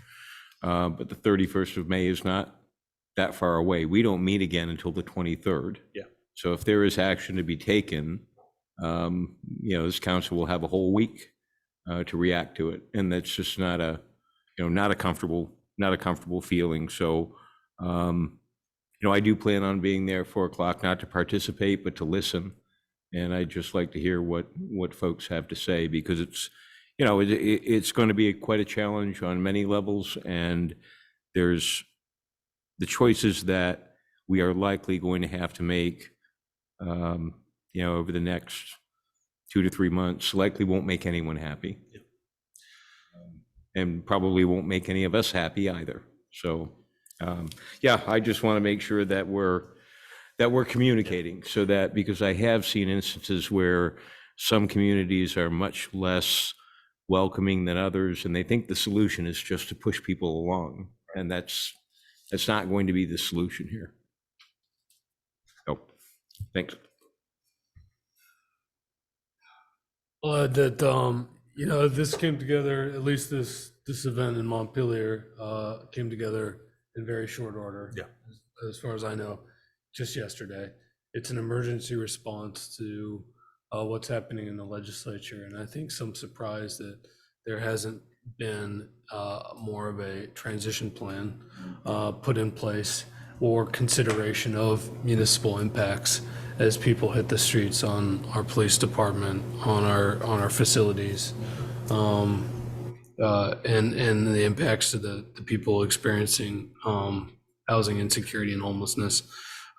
but the 31st of May is not that far away. We don't meet again until the 23rd. Yeah. So if there is action to be taken, this council will have a whole week to react to it, and that's just not a comfortable feeling. So, I do plan on being there 4 o'clock, not to participate, but to listen. And I'd just like to hear what folks have to say, because it's, it's going to be quite a challenge on many levels, and there's the choices that we are likely going to have to make, over the next 2 to 3 months, likely won't make anyone happy. And probably won't make any of us happy either. So, I just want to make sure that we're communicating, so that, because I have seen instances where some communities are much less welcoming than others, and they think the solution is just to push people along, and that's not going to be the solution here. So, thanks. This came together, at least this event in Montpelier came together in very short order. Yeah. As far as I know, just yesterday. It's an emergency response to what's happening in the legislature. And I think some surprise that there hasn't been more of a transition plan put in place, or consideration of municipal impacts as people hit the streets on our police department, on our facilities, and the impacts to the people experiencing housing insecurity and homelessness.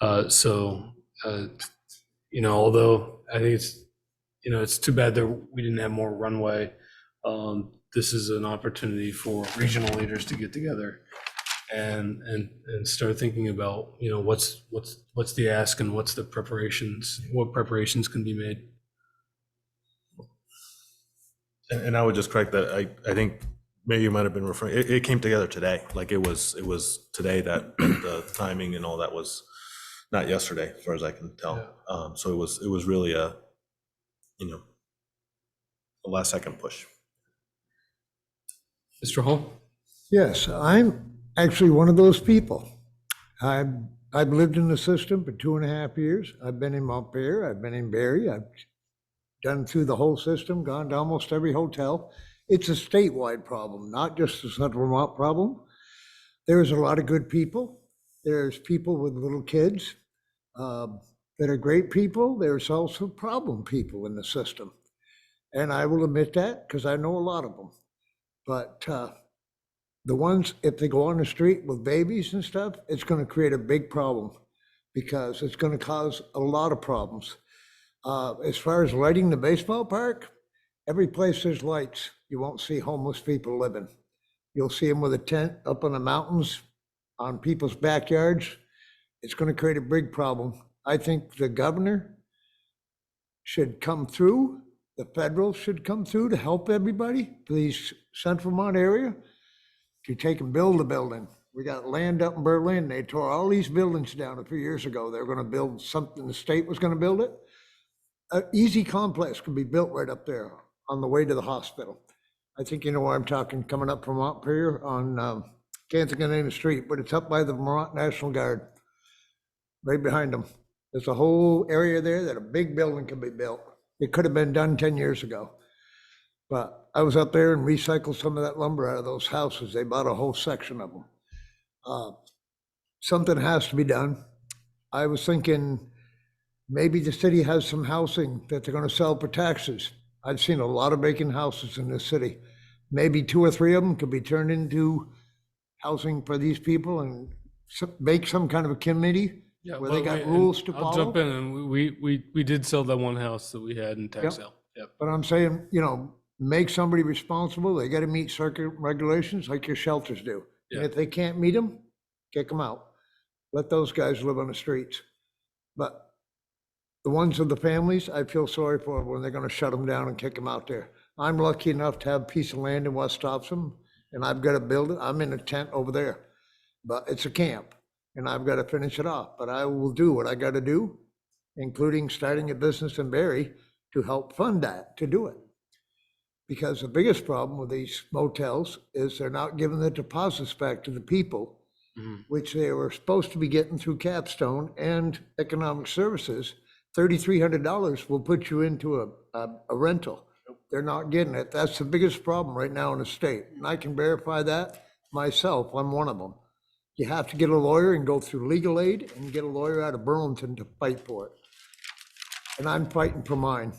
Although I think it's too bad that we didn't have more runway. This is an opportunity for regional leaders to get together and start thinking about, what's the ask and what preparations can be made. And I would just correct that. I think maybe you might have been referring, it came together today. Like it was today that the timing and all that was, not yesterday, as far as I can tell. So it was really a last second push. Mr. Hall? Yes, I'm actually one of those people. I've lived in the system for 2.5 years. I've been in Montpelier, I've been in Barrie, I've done through the whole system, gone to almost every hotel. It's a statewide problem, not just a Central Vermont problem. There's a lot of good people. There's people with little kids that are great people. There's also problem people in the system. And I will admit that because I know a lot of them. But the ones, if they go on the street with babies and stuff, it's going to create a big problem because it's going to cause a lot of problems. As far as lighting the baseball park, every place there's lights, you won't see homeless people living. You'll see them with a tent up in the mountains on people's backyards. It's going to create a big problem. I think the governor should come through, the federal should come through to help everybody, please, Central Vermont area, to take and build a building. We got land up in Berlin. They tore all these buildings down a few years ago. They were going to build something, the state was going to build it. An easy complex could be built right up there on the way to the hospital. I think you know where I'm talking, coming up from Montpelier on, can't think of the name of the street, but it's up by the Vermont National Guard, right behind them. There's a whole area there that a big building could be built. It could have been done 10 years ago. But I was up there and recycled some of that lumber out of those houses. They bought a whole section of them. Something has to be done. I was thinking maybe the city has some housing that they're going to sell for taxes. I've seen a lot of vacant houses in this city. Maybe 2 or 3 of them could be turned into housing for these people and make some kind of a committee where they got rules to follow. I'll jump in, and we did sell that one house that we had in tax sale. Yep. But I'm saying, make somebody responsible. They got to meet circuit regulations like your shelters do. And if they can't meet them, kick them out. Let those guys live on the streets. But the ones with the families, I feel sorry for when they're going to shut them down and kick them out there. I'm lucky enough to have a piece of land in West Thompson, and I've got to build it. I'm in a tent over there, but it's a camp, and I've got to finish it off. But I will do what I got to do, including starting a business in Barrie to help fund that, to do it. Because the biggest problem with these motels is they're not giving the deposits back to the people, which they were supposed to be getting through Capstone and Economic Services. $3,300 will put you into a rental. They're not getting it. That's the biggest problem right now in the state. And I can verify that myself. I'm one of them. You have to get a lawyer and go through legal aid and get a lawyer out of Burlington to fight for it. And I'm fighting for mine.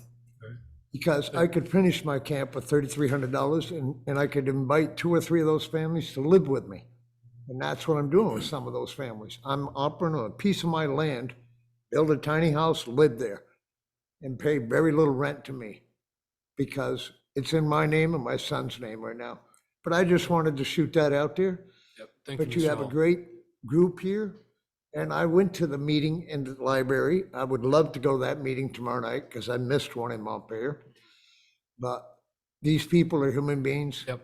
Because I could finish my camp with $3,300 and I could invite 2 or 3 of those families to live with me. And that's what I'm doing with some of those families. I'm offering a piece of my land, build a tiny house, live there, and pay very little rent to me because it's in my name and my son's name right now. But I just wanted to shoot that out there. Yep. Thank But you, you Mr. have a Hall. great group here. And I went to the meeting in the library. I would love to go to that meeting tomorrow night because I missed one in Montpelier. But these people are human beings. Yep.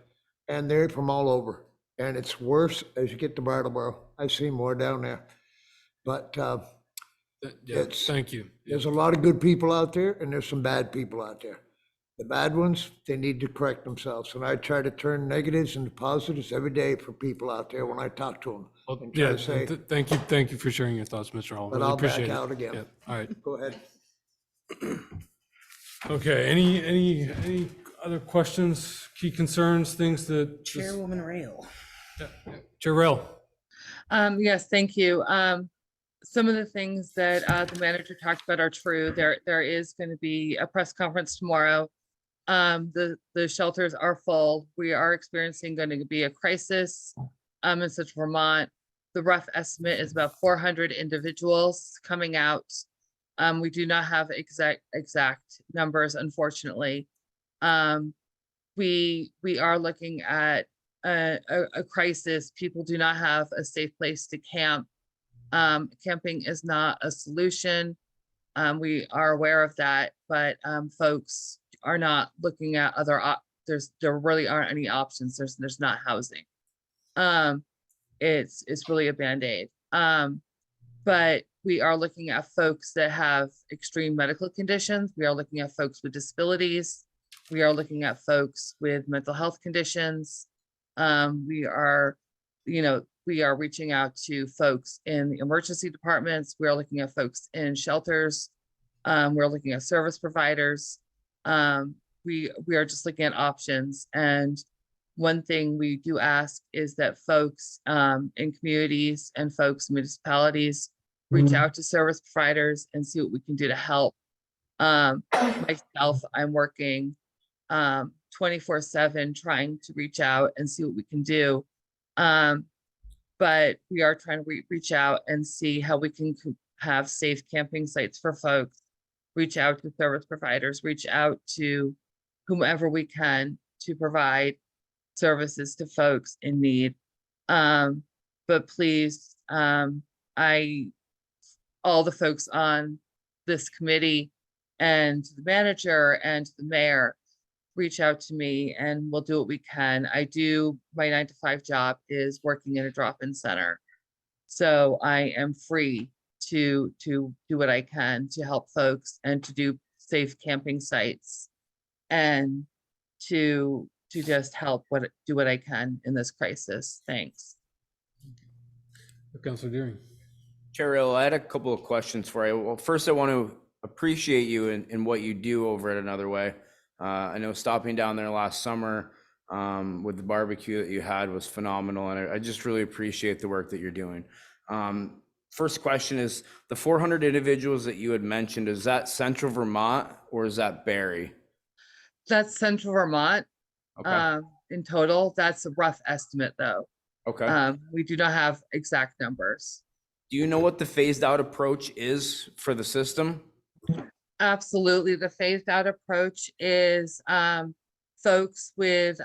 And they're from all over. And it's worse as you get to Brattleboro. I see more down there. But it's, Thank you. there's a lot of good people out there and there's some bad people out there. The bad ones, they need to correct themselves. And I try to turn negatives into positives every day for people out there when I talk to them. Well, and try yeah, to say, thank you for sharing your thoughts, Mr. Hall. But Really I'll back appreciate it. out again. Yep. All right. go ahead. Okay, any other questions, key concerns, things that? Chairwoman Rail. Chair Rail. Yes, thank you. Some of the things that the manager talked about are true. There is going to be a press conference tomorrow. The shelters are full. We are experiencing going to be a crisis in Central Vermont. The rough estimate is about 400 individuals coming out. We do not have exact numbers, unfortunately. We are looking at a crisis. People do not have a safe place to camp. Camping is not a solution. We are aware of that, but folks are not looking at other there really aren't any options. There's not housing. It's really a Band-Aid. But we are looking at folks that have extreme medical conditions. We are looking at folks with disabilities. We are looking at folks with mental health conditions. We are reaching out to folks in the emergency departments. We are looking at folks in shelters. We're looking at service providers. We are just looking at options. And one thing we do ask is that folks in communities and folks in municipalities reach out to service providers and see what we can do to help. Myself, I'm working 24/7 trying to reach out and see what we can do. But we are trying to reach out and see how we can have safe camping sites for folks, reach out to service providers, reach out to whomever we can to provide services to folks in need. But please, all the folks on this committee and the manager and the mayor, reach out to me and we'll do what we can. My 9-to-5 job is working in a drop-in center. So I am free to do what I can to help folks and to do safe camping sites and to just help do what I can in this crisis. Thanks. Councilor Deering. Chair Hill, I had a couple of questions for you. Well, first, I want to appreciate you in what you do over at Another Way. I know stopping down there last summer with the barbecue that you had was phenomenal, and I just really appreciate the work that you're doing. First question is, the 400 individuals that you had mentioned, is that Central Vermont or is that Barrie? That's Central Vermont. Okay. In total, that's a rough estimate though. Okay. We do not have exact numbers. Do you know what the phased out approach is for the system? Absolutely. The phased out approach is folks with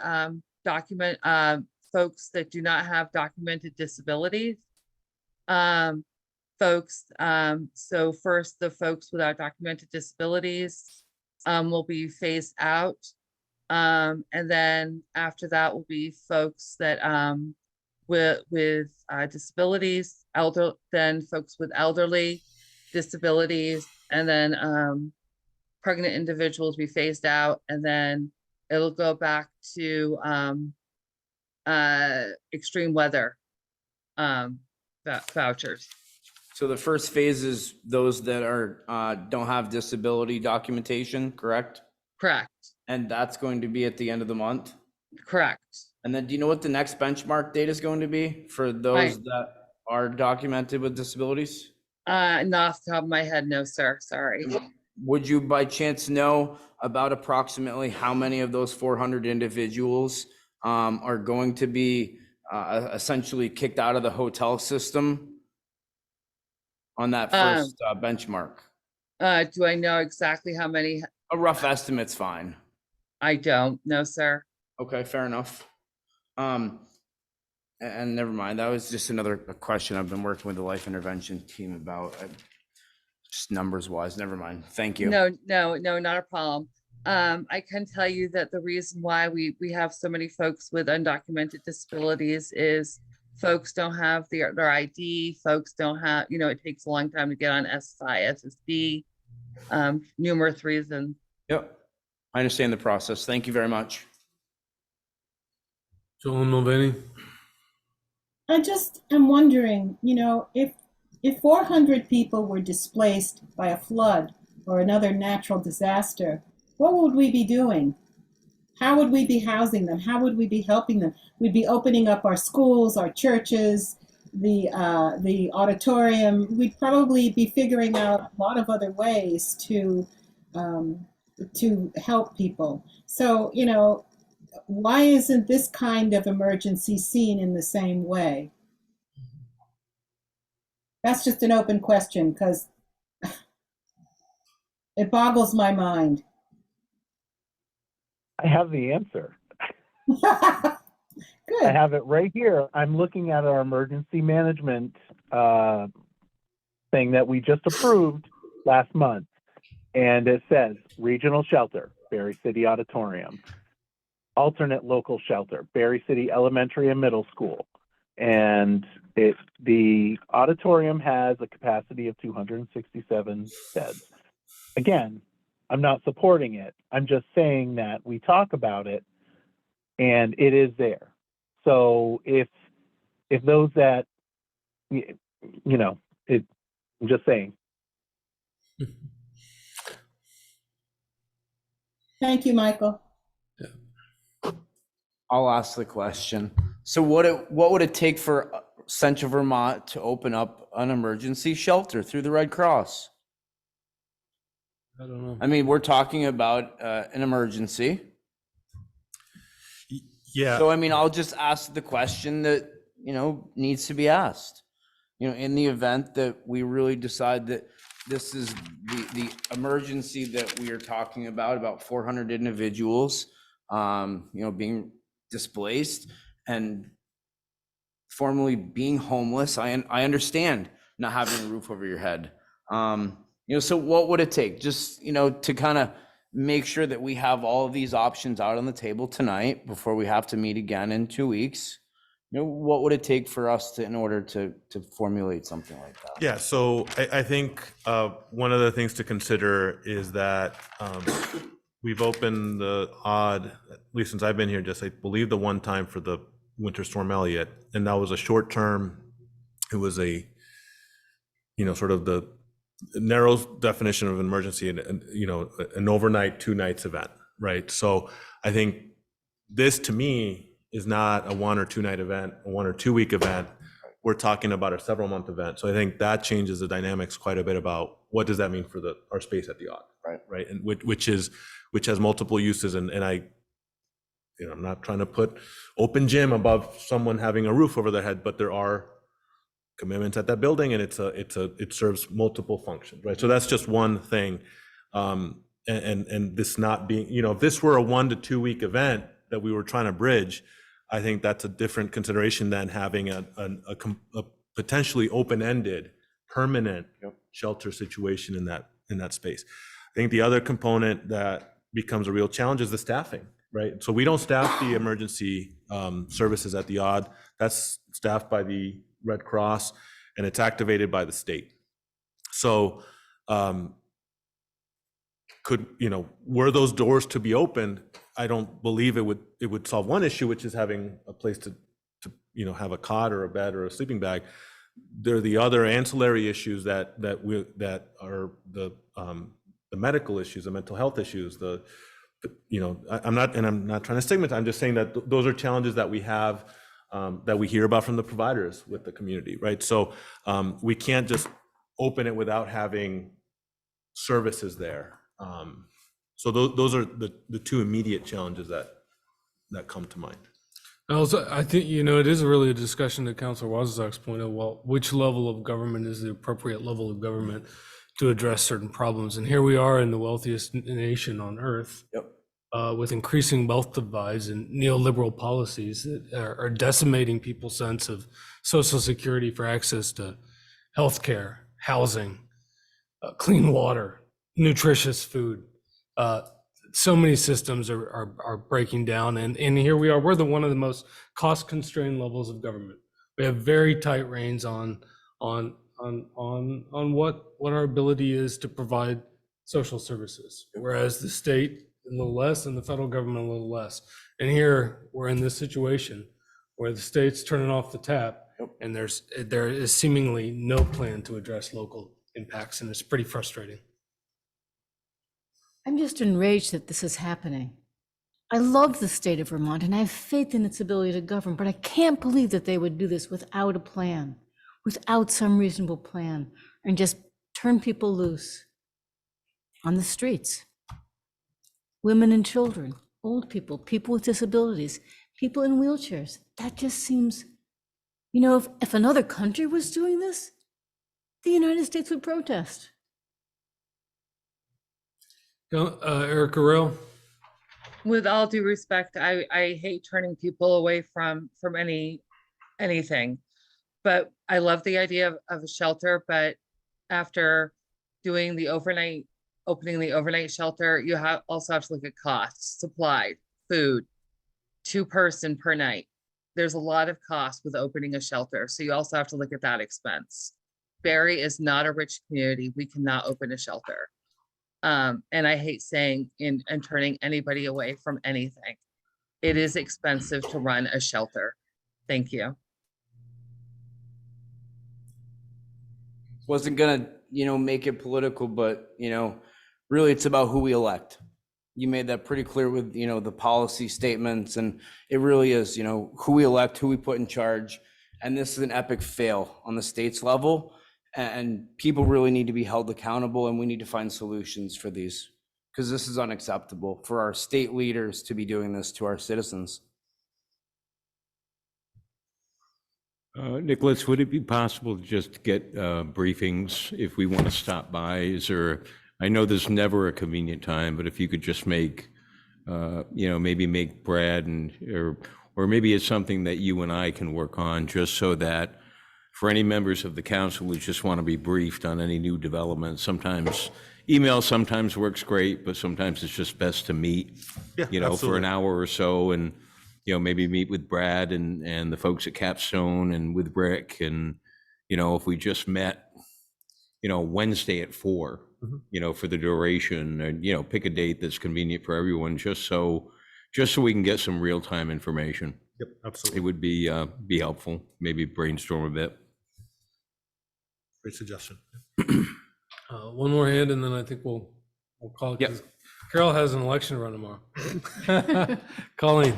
folks that do not have documented disabilities. So first, the folks without documented disabilities will be phased out. And then after that will be folks that with disabilities, then folks with elderly disabilities, and then pregnant individuals be phased out, and then it'll go back to extreme weather vouchers. So the first phase is those that don't have disability documentation, correct? Correct. And that's going to be at the end of the month? Correct. And then do you know what the next benchmark date is going to be for those that are documented with disabilities? Not off the top of my head, no, sir. Sorry. Would you by chance know about approximately how many of those 400 individuals are going to be essentially kicked out of the hotel system on that first benchmark? Do I know exactly how many? A rough estimate's fine. I don't know, sir. Okay, fair enough. And never mind, that was just another question I've been working with the life intervention team about, just numbers wise, never mind. Thank you. No, not a problem. I can tell you that the reason why we have so many folks with undocumented disabilities is folks don't have their ID, folks don't have, it takes a long time to get on SSI, SSD, numerous reasons. Yep, I understand the process. Thank you very much. Joel Mulvaney. I just am wondering, if 400 people were displaced by a flood or another natural disaster, what would we be doing? How would we be housing them? How would we be helping them? We'd be opening up our schools, our churches, the auditorium. We'd probably be figuring out a lot of other ways to help people. So, why isn't this kind of emergency seen in the same way? That's just an open question because it boggles my mind. I have the answer. Good. I have it right here. I'm looking at our emergency management thing that we just approved last month. And it says regional shelter, Barrie City Auditorium. Alternate local shelter, Barrie City Elementary and Middle School. And the auditorium has a capacity of 267 beds. Again, I'm not supporting it. I'm just saying that we talk about it and it is there. So if those that, I'm just saying. Thank you, Michael. I'll ask the question. So what would it take for Central Vermont to open up an emergency shelter through the Red Cross? I don't know. I mean, we're talking about an emergency. Yeah. So, I mean, I'll just ask the question that, needs to be asked. In the event that we really decide that this is the emergency that we are talking about 400 individuals, being displaced and formerly being homeless. I understand not having a roof over your head. So what would it take just, to kind of make sure that we have all of these options out on the table tonight before we have to meet again in 2 weeks? What would it take for us in order to formulate something like that? Yeah, so I think one of the things to consider is that we've opened the odd, at least since I've been here, just I believe the one time for the Winter Storm Elliott, and that was a short term. It was a, sort of the narrow definition of emergency and an overnight 2 nights event, right? So I think this to me is not a 1 or 2 night event, a 1 or 2 week event. We're talking about a several month event. So I think that changes the dynamics quite a bit about what does that mean for our space at the Odd, right? And which has multiple uses. And I'm not trying to put open gym above someone having a roof over their head, but there are commitments at that building, and it serves multiple functions, right? So that's just one thing. And this not being, if this were a 1 to 2 week event that we were trying to bridge, I think that's a different consideration than having a potentially open-ended, permanent shelter situation in that space. I think the other component that becomes a real challenge is the staffing, right? So we don't staff the emergency services at the Odd. That's staffed by the Red Cross, and it's activated by the state. So were those doors to be opened, I don't believe it would solve one issue, which is having a place to have a cot or a bed or a sleeping bag. There are the other ancillary issues that are the medical issues, the mental health issues. I'm not trying to stigmatize. I'm just saying that those are challenges that we have, that we hear about from the providers with the community, right? So we can't just open it without having services there. So those are the 2 immediate challenges that come to mind. Also, I think, it is really a discussion that Councilor Wozniak's point of, well, which level of government is the appropriate level of government to address certain problems? And here we are in the wealthiest nation on earth. Yep. With increasing wealth divides and neoliberal policies that are decimating people's sense of social security for access to healthcare, housing, clean water, nutritious food. So many systems are breaking down, and here we are. We're one of the most cost-constrained levels of government. We have very tight reins on what our ability is to provide social services, whereas the state a little less and the federal government a little less. And here we're in this situation where the state's turning off the tap, and there is seemingly no plan to address local impacts, and it's pretty frustrating. I'm just enraged that this is happening. I love the state of Vermont and I have faith in its ability to govern, but I can't believe that they would do this without a plan, without some reasonable plan, and just turn people loose on the streets. Women and children, old people, people with disabilities, people in wheelchairs. That just seems, if another country was doing this, the United States would protest. Eric Carrell. With all due respect, I hate turning people away from anything, but I love the idea of a shelter. But after doing opening the overnight shelter, you also have to look at costs, supply, food, 2 person per night. there's a lot of cost with opening a shelter. So you also have to look at that expense. Barry is not a rich community. We cannot open a shelter. And I hate saying and turning anybody away from anything. It is expensive to run a shelter. Thank you. Wasn't gonna, make it political, but, really it's about who we elect. You made that pretty clear with, the policy statements, and it really is, who we elect, who we put in charge. And this is an epic fail on the state's level, and people really need to be held accountable, and we need to find solutions for these, because this is unacceptable for our state leaders to be doing this to our citizens. Nicholas, would it be possible to just get briefings if we want to stop by? I know there's never a convenient time, but if you could just make, maybe make Brad or maybe it's something that you and I can work on, just so that for any members of the council who just want to be briefed on any new developments, sometimes email sometimes works great, but sometimes it's just best to meet, for absolutely. an hour or so, and maybe meet with Brad and the folks at Capstone and with Rick, and if we just met Wednesday at 4, for the duration, and pick a date that's convenient for everyone, just so we can get some real-time information. Yep, absolutely. It would be helpful, maybe brainstorm a bit. Great suggestion. One more hand, and then I think we'll call it. Yep. 'Cause Carol has an election run tomorrow. Colleen.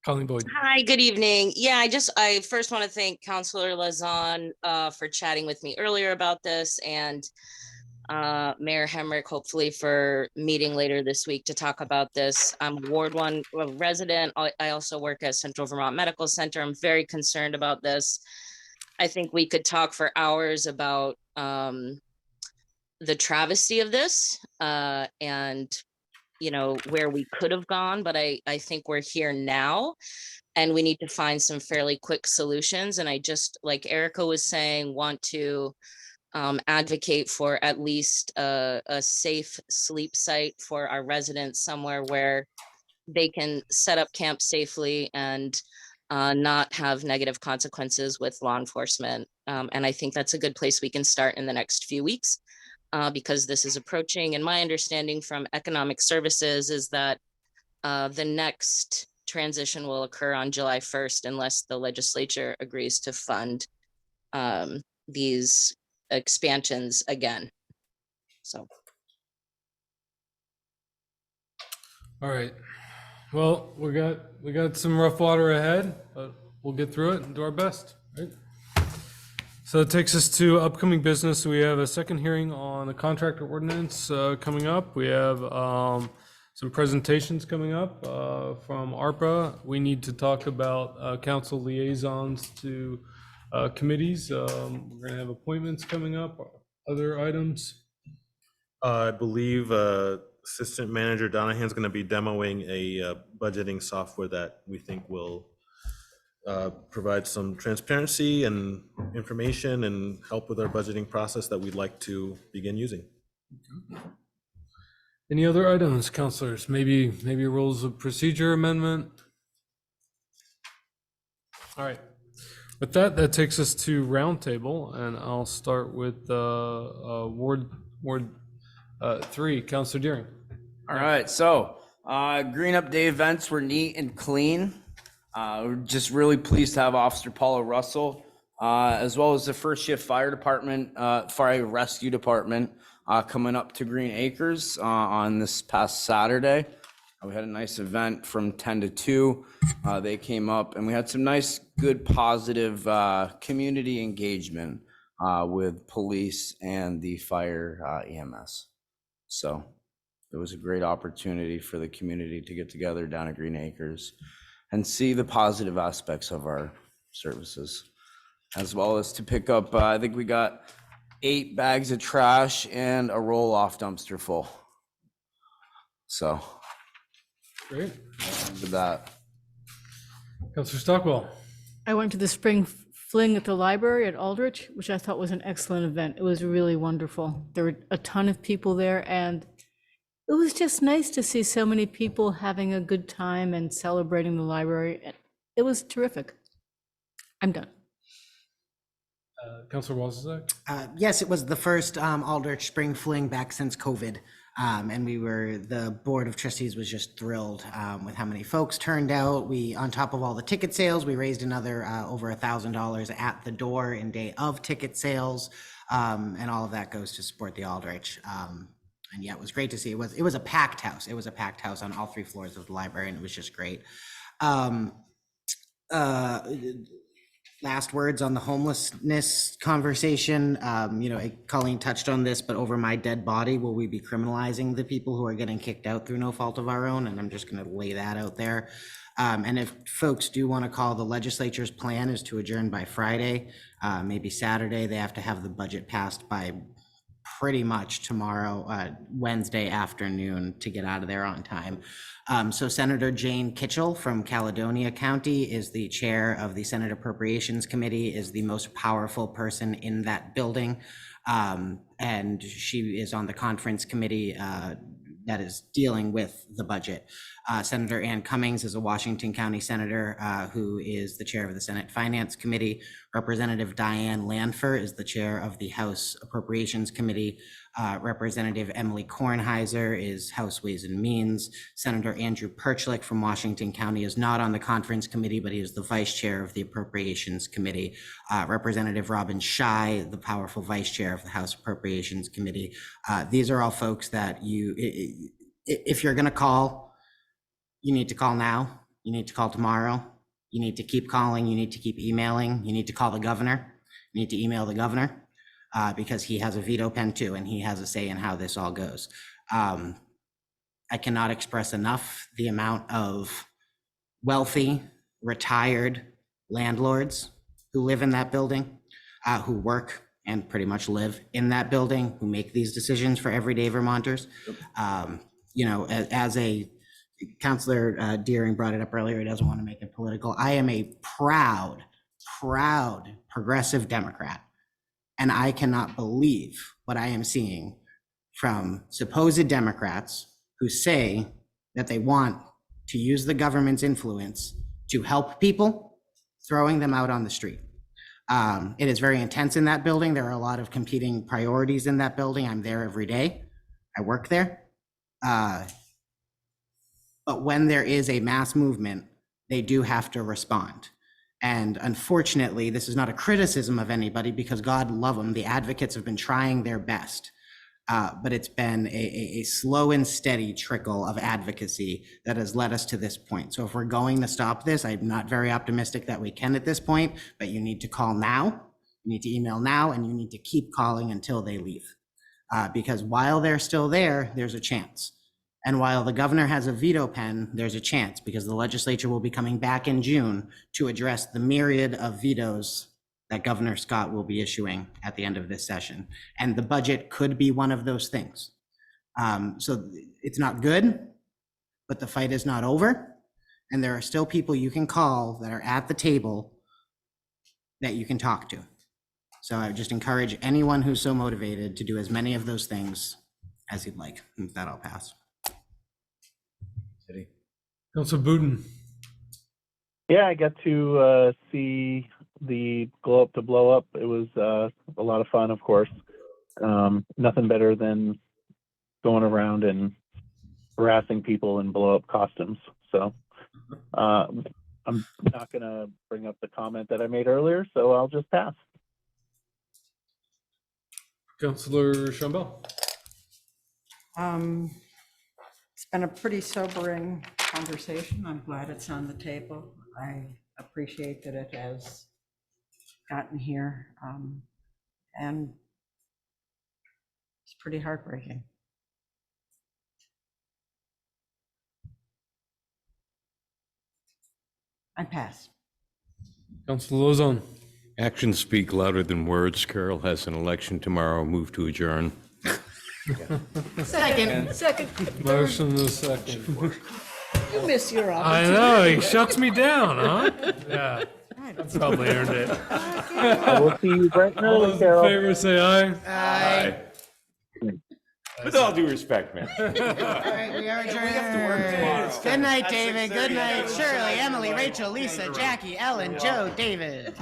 Colleen Boyd. Hi, good evening. Yeah, I first want to thank Councilor Lazan for chatting with me earlier about this, and Mayor Hemrick, hopefully for meeting later this week to talk about this. I'm a Ward 1 resident. I also work at Central Vermont Medical Center. I'm very concerned about this. I think we could talk for hours about the travesty of this and where we could have gone, but I think we're here now and we need to find some fairly quick solutions. And I just, like Erica was saying, want to advocate for at least a safe sleep site for our residents, somewhere where they can set up camp safely and not have negative consequences with law enforcement. And I think that's a good place we can start in the next few weeks. Because this is approaching, and my understanding from economic services is that the next transition will occur on July 1st unless the legislature agrees to fund these expansions again. So. All right. Well, we got some rough water ahead, but we'll get through it and do our best, right? So that takes us to upcoming business. We have a second hearing on the contractor ordinance coming up. We have some presentations coming up from ARPA. We need to talk about council liaisons to committees. We're going to have appointments coming up. Other items? I believe Assistant Manager Donahan's going to be demoing a budgeting software that we think will provide some transparency and information and help with our budgeting process that we'd like to begin using. Any other items, councilors? Maybe rules of procedure amendment? All right. With that takes us to roundtable, and I'll start with Ward 3, Councilor Deering. All right, so Green Up Day events were neat and clean. We're just really pleased to have Officer Paula Russell, as well as the First Shift Fire Department, Fire Rescue Department, coming up to Green Acres on this past Saturday. We had a nice event from 10 to 2. They came up, and we had some nice, good, positive community engagement with police and the fire EMS. So it was a great opportunity for the community to get together down at Green Acres and see the positive aspects of our services, as well as to pick up, I think we got 8 bags of trash and a roll-off dumpster full. So. Great. With that. Councilor Stockwell. I went to the spring fling at the library at Aldrich, which I thought was an excellent event. It was really wonderful. There were a ton of people there, and It was just nice to see so many people having a good time and celebrating the library. It was terrific. I'm done. Counselor Wozniak? Yes, it was the first Aldrich Spring Fling back since COVID. And the Board of Trustees was just thrilled with how many folks turned out. We, on top of all the ticket sales, we raised another over $1,000 at the door in day of ticket sales. And all of that goes to support the Aldrich. And yeah, it was great to see. It was a packed house. It was a packed house on all 3 floors of the library, and it was just great. Last words on the homelessness conversation. Colleen touched on this, but over my dead body, will we be criminalizing the people who are getting kicked out through no fault of our own? And I'm just going to lay that out there. And if folks do want to call, the legislature's plan is to adjourn by Friday, maybe Saturday. They have to have the budget passed by pretty much tomorrow, Wednesday afternoon, to get out of there on time. So Senator Jane Kitchell from Caledonia County is the chair of the Senate Appropriations Committee, is the most powerful person in that building. And she is on the conference committee that is dealing with the budget. Senator Ann Cummings is a Washington County senator who is the chair of the Senate Finance Committee. Representative Diane Lanfer is the chair of the House Appropriations Committee. Representative Emily Kornheiser is House Ways and Means. Senator Andrew Perchlik from Washington County is not on the conference committee, but he is the vice chair of the Appropriations Committee. Representative Robin Scheid, the powerful vice chair of the House Appropriations Committee. These are all folks that if you're going to call, you need to call now. You need to call tomorrow. You need to keep calling. You need to keep emailing. You need to call the governor. You need to email the governor. Because he has a veto pen too, and he has a say in how this all goes. I cannot express enough the amount of wealthy, retired landlords who live in that building, who work and pretty much live in that building, who make these decisions for everyday Vermonters. As a Councilor Deering brought it up earlier, he doesn't want to make it political. I am a proud progressive Democrat. And I cannot believe what I am seeing from supposed Democrats who say that they want to use the government's influence to help people, throwing them out on the street. It is very intense in that building. There are a lot of competing priorities in that building. I'm there every day. I work there. But when there is a mass movement, they do have to respond. And unfortunately, this is not a criticism of anybody, because God love them. The advocates have been trying their best, but it's been a slow and steady trickle of advocacy that has led us to this point. So if we're going to stop this, I'm not very optimistic that we can at this point, but you need to call now, you need to email now, and you need to keep calling until they leave. Because while they're still there, there's a chance. And while the governor has a veto pen, there's a chance, because the legislature will be coming back in June to address the myriad of vetoes that Governor Scott will be issuing at the end of this session. And the budget could be one of those things. So it's not good, but the fight is not over. And there are still people you can call that are at the table that you can talk to. So I would just encourage anyone who's so motivated to do as many of those things as you'd like. And with that, I'll pass. Councilor Booten? Yeah, I got to see the Glow Up to Blow Up. It was a lot of fun, of course. Nothing better than going around and harassing people in blow-up costumes. So I'm not going to bring up the comment that I made earlier, so I'll just pass. Councilor Shambell? It's been a pretty sobering conversation. I'm glad it's on the table. I appreciate that it has gotten here. And it's pretty heartbreaking. I pass. Councilor Lozon? Actions speak louder than words. Carol has an election tomorrow. Move to adjourn. Second. Motion is second. You miss your I opportunity. know, he shuts me down, huh? Yeah, that's probably earned it. I will see you bright and All early, those in Carol. favor say aye. Aye. With all due respect, man. All right, we are adjourned. Good night, David. Good night, Shirley, Emily, Rachel, Lisa, Jackie, Ellen, Joe, David.